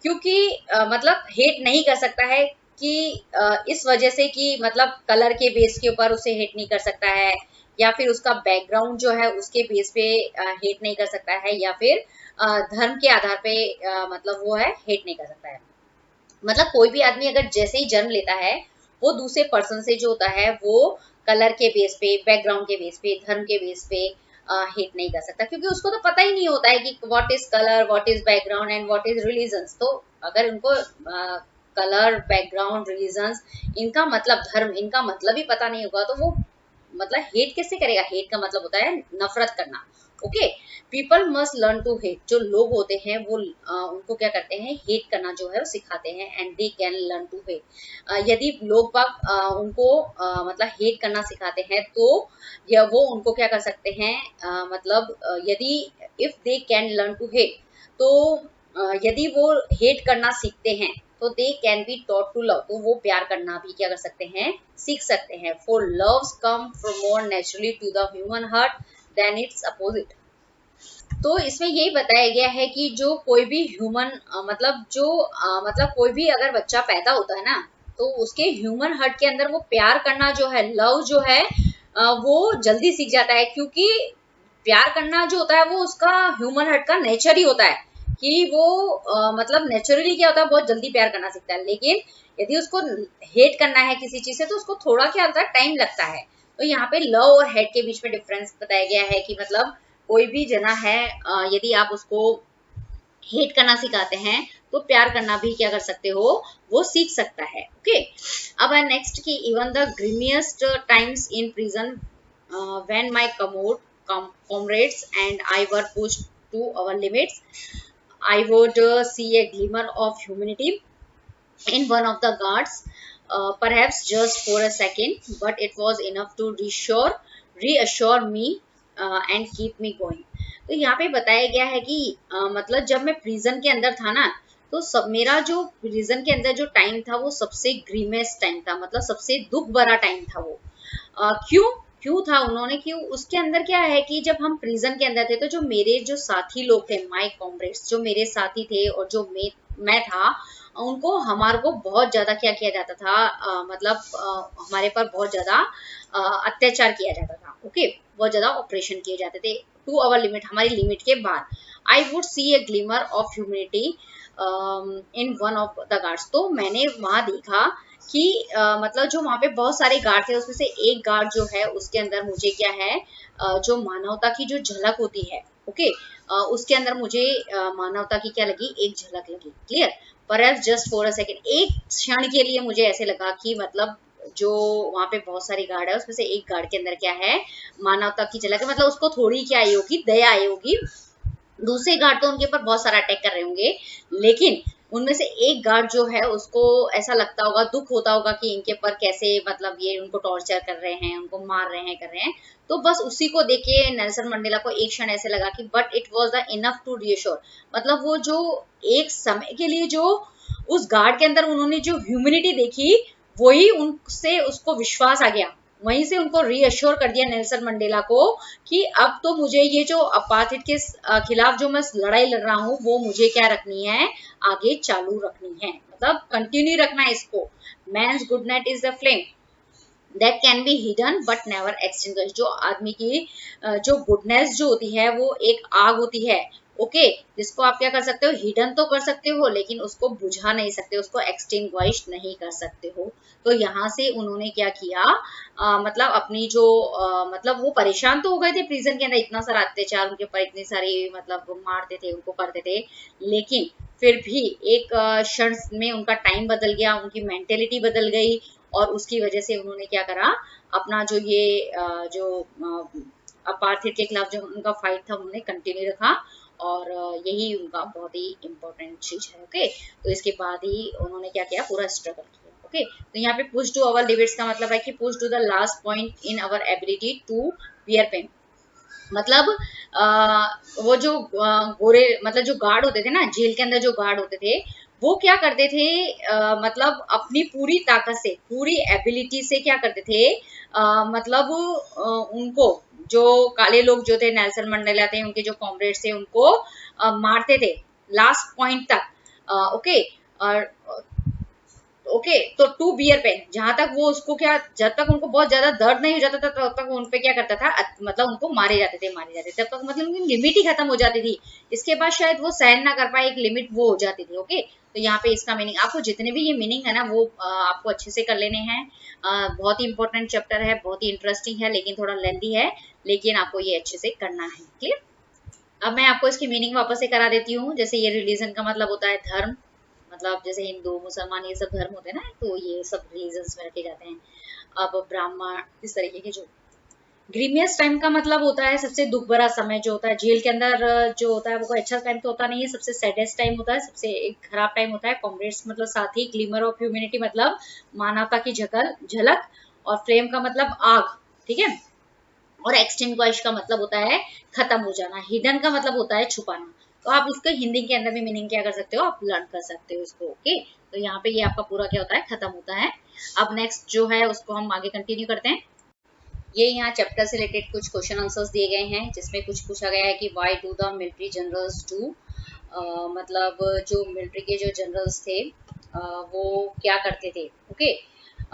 क्योंकि मतलब हेट नहीं कर सकता है कि इस वजह से कि मतलब कलर के बेस के ऊपर उसे हेट नहीं कर सकता है, या फिर उसका बैकग्राउंड जो है उसके बेस पे हेट नहीं कर सकता है, या फिर धर्म के आधार पे मतलब वो है हेट नहीं कर सकता है। मतलब कोई भी आदमी अगर जैसे ही जन्म लेता है वो दूसरे पर्सन से जो होता है वो कलर के बेस पे, बैकग्राउंड के बेस पे, धर्म के बेस पे हेट नहीं कर सकता, क्योंकि उसको तो पता ही नहीं होता है कि what is colour, what is background and what is religions. तो अगर उनको कलर, बैकग्राउंड, रिलीजन्स, इनका मतलब धर्म, इनका मतलब ही पता नहीं होगा तो वो मतलब हेट कैसे करेगा। हेट का मतलब होता है नफरत करना। Okay, people must learn to hate. जो लोग होते हैं वो उनको क्या करते हैं, हेट करना जो है वो सिखाते हैं। And they can learn to hate. यदि लोग बाग उनको मतलब हेट करना सिखाते हैं तो या वो उनको क्या कर सकते हैं, मतलब यदि if they can learn to hate, तो यदि वो हेट करना सीखते हैं तो they can be taught to love. तो वो प्यार करना भी क्या कर सकते हैं, सीख सकते हैं। For loves come from more naturally to the human heart than its opposite. तो इसमें यही बताया गया है कि जो कोई भी ह्यूमन मतलब जो मतलब कोई भी अगर बच्चा पैदा होता है ना, तो उसके ह्यूमन हार्ट के अंदर वो प्यार करना जो है, लव जो है वो जल्दी सीख जाता है, क्योंकि प्यार करना जो होता है वो उसका ह्यूमन हार्ट का नेचर ही होता है कि वो मतलब नेचुरली क्या होता है, बहुत जल्दी प्यार करना सीखता है। लेकिन यदि उसको हेट करना है किसी चीज से तो उसको थोड़ा क्या होता है, टाइम लगता है। तो यहाँ पे लव और हेट के बीच में डिफरेंस बताया गया है कि मतलब कोई भी जना है यदि आप उसको हेट करना सिखाते हैं तो प्यार करना भी क्या कर सकते हो, वो सीख सकता है। ओके, अब है नेक्स्ट कि even the grimmest times in prison when my comrades and I were pushed to our limits, I would see a glimmer of humanity in one of the guards, perhaps just for a second, but it was enough to reassure me and keep me going। तो यहाँ पे बताया गया है कि मतलब जब मैं प्रिजन के अंदर था ना, तो सब मेरा जो प्रिजन के अंदर जो टाइम था वो सबसे ग्रीमेस्ट टाइम था, मतलब सबसे दुख भरा टाइम था वो। क्यों क्यों था उन्होंने क्यों, उसके अंदर क्या है कि जब हम प्रिजन के अंदर थे तो जो मेरे जो साथी लोग थे, माय कॉमरेड्स, जो मेरे साथी थे और जो मैं था, उनको हमारे को बहुत ज्यादा क्या किया जाता था, मतलब हमारे पर बहुत ज्यादा अत्याचार किया जाता था। ओके, बहुत ज्यादा ऑपरेशन किए जाते थे टू अवर लिमिट, हमारी लिमिट के बाद। I would see A glimmer of humanity in one of the guards. तो मैंने वहां देखा कि मतलब जो वहां पे बहुत सारे गार्ड थे उसमें से एक गार्ड जो है उसके अंदर मुझे क्या है, जो मानवता की जो झलक होती है। ओके, उसके अंदर मुझे मानवता की क्या लगी, एक झलक लगी। क्लियर। पर जस्ट फॉर अ सेकेंड, एक क्षण के लिए मुझे ऐसे लगा कि मतलब जो वहां पे बहुत सारे गार्ड है उसमें से एक गार्ड के अंदर क्या है, मानवता की झलक है। मतलब उसको थोड़ी क्या आई होगी, दया आई होगी। दूसरे गार्ड तो उनके ऊपर बहुत सारा अटैक कर रहे होंगे, लेकिन उनमें से एक गार्ड जो है उसको ऐसा लगता होगा, दुख होता होगा कि इनके पर कैसे मतलब ये उनको टॉर्चर कर रहे हैं, उनको मार रहे हैं, कर रहे हैं। तो बस उसी को देखे नेल्सन मंडेला को एक क्षण ऐसे लगा कि but it was the enough to reassure, मतलब वो जो एक समय के लिए जो उस गार्ड के अंदर उन्होंने जो ह्यूमिनिटी देखी, वही उनसे उसको विश्वास आ गया, वहीं से उनको रीअश्योर कर दिया नेल्सन मंडेला को कि अब तो मुझे ये जो अपार्थित के खिलाफ जो मैं लड़ाई लड़ रहा हूँ वो मुझे क्या रखनी है, आगे चालू रखनी है, मतलब कंटिन्यू रखना है इसको। Man's good night is the flame that can be hidden but never extinguish. जो आदमी की जो गुडनेस जो होती है वो एक आग होती है, ओके, जिसको आप क्या कर सकते हो, हिडन तो कर सकते हो लेकिन उसको बुझा नहीं सकते, उसको एक्सटिंग्विश नहीं कर सकते हो। तो यहाँ से उन्होंने क्या किया, मतलब अपनी जो मतलब वो परेशान तो हो गए थे प्रिजन के अंदर, इतना सारा अत्याचार उनके ऊपर, इतनी सारी मतलब मारते थे उनको, करते थे, लेकिन फिर भी एक क्षण में उनका टाइम बदल गया, उनकी मेंटेलिटी बदल गई, और उसकी वजह से उन्होंने क्या करा, अपना जो ये जो अपार्थित के खिलाफ जो उनका फाइट था उन्होंने कंटिन्यू रखा, और यही उनका बहुत ही इम्पोर्टेंट चीज है। ओके, तो इसके बाद ही उन्होंने क्या किया, पूरा स्ट्रगल किया। ओके, तो यहाँ पे पुश टू अवर लिमिट्स का मतलब है कि push to the last point in our ability to bear pain, मतलब वो जो गोरे मतलब जो गार्ड होते थे ना जेल के अंदर, जो गार्ड होते थे वो क्या करते थे, मतलब अपनी पूरी ताकत से, पूरी एबिलिटी से क्या करते थे, मतलब उनको जो काले लोग जो थे, नेल्सन मंडेला थे, उनके जो कॉमरेड्स थे, उनको मारते थे लास्ट पॉइंट तक। ओके, और ओके, तो टू बियर पेन, जहां तक वो उसको क्या, जब तक उनको बहुत ज्यादा दर्द नहीं हो जाता था तब तक वो उनपे क्या करता था, मतलब उनको मारे जाते थे, तब तक मतलब उनकी लिमिट ही खत्म हो जाती थी। इसके बाद शायद वो सहन ना कर पाए, एक लिमिट वो हो जाती थी। ओके, तो यहाँ पे इसका मीनिंग, आपको जितने भी ये मीनिंग है ना वो आपको अच्छे से कर लेने हैं। बहुत ही इंपॉर्टेंट चैप्टर है, बहुत ही इंटरेस्टिंग है, लेकिन थोड़ा लेंथी है, लेकिन आपको ये अच्छे से करना है। क्लियर? अब मैं आपको इसकी मीनिंग वापस से करा देती हूँ। जैसे ये रिलीजन का मतलब होता है धर्म, मतलब जैसे हिंदू मुसलमान ये सब धर्म होते हैं ना, तो ये सब रिलीजन्स में रखे जाते हैं। अब ब्राह्मण, इस तरीके के जो ग्रीमियस टाइम का मतलब होता है सबसे दुख भरा समय जो होता है जेल के अंदर, जो होता है वो कोई अच्छा टाइम तो होता नहीं है, सबसे सैडेस्ट टाइम होता है, सबसे एक खराब टाइम होता है। कॉमरेड्स मतलब साथी, ग्लिमर ऑफ ह्यूमैनिटी मतलब मानवता की झलक, और फ्लेम का मतलब आग, ठीक है, और एक्सटिंग्विश का मतलब होता है खत्म हो जाना, हिडन का मतलब होता है छुपाना। तो आप उसके हिंदी के अंदर भी मीनिंग क्या कर सकते हो, आप लर्न कर सकते हो इसको। ओके, तो यहाँ पे ये आपका पूरा क्या होता है, खत्म होता है। अब नेक्स्ट जो है उसको हम आगे कंटिन्यू करते हैं। ये यहाँ चैप्टर से रिलेटेड कुछ क्वेश्चन आंसर्स दिए गए हैं, जिसमें कुछ पूछा गया है कि why do the military generals do, मतलब जो मिलिट्री के जो जनरल्स थे वो क्या करते थे। Okay,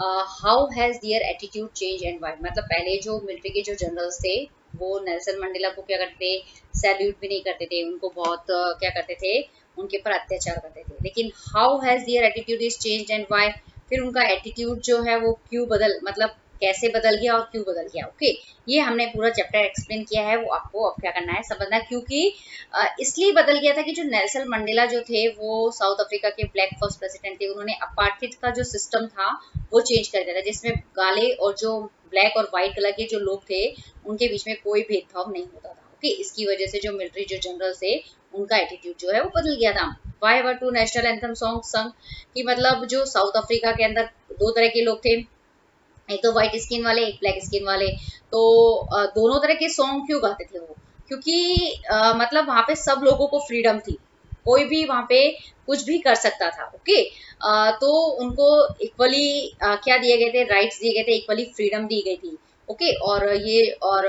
how has their attitude change and why, मतलब पहले जो मिलिट्री के जो जनरल्स थे वो नेल्सन मंडेला को क्या करते थे, सैल्यूट भी नहीं करते थे, उनको बहुत क्या करते थे, उनके ऊपर अत्याचार करते थे। लेकिन how has their attitude is change and why, फिर उनका एटीट्यूड जो है वो क्यों बदल, मतलब कैसे बदल गया और क्यों बदल गया। ओके, ये हमने पूरा चैप्टर एक्सप्लेन किया है, वो आपको अब क्या करना है, समझना। क्योंकि इसलिए बदल गया था कि जो नेल्सन मंडेला जो थे वो साउथ अफ्रीका के ब्लैक फर्स्ट प्रेसिडेंट थे, उन्होंने अपार्थित का जो सिस्टम था वो चेंज कर दिया था, जिसमें काले और जो ब्लैक और व्हाइट कलर के जो लोग थे उनके बीच में कोई भेदभाव नहीं होता था। ओके, इसकी वजह से जो मिलिट्री जो जनरल थे उनका एटीट्यूड जो है वो बदल गया था। Why were two national anthem song sung, कि मतलब जो साउथ अफ्रीका के अंदर दो तरह के लोग थे, एक तो व्हाइट स्किन वाले, एक ब्लैक स्किन वाले, तो दोनों तरह के सॉन्ग क्यों गाते थे वो, क्योंकि मतलब वहां पे सब लोगों को फ्रीडम थी, कोई भी वहां पे कुछ भी कर सकता था। ओके, तो उनको इक्वली क्या दिए गए थे, राइट्स दिए गए थे, इक्वली फ्रीडम दी गई थी। ओके, और ये और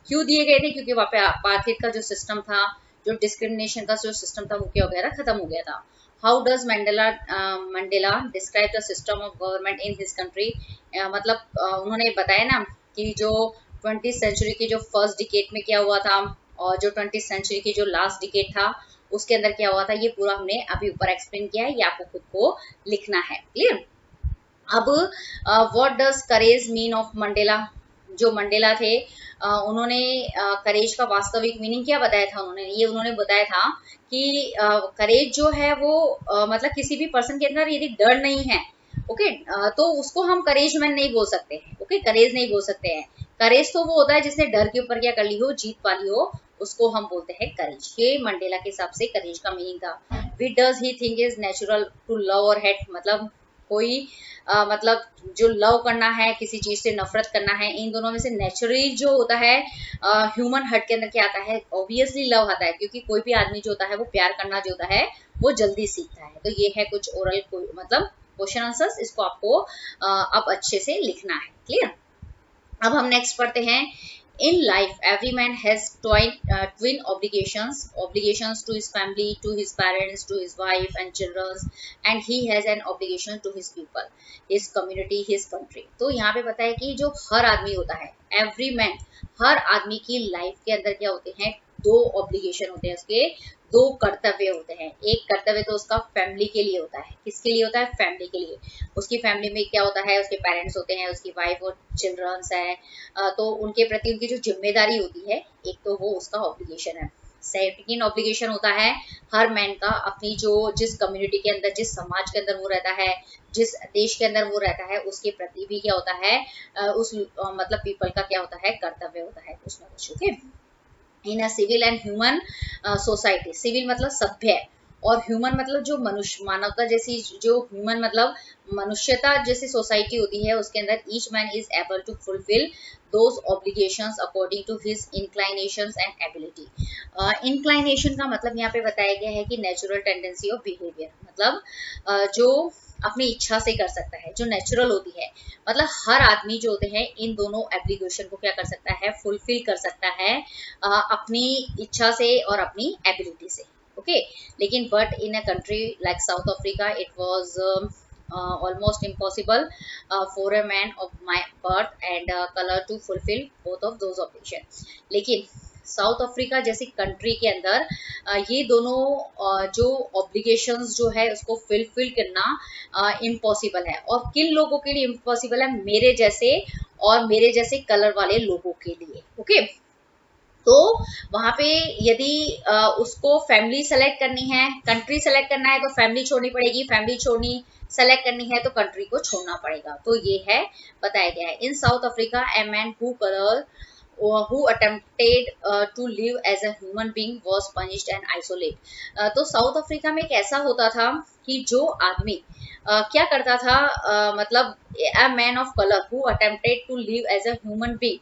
क्यों दिए गए थे, क्योंकि वहां पे अपार्थित का जो सिस्टम था, जो डिस्क्रिमिनेशन का जो सिस्टम था वो क्या हो गया था, खत्म हो गया था। How does Mandela describe the system of government in his country, मतलब उन्होंने बताया ना कि जो 20th सेंचुरी की जो फर्स्ट डिकेड में क्या हुआ था, और जो 20th सेंचुरी की जो लास्ट डिकेड था उसके अंदर क्या हुआ था, ये पूरा हमने अभी ऊपर एक्सप्लेन किया है, ये आपको खुद को लिखना है। क्लियर? अब what does courage mean of Mandela, जो मंडेला थे उन्होंने करेज का वास्तविक मीनिंग क्या बताया था, उन्होंने बताया था कि करेज जो है वो मतलब किसी भी पर्सन के अंदर यदि डर नहीं है, ओके, तो उसको हम करेज मैन नहीं बोल सकते हैं। ओके, करेज नहीं बोल सकते हैं। करेज तो वो होता है जिसने डर के ऊपर क्या कर ली हो, जीत पा ली हो, उसको हम बोलते हैं करेज। ये मंडेला के हिसाब से करेज का मीनिंग था। Which does he think is natural to love और हेट, मतलब कोई मतलब जो लव करना है, किसी चीज से नफरत करना है, इन दोनों में से नेचुरली जो होता है ह्यूमन हार्ट के अंदर क्या आता है, ऑब्वियसली लव आता है, क्योंकि कोई भी आदमी जो होता है वो प्यार करना जो होता है वो जल्दी सीखता है। तो ये है कुछ ओरल मतलब क्वेश्चन आंसर्स, इसको आपको अब अच्छे से लिखना है। क्लियर। अब हम नेक्स्ट पढ़ते हैं। In life, every man has twin obligations to his family, to his parents, to his wife and children, and he has an obligation to his people, his community, his country. तो यहाँ पे पता है कि जो हर आदमी होता है, every man, हर आदमी की लाइफ के अंदर क्या होते हैं, दो ऑब्लिगेशन होते हैं, उसके दो कर्तव्य होते हैं। एक कर्तव्य तो उसका फैमिली के लिए होता है। किसके लिए होता है? फैमिली के लिए। उसकी फैमिली में क्या होता है, उसके पेरेंट्स होते हैं, उसकी वाइफ और चिल्ड्रंस है, तो उनके प्रति उनकी जो जिम्मेदारी होती है, एक तो वो उसका ऑब्लिगेशन है। सेकंड ऑब्लिगेशन होता है हर मैन का अपनी जो जिस कम्युनिटी के अंदर, जिस समाज के अंदर वो रहता है, जिस देश के अंदर वो रहता है, उसके प्रति भी क्या होता है, उस मतलब पीपल का क्या होता है, कर्तव्य होता है कुछ ना कुछ। Okay. In a civil and human society, civil मतलब सभ्य और ह्यूमन मतलब जो मनुष्य, मानवता जैसी, जो ह्यूमन मतलब मनुष्यता जैसी सोसाइटी होती है, उसके अंदर each man is able to fulfil those obligations according to his inclinations and ability. Inclination का मतलब यहाँ पे बताया गया है कि नेचुरल टेंडेंसी ऑफ बिहेवियर, मतलब जो अपनी इच्छा से कर सकता है, जो नेचुरल होती है, मतलब हर आदमी जो होते हैं इन दोनों एप्लीकेशन को क्या कर सकता है, फुलफिल कर सकता है अपनी इच्छा से और अपनी एबिलिटी से। ओके। लेकिन but in a country like south Africa it was almost impossible for a man of my birth and color to fulfill both of those obligations। लेकिन साउथ अफ्रीका जैसी कंट्री के अंदर ये दोनों जो ऑब्लिगेशंस जो है उसको फुलफिल करना इम्पॉसिबल है। और किन लोगों के लिए इम्पॉसिबल है? मेरे जैसे और मेरे जैसे कलर वाले लोगों के लिए। ओके। तो वहां पे यदि उसको फैमिली सेलेक्ट करनी है, कंट्री सेलेक्ट करना है, तो फैमिली छोड़नी पड़ेगी, फैमिली छोड़नी सेलेक्ट करनी है तो कंट्री को छोड़ना पड़ेगा। तो ये है बताया गया है। In South Africa a man who colour who attempted to live as a human being was punished and isolated। तो साउथ अफ्रीका में एक ऐसा होता था कि जो आदमी क्या करता था, मतलब a man of color who attempted to live as a human being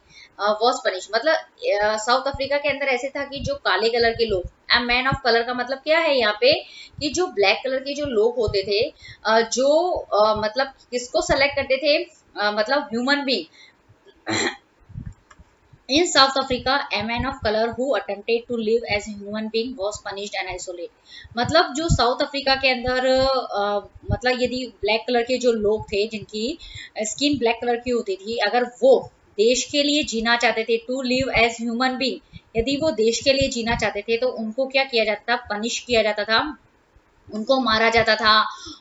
was punished, मतलब साउथ अफ्रीका के अंदर ऐसे था कि जो काले कलर के लोग, a man of color का मतलब क्या है यहाँ पे, कि जो ब्लैक कलर के जो लोग होते थे, जो मतलब किसको सेलेक्ट करते थे, मतलब human being. In South Africa, a man of color who attempted to live as a human being was punished and isolated। मतलब जो साउथ अफ्रीका के अंदर मतलब यदि ब्लैक कलर के जो लोग थे, जिनकी स्किन ब्लैक कलर की होती थी, अगर वो देश के लिए जीना चाहते थे, to live as human being, यदि वो देश के लिए जीना चाहते थे तो उनको क्या किया जाता था, पनिश किया जाता था, उनको मारा जाता था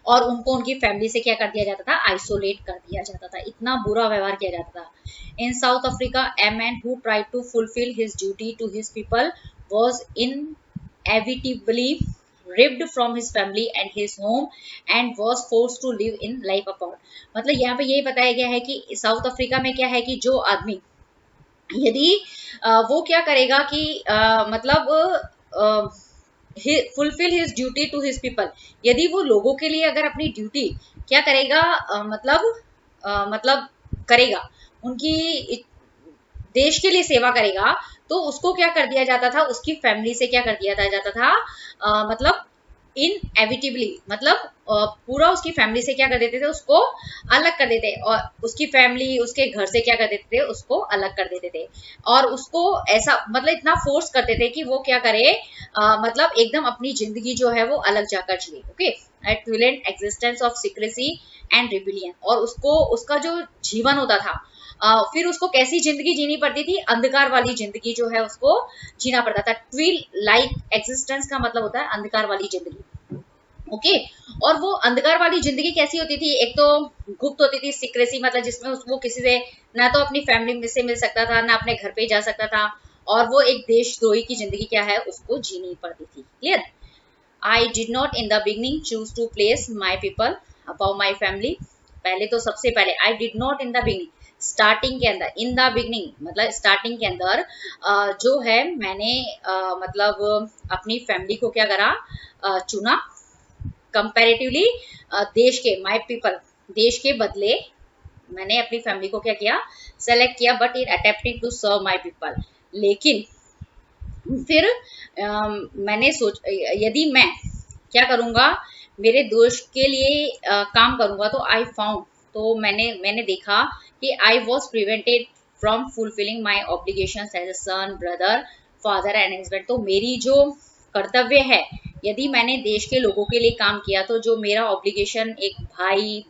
और उनको उनकी फैमिली से क्या कर दिया जाता था, आइसोलेट कर दिया जाता था, इतना बुरा व्यवहार किया जाता था। In South Africa a man who tried to fulfil his duty to his people was inevitably ripped from his family and his home and was forced to live in life apart। मतलब यहाँ पे यही बताया गया है कि south Africa में क्या है कि जो आदमी यदि वो क्या करेगा कि मतलब fulfil his duty to his people, यदि वो लोगों के लिए अगर अपनी ड्यूटी क्या करेगा, मतलब करेगा, उनकी देश के लिए सेवा करेगा, तो उसको क्या कर दिया जाता था, उसकी फैमिली से क्या कर दिया जाता था, मतलब इनएविटेबली, मतलब पूरा उसकी फैमिली से क्या कर देते थे, उसको अलग कर देते, और उसकी फैमिली उसके घर से क्या कर देते थे, उसको अलग कर देते थे, और उसको ऐसा मतलब इतना फोर्स करते थे कि वो क्या करे, मतलब एकदम अपनी जिंदगी जो है वो अलग जाकर जिए। Okay. Equivalent existence of secrecy and rebellion, और उसको उसका जो जीवन होता था, फिर उसको कैसी जिंदगी जीनी पड़ती थी, अंधकार वाली जिंदगी जो है उसको जीना पड़ता था। ट्विल लाइक एक्सिस्टेंस का मतलब होता है अंधकार वाली जिंदगी। ओके। और वो अंधकार वाली जिंदगी कैसी होती थी, एक तो गुप्त होती थी, सीक्रेसी मतलब जिसमें वो किसी से ना तो अपनी फैमिली से मिल सकता था, ना अपने घर पे जा सकता था, और वो एक देशद्रोही की जिंदगी क्या है उसको जीनी पड़ती थी। Clear. I did not in the beginning choose to place my people above my family. पहले तो सबसे पहले I did not in the beginning, starting के अंदर, इन द बिगनिंग मतलब स्टार्टिंग के अंदर जो है मैंने मतलब अपनी फैमिली को क्या करा, चुना कंपैरेटिवली देश के, माय पीपल, देश के बदले मैंने अपनी फैमिली को क्या किया, सेलेक्ट किया, but in attempting to serve my people. लेकिन फिर मैंने सोच, यदि मैं क्या करूंगा, मेरे देश के लिए काम करूंगा, तो आई फाउंड, तो मैंने देखा कि I was prevented from fulfilling my obligations as a son, brother, father and husband. तो मेरी जो कर्तव्य है, यदि मैंने देश के लोगों के लिए काम किया, तो जो मेरा ऑब्लिगेशन एक भाई,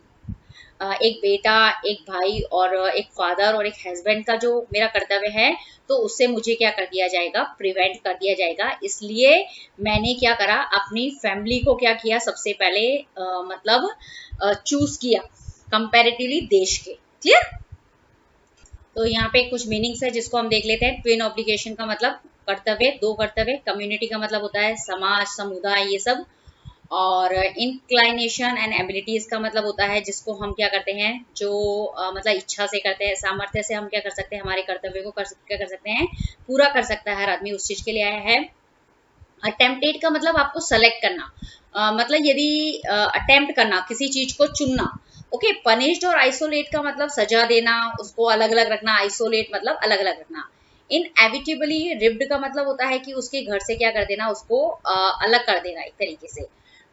एक बेटा, एक भाई और एक फादर और एक हस्बैंड का जो मेरा कर्तव्य है, तो उससे मुझे क्या कर दिया जाएगा, प्रिवेंट कर दिया जाएगा। इसलिए मैंने क्या करा, अपनी फैमिली को क्या किया, सबसे पहले मतलब चूज किया कंपैरेटिवली देश के। क्लियर? तो यहाँ पे कुछ मीनिंग्स है जिसको हम देख लेते हैं। ट्विन ऑब्लिगेशन का मतलब कर्तव्य, दो कर्तव्य। कम्युनिटी का मतलब होता है समाज, समुदाय, ये सब। और इंक्लाइनेशन एंड एबिलिटीज का मतलब होता है जिसको हम क्या करते हैं, जो मतलब इच्छा से करते हैं, सामर्थ्य से हम क्या कर सकते हैं, हमारे कर्तव्य को क्या कर सकते हैं, पूरा कर सकता है हर आदमी, उस चीज के लिए आया है। अटेम्प्टेड का मतलब आपको सेलेक्ट करना, मतलब यदि अटेम्प्ट करना, किसी चीज को चुनना। ओके, पनिश्ड और आइसोलेट का मतलब सजा देना, उसको अलग अलग रखना, आइसोलेट मतलब अलग अलग रखना। इनएविटेबली रिब्ड का मतलब होता है कि उसके घर से क्या कर देना, उसको अलग कर देना एक तरीके से।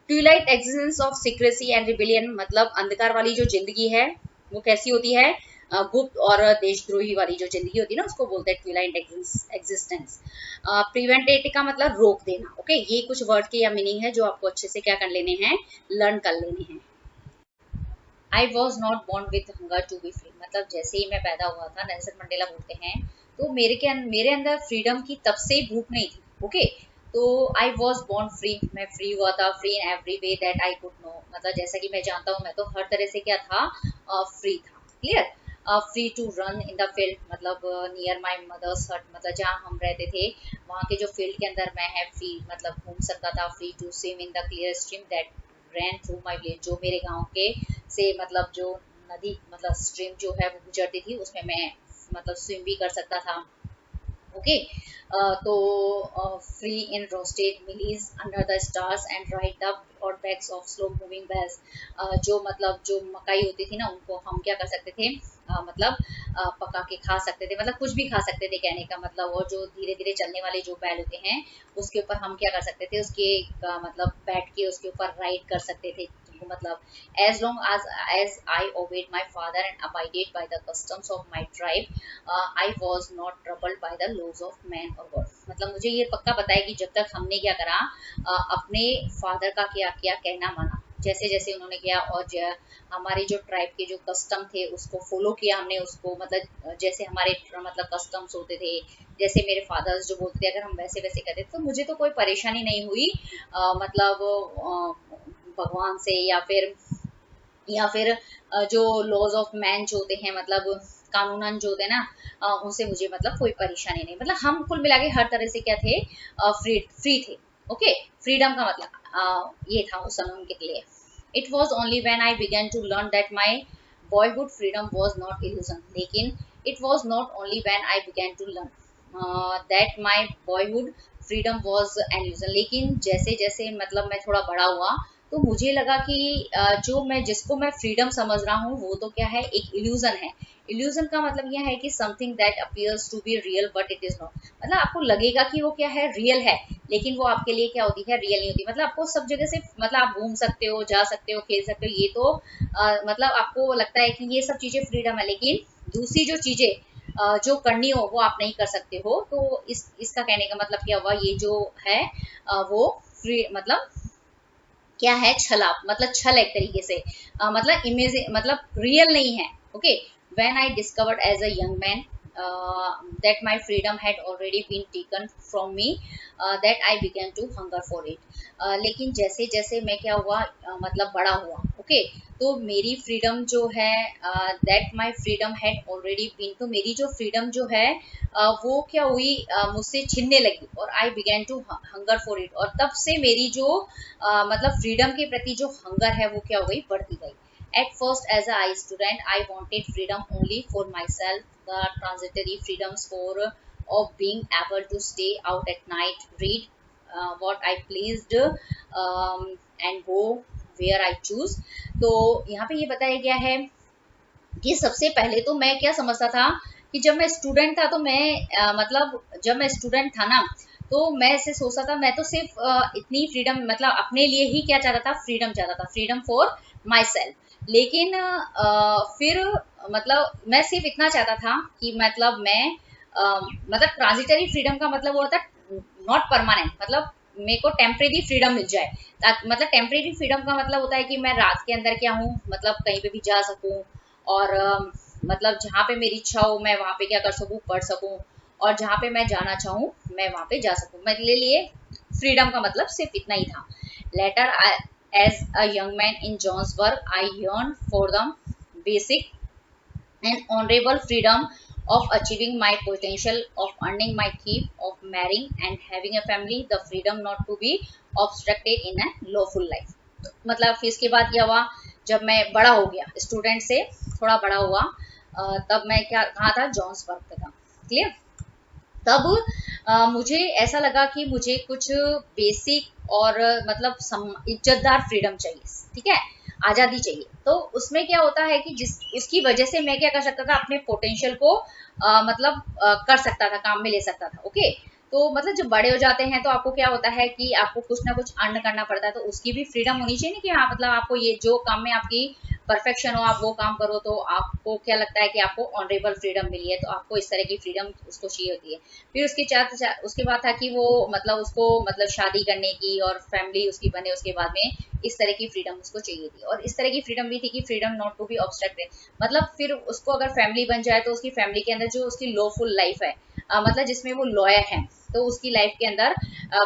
Twilight existence of secrecy and rebellion मतलब अंधकार वाली जो जिंदगी है वो कैसी होती है, गुप्त और देशद्रोही वाली जो जिंदगी होती है ना, उसको बोलते हैं ट्विलाइट एक्सिस्टेंस। प्रिवेंटेड का मतलब रोक देना। ओके, ये कुछ वर्ड के या मीनिंग है जो आपको अच्छे से क्या कर लेने हैं, लर्न कर लेने हैं। I was not born with hunger to be free मतलब जैसे ही मैं पैदा हुआ था, नेल्सन मंडेला बोलते हैं, तो मेरे अंदर फ्रीडम की तब से भूख नहीं थी। ओके, तो आई वॉज बॉर्न फ्री, मैं फ्री हुआ था, free in every way that I could know मतलब जैसा कि मैं जानता हूँ, मैं तो हर तरह से क्या था, फ्री था। Clear? Free to run in the field मतलब नियर माई मदर्स हट मतलब जहाँ हम रहते थे वहाँ के जो फील्ड के अंदर मैं है फ्री मतलब घूम सकता था। Free to swim in the clear stream that ran through my village जो मेरे गाँव के से मतलब जो नदी मतलब स्ट्रीम जो है वो गुजरती थी, उसमें मैं मतलब स्विम भी कर सकता था। ओके, तो free in roasted mealies under the stars and ride the broad backs of slow moving bulls जो मतलब जो मकई होती थी ना, उनको हम क्या कर सकते थे, मतलब पका के खा सकते थे, मतलब कुछ भी खा सकते थे कहने का मतलब। और जो धीरे धीरे चलने वाले जो बैल होते हैं उसके ऊपर हम क्या कर सकते थे, उसके मतलब बैठ के उसके ऊपर राइड कर सकते थे मतलब। as long as I obeyed my father and abided by the customs of my tribe, I was not troubled by the laws of man or God मतलब मुझे ये पक्का पता है कि जब तक हमने क्या करा, अपने फादर का क्या किया, कहना माना, जैसे जैसे उन्होंने किया, और हमारे जो ट्राइब के जो कस्टम थे उसको फॉलो किया हमने, उसको मतलब जैसे हमारे मतलब कस्टम्स होते थे, जैसे मेरे फादर्स जो बोलते थे, अगर हम वैसे वैसे करते तो मुझे तो कोई परेशानी नहीं हुई मतलब भगवान से या फिर जो लॉज ऑफ मैन जो होते हैं मतलब कानूनन जो होते हैं ना, उनसे मुझे मतलब कोई परेशानी नहीं। मतलब हम कुल मिला के हर तरह से क्या थे, फ्री थे। ओके, फ्रीडम का मतलब ये था उस समय उनके लिए। It was only when I began to learn that my boyhood freedom was not illusion लेकिन it was not only when I began to learn that my boyhood freedom was an illusion लेकिन जैसे जैसे मतलब मैं थोड़ा बड़ा हुआ तो मुझे लगा कि जो मैं जिसको मैं फ्रीडम समझ रहा हूँ वो तो क्या है, एक इल्यूजन है। इल्यूजन का मतलब यह है कि something that appears to be real but it is not मतलब आपको लगेगा कि वो क्या है, रियल है, लेकिन वो आपके लिए क्या होती है, रियल नहीं होती। मतलब आपको सब जगह से मतलब आप घूम सकते हो, जा सकते हो, खेल सकते हो, ये तो मतलब आपको लगता है कि ये सब चीजें फ्रीडम है, लेकिन दूसरी जो चीजें जो करनी हो वो आप नहीं कर सकते हो। तो इसका कहने का मतलब क्या हुआ, ये जो है वो फ्री मतलब क्या है, छला मतलब छल एक तरीके से मतलब इमेज मतलब रियल नहीं है। Okay, when I discovered as a young man that my freedom had already been taken from me, that I began to hunger for it। लेकिन जैसे जैसे मैं क्या हुआ मतलब बड़ा हुआ, ओके, तो मेरी फ्रीडम जो है that my freedom had already been तो मेरी जो फ्रीडम जो है वो क्या हुई, मुझसे छीनने लगी, और I began to hunger for it और तब से मेरी जो मतलब फ्रीडम के प्रति जो हंगर है वो क्या हो गई, बढ़ती गई। At first, as a I student, I wanted freedom only for myself, the transitory freedoms for of being able to stay out at night, read what I pleased, and go where I choose. तो यहाँ पे ये बताया गया है कि सबसे पहले तो मैं क्या समझता था कि जब मैं स्टूडेंट था तो मैं मतलब जब मैं स्टूडेंट था ना तो मैं ऐसे सोचता था, मैं तो सिर्फ इतनी फ्रीडम मतलब अपने लिए ही क्या चाहता था, फ्रीडम चाहता था, फ्रीडम फॉर माई सेल्फ। लेकिन फिर मतलब मैं सिर्फ इतना चाहता था कि मतलब मैं मतलब ट्रांजिटरी फ्रीडम का मतलब वो होता है नॉट परमानेंट, मतलब मेरे को टेम्परेरी फ्रीडम मिल जाए। मतलब टेम्परेरी फ्रीडम का मतलब होता है कि मैं रात के अंदर क्या हूँ, मतलब कहीं पे भी जा सकूँ, और मतलब जहाँ पे मेरी इच्छा हो मैं वहाँ पे क्या कर सकूँ, पढ़ सकूँ, और जहाँ पे मैं जाना चाहूँ मैं वहाँ पे जा सकूँ। मेरे लिए फ्रीडम का मतलब सिर्फ इतना ही था। Later as a young man in Johannesburg I yearn for the basic and honorable freedom of achieving my potential, of earning my keep, of marrying and having a family, the freedom not to be obstructed in a lawful life। मतलब फिर इसके बाद क्या हुआ, जब मैं बड़ा हो गया, स्टूडेंट से थोड़ा बड़ा हुआ, तब मैं क्या कहाँ था, जॉन्सबर्ग पे था। क्लियर। तब मुझे ऐसा लगा कि मुझे कुछ बेसिक और मतलब इज्जतदार फ्रीडम चाहिए, ठीक है, आज़ादी चाहिए। तो उसमें क्या होता है कि जिस उसकी वजह से मैं क्या कर सकता था, अपने पोटेंशियल को मतलब कर सकता था, काम में ले सकता था। ओके। तो मतलब जब बड़े हो जाते हैं तो आपको क्या होता है कि आपको कुछ ना कुछ अर्न करना पड़ता है, तो उसकी भी फ्रीडम होनी चाहिए ना कि हाँ मतलब आपको ये जो काम में आपकी परफेक्शन हो, आप वो काम करो, तो आपको क्या लगता है कि आपको ऑनरेबल फ्रीडम मिली है, तो आपको इस तरह की फ्रीडम उसको चाहिए होती है। फिर उसके बाद था कि वो मतलब उसको मतलब शादी करने की और फैमिली उसकी बने, उसके बाद में इस तरह की फ्रीडम उसको चाहिए थी। और इस तरह की फ्रीडम भी थी कि freedom not to be obstructed, मतलब फिर उसको अगर फैमिली बन जाए तो उसकी फैमिली के अंदर जो उसकी लॉफुल लाइफ है, मतलब जिसमें वो लॉयर है, तो उसकी लाइफ के अंदर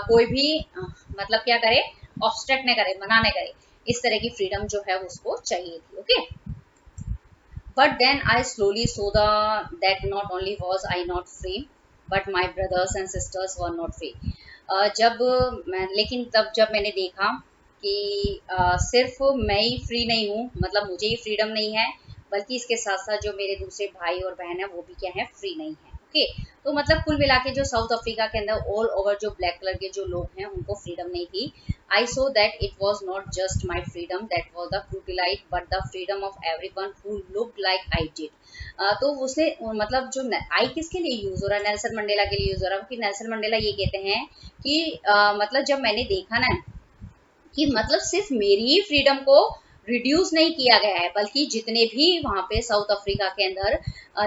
कोई भी मतलब क्या करे, ऑब्स्ट्रक्ट न करे, मना न करे, इस तरह की फ्रीडम जो है उसको चाहिए थी। Okay. But then I slowly saw that not only was I not free, but my brothers and sisters were not free। जब मैं लेकिन तब जब मैंने देखा कि सिर्फ मैं ही फ्री नहीं हूँ, मतलब मुझे ही फ्रीडम नहीं है, बल्कि इसके साथ साथ जो मेरे दूसरे भाई और बहन है वो भी क्या है, फ्री नहीं है। ओके। तो मतलब कुल मिला के जो साउथ अफ्रीका के अंदर ऑल ओवर जो ब्लैक कलर के जो लोग हैं उनको फ्रीडम नहीं थी। I saw that it was not just my freedom that was the brutalized, but the freedom of everyone who looked like I did। तो उसने मतलब जो आई किसके लिए यूज हो रहा है, नेल्सन मंडेला के लिए यूज हो रहा है, क्योंकि नेल्सन मंडेला ये कहते हैं कि मतलब जब मैंने देखा ना कि मतलब सिर्फ मेरी ही फ्रीडम को रिड्यूस नहीं किया गया है, बल्कि जितने भी वहाँ पे साउथ अफ्रीका के अंदर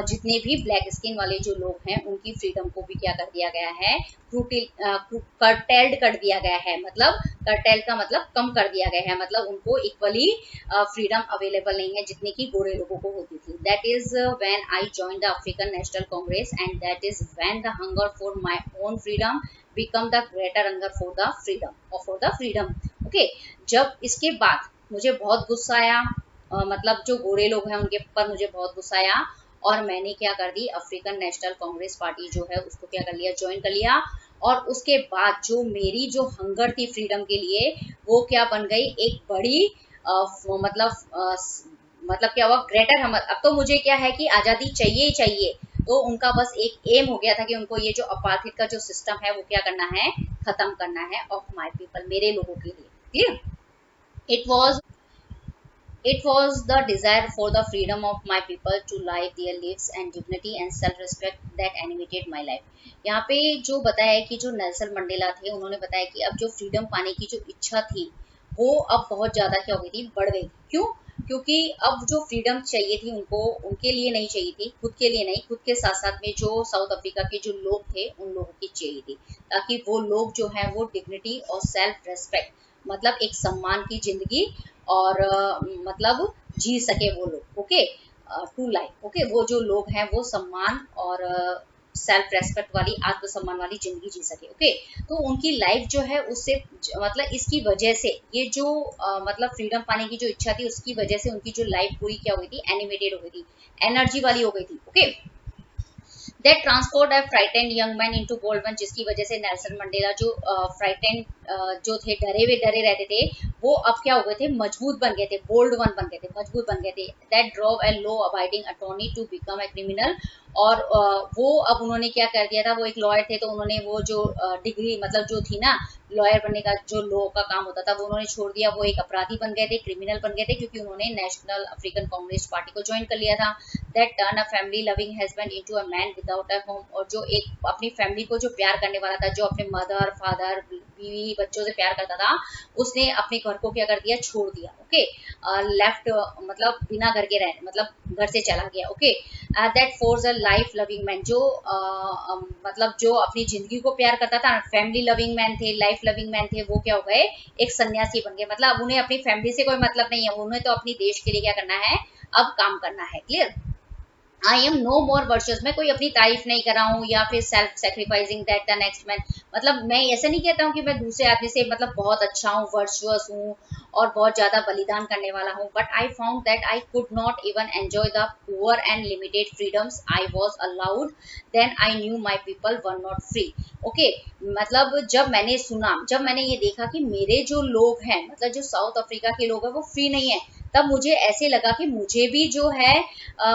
जितने भी ब्लैक स्किन वाले जो लोग हैं उनकी फ्रीडम को भी क्या कर दिया गया है, कर्टेल्ड कर दिया गया है। मतलब कर्टेल का मतलब कम कर दिया गया है, मतलब उनको इक्वली फ्रीडम अवेलेबल नहीं है जितनी की गोरे लोगों को होती थी। That is when I join the African National Congress and that is when the hunger for my own freedom become the greater hunger for the freedom और फॉर द फ्रीडम। ओके। जब इसके बाद मुझे बहुत गुस्सा आया, मतलब जो गोरे लोग हैं उनके ऊपर मुझे बहुत गुस्सा आया, और मैंने क्या कर दी, अफ्रीकन नेशनल कांग्रेस पार्टी जो है उसको क्या कर लिया, ज्वाइन कर लिया। और उसके बाद जो मेरी जो हंगर थी फ्रीडम के लिए वो क्या बन गई, एक बड़ी मतलब क्या हुआ, ग्रेटर हमर। अब तो मुझे क्या है कि आज़ादी चाहिए ही चाहिए। तो उनका बस एक एम हो गया था कि उनको ये जो अपार्थिक का जो सिस्टम है वो क्या करना है, खत्म करना है, ऑफ माय पीपल, मेरे लोगों के लिए। Clear. It was it was the desire for the freedom of my people to live their lives and dignity and self-respect that animated my life। यहाँ पे जो बताया है कि जो नेल्सन मंडेला थे उन्होंने बताया कि अब जो फ्रीडम पाने की जो इच्छा थी वो अब बहुत ज्यादा क्या हो गई थी, बढ़ गई। क्यों? क्योंकि अब जो फ्रीडम चाहिए थी उनको, उनके लिए नहीं चाहिए थी, खुद के लिए नहीं, खुद के साथ साथ में जो साउथ अफ्रीका के जो लोग थे उन लोगों की चाहिए थी, ताकि वो लोग जो है वो डिग्निटी और सेल्फ रेस्पेक्ट, मतलब एक सम्मान की जिंदगी और मतलब जी सके वो लोग। ओके। To life. ओके। वो जो लोग हैं वो सम्मान और सेल्फ रेस्पेक्ट वाली, आत्मसम्मान वाली जिंदगी जी सके। ओके। तो उनकी लाइफ जो है उससे मतलब इसकी वजह से ये जो मतलब फ्रीडम पाने की जो इच्छा थी उसकी वजह से उनकी जो लाइफ पूरी क्या हुई थी, एनिमेटेड हो गई थी, एनर्जी वाली हो गई थी। Okay. That transformed a frightened young man into bold one, जिसकी वजह से नेल्सन मंडेला जो फ्राइटेंड जो थे डरे रहते थे, वो अब क्या हो गए थे, मजबूत बन गए थे, बोल्ड वन बन गए थे, मजबूत बन गए थे। That drove a law abiding attorney to become a criminal. और वो अब उन्होंने क्या कर दिया था, वो एक लॉयर थे, तो उन्होंने वो जो डिग्री मतलब जो थी ना लॉयर बनने का, जो लॉ का काम होता था, वो उन्होंने छोड़ दिया, वो एक अपराधी बन गए थे, क्रिमिनल बन गए थे, क्योंकि उन्होंने नेशनल अफ्रीकन कम्युनिस्ट पार्टी को ज्वाइन कर लिया था। That turn a family loving husband into a man without a home. और जो एक अपनी फैमिली को जो प्यार करने वाला था, जो अपने मदर फादर बीवी बच्चों से प्यार करता था, उसने अपने घर को क्या कर दिया, छोड़ दिया। ओके, लेफ्ट मतलब बिना घर के रह मतलब घर से चला गया। Okay, that force a life loving man, जो मतलब जो अपनी जिंदगी को प्यार करता था, फैमिली लविंग मैन थे, लाइफ लविंग मैन थे, वो क्या हो गए, एक सन्यासी बन गए। मतलब उन्हें अपनी फैमिली से कोई मतलब नहीं है, उन्हें तो अपनी देश के लिए क्या करना है, अब काम करना है। Clear? I am no more virtuous, मैं कोई अपनी तारीफ नहीं कर रहा हूँ या फिर self sacrificing that the next man, मतलब मैं ऐसा नहीं कहता हूँ कि मैं दूसरे आदमी से मतलब बहुत अच्छा हूँ, वर्चुअस हूँ और बहुत ज्यादा बलिदान करने वाला हूँ। But I found that I could not even enjoy the poor and limited freedoms I was allowed, then I knew my people were not free. Okay, मतलब जब मैंने सुना, जब मैंने ये देखा कि मेरे जो लोग हैं, मतलब जो साउथ अफ्रीका के लोग हैं, वो फ्री नहीं है, तब मुझे ऐसे लगा कि मुझे भी जो है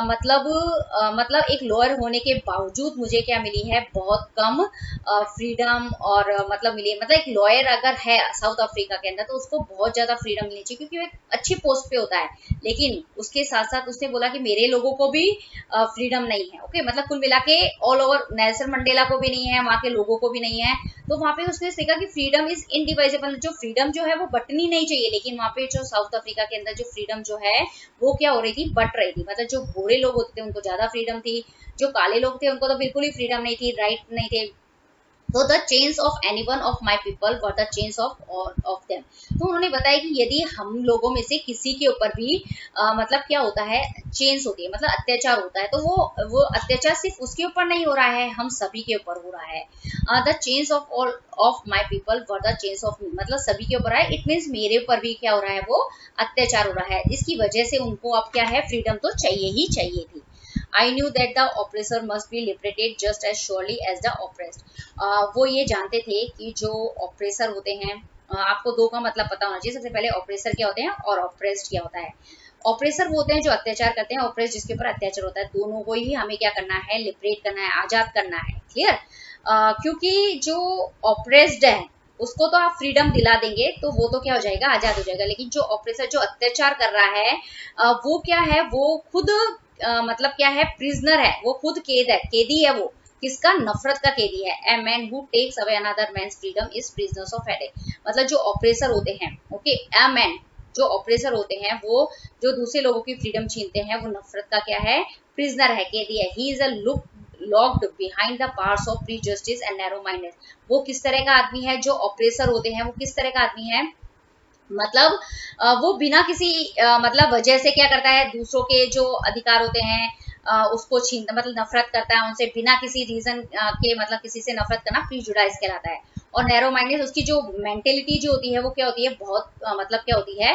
मतलब एक लॉयर होने के बावजूद मुझे क्या मिली है, बहुत कम फ्रीडम और मतलब मिली है। मतलब एक लॉयर अगर है साउथ अफ्रीका के अंदर, तो उसको बहुत ज्यादा फ्रीडम मिलनी चाहिए, क्योंकि वो एक अच्छी पोस्ट पे होता है। लेकिन उसके साथ साथ उसने बोला कि मेरे लोगों को भी फ्रीडम नहीं है। ओके, मतलब कुल मिला के ऑल ओवर, नेल्सन मंडेला को भी नहीं है, वहाँ के लोगों को भी नहीं है। तो वहाँ पे उसने सीखा कि फ्रीडम इज इनडिवाइजेबल, जो फ्रीडम जो है वो बटनी नहीं चाहिए। लेकिन वहाँ पे जो साउथ अफ्रीका के अंदर जो फ्रीडम जो है वो क्या हो रही थी, बट रही थी। मतलब जो गोरे लोग होते थे उनको ज्यादा फ्रीडम थी, जो काले लोग थे उनको तो बिल्कुल ही फ्रीडम नहीं थी, राइट नहीं थे। तो the change of any one of my people were the change of them. तो उन्होंने बताया कि यदि हम लोगों में से किसी के ऊपर भी मतलब क्या होता है, चेंज होती है, मतलब अत्याचार होता है, तो वो अत्याचार सिर्फ उसके ऊपर नहीं हो रहा है, हम सभी के ऊपर हो रहा है। The change of all of my people were the change of me, मतलब सभी के ऊपर है, इट मीन्स मेरे ऊपर भी क्या हो रहा है, वो अत्याचार हो रहा है। इसकी वजह से उनको अब क्या है, फ्रीडम तो चाहिए ही चाहिए थी। I knew that the oppressor must be liberated just as surely as the oppressed. वो ये जानते थे कि जो ऑपरेसर होते हैं, आपको दो का मतलब पता होना चाहिए। सबसे पहले ऑपरेसर क्या होते हैं और ऑपरेस्ड क्या होता है। ऑपरेसर वो होते हैं जो अत्याचार करते हैं, ऑपरेस्ड जिसके ऊपर अत्याचार होता है। दोनों को ही हमें क्या करना है, लिबरेट करना है, आजाद करना है। क्लियर? क्योंकि जो ऑपरेस्ड है उसको तो आप फ्रीडम दिला देंगे तो वो तो क्या हो जाएगा, आजाद हो जाएगा। लेकिन जो ऑपरेसर जो अत्याचार कर रहा है वो क्या है, वो खुद मतलब क्या है, प्रिजनर है, वो खुद कैद है, कैदी है। वो किसका, नफरत का कैदी है। A man who takes away another man's freedom is prisoners of हेडेक। मतलब जो ऑपरेसर होते हैं, ओके, ए मैन जो ऑपरेसर होते हैं, वो जो दूसरे लोगों की फ्रीडम छीनते हैं, वो नफरत का क्या है, प्रिजनर है, कैदी है। He is a look locked behind the bars of prejudice and narrow minded. वो किस तरह का आदमी है, जो ऑपरेसर होते हैं वो किस तरह का आदमी है, मतलब वो बिना किसी मतलब वजह से क्या करता है, दूसरों के जो अधिकार होते हैं उसको छीनता, मतलब नफरत करता है उनसे बिना किसी रीजन के, मतलब किसी से नफरत करना प्रीजुडाइज कहलाता है। और नैरो माइंडेड, उसकी जो मेंटेलिटी जो होती है वो क्या होती है, बहुत मतलब क्या होती है,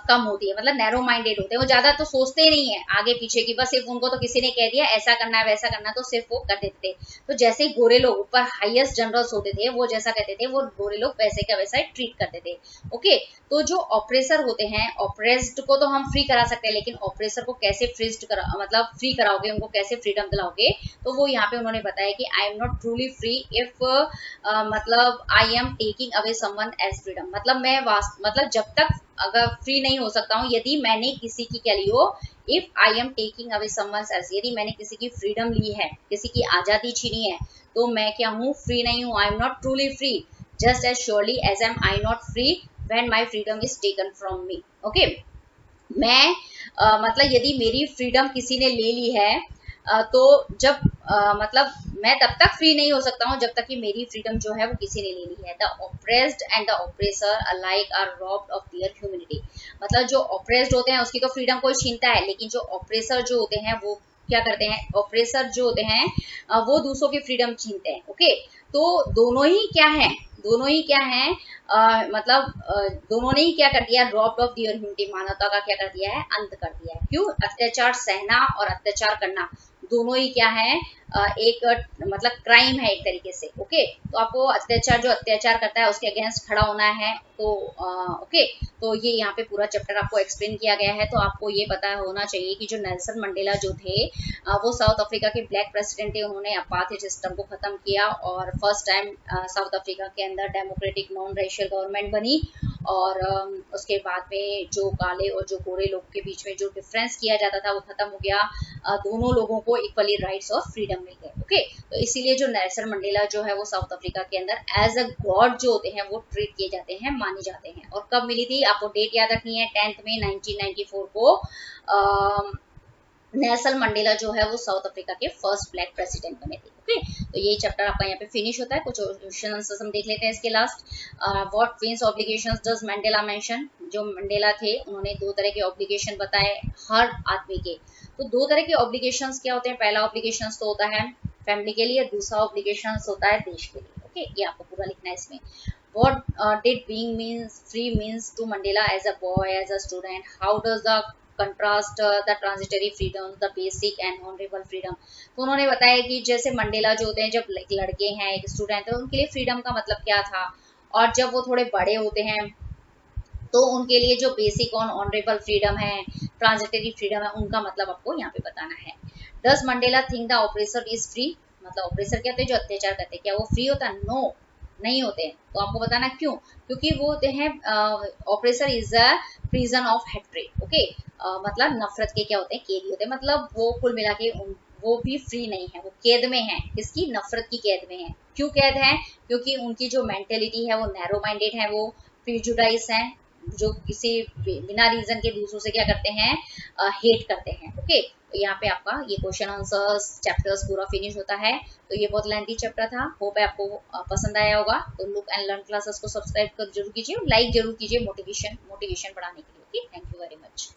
कम होती है। मतलब नैरो माइंडेड होते हैं, वो ज्यादा तो सोचते ही नहीं है आगे पीछे की, बस सिर्फ उनको तो किसी ने कह दिया ऐसा करना है वैसा करना, तो सिर्फ वो कर देते थे। तो जैसे ही गोरे लोग ऊपर हाईएस्ट जनरल्स होते थे, वो जैसा कहते थे, वो गोरे लोग वैसे का वैसा ट्रीट करते थे। ओके, तो जो ऑपरेसर होते हैं, ऑपरेस्ड को तो हम फ्री करा सकते हैं, लेकिन ऑपरेसर को कैसे मतलब फ्री कराओगे, उनको कैसे फ्रीडम दिलाओगे, तो वो यहाँ पे उन्होंने बताया कि I am not truly free if मतलब I am taking away someone as freedom. मतलब मैं मतलब जब तक अगर फ्री नहीं हो सकता हूँ यदि मैंने किसी की क्या ली हो, if I am taking away someone as, यदि मैंने किसी की फ्रीडम ली है, किसी की आजादी छीनी है, तो मैं क्या हूँ, फ्री नहीं हूँ। I am not truly free just as surely as am I not free when my freedom is taken from me. Okay, मैं मतलब यदि मेरी फ्रीडम किसी ने ले ली है तो जब मतलब मैं तब तक फ्री नहीं हो सकता हूँ जब तक कि मेरी फ्रीडम जो है वो किसी ने ले ली है। The oppressed and the oppressor alike are robbed of their humanity. मतलब जो ऑपरेस्ड होते हैं उसकी तो फ्रीडम कोई छीनता है, लेकिन जो ऑपरेसर जो होते हैं वो क्या करते हैं, ऑपरेसर जो होते हैं वो दूसरों की फ्रीडम छीनते हैं। ओके, तो दोनों ही क्या है, दोनों ही क्या है, मतलब दोनों ने ही क्या कर दिया, रॉब्ड ऑफ दियर ह्यूमैनिटी, मानवता का क्या कर दिया है, अंत कर दिया है। क्यों, अत्याचार सहना और अत्याचार करना दोनों ही क्या है, एक मतलब क्राइम है एक तरीके से। ओके, तो आपको अत्याचार, जो अत्याचार करता है उसके अगेंस्ट खड़ा होना है। तो ओके, तो ये यहाँ पे पूरा चैप्टर आपको एक्सप्लेन किया गया है। तो आपको ये पता होना चाहिए कि जो नेल्सन मंडेला जो थे, वो साउथ अफ्रीका के ब्लैक प्रेसिडेंट थे। उन्होंने अपार्थाइड सिस्टम को खत्म किया और फर्स्ट टाइम साउथ अफ्रीका के अंदर डेमोक्रेटिक नॉन रेशियल गवर्नमेंट बनी। और उसके बाद में जो काले और जो गोरे लोग के बीच में जो डिफरेंस किया जाता था वो खत्म हो गया। दोनों लोगों को इक्वली राइट्स और फ्रीडम मिल गए। ओके, तो इसीलिए जो नेल्सन मंडेला जो है वो साउथ अफ्रीका के अंदर एज अ गॉड जो होते हैं वो ट्रीट किए जाते हैं, माने जाते हैं। और कब मिली थी, आपको डेट याद रखनी है, 10 मई 1994 को नेल्सन मंडेला जो है वो साउथ अफ्रीका के फर्स्ट ब्लैक प्रेसिडेंट बने थे। ओके, तो ये चैप्टर आपका यहाँ पे फिनिश होता है। कुछ क्वेश्चन आंसर्स हम देख लेते हैं इसके last. What means obligations does Mandela mention, जो मंडेला थे उन्होंने दो तरह के ऑब्लिगेशन बताए हर आदमी के। तो दो तरह के ऑब्लिगेशंस क्या होते हैं, पहला ऑब्लिगेशंस तो होता है फैमिली के लिए, दूसरा ऑब्लिगेशंस होता है देश के लिए। ओके, ये आपको पूरा लिखना है इसमें। What did being means free means to Mandela as a boy, as a student? How does the contrast the transitory freedom, the basic and honorable freedom? तो उन्होंने बताया कि जैसे मंडेला जो होते हैं, जब एक लड़के हैं, एक स्टूडेंट है, उनके लिए फ्रीडम का मतलब क्या था, और जब वो थोड़े बड़े होते हैं तो उनके लिए जो बेसिक और ऑनरेबल फ्रीडम है, ट्रांजिटरी फ्रीडम है, उनका मतलब आपको यहाँ पे बताना है। Does Mandela think the oppressor is free, मतलब ऑपरेसर क्या होते हैं, जो अत्याचार करते हैं, क्या वो फ्री होता है? नो, नहीं होते। तो आपको बताना क्यों, क्योंकि वो होते हैं oppressor is a prison of hatred. Okay, मतलब नफरत के क्या होते हैं, कैदी होते हैं। मतलब वो कुल मिला के वो भी फ्री नहीं है, वो कैद में है। किसकी? नफरत की कैद में है। क्यों कैद है? क्योंकि उनकी जो मेंटेलिटी है वो नैरो माइंडेड है, वो प्रिजुडाइज है, जो किसी बिना रीजन के दूसरों से क्या करते हैं, हेट करते हैं। ओके, तो यहाँ पे आपका ये क्वेश्चन आंसर्स चैप्टर्स पूरा फिनिश होता है। तो ये बहुत लेंथी चैप्टर था, होप है आपको पसंद आया होगा। तो लुक एंड लर्न क्लासेस को सब्सक्राइब कर जरूर कीजिए, लाइक जरूर कीजिए, मोटिवेशन बढ़ाने के लिए। Okay, thank you very much.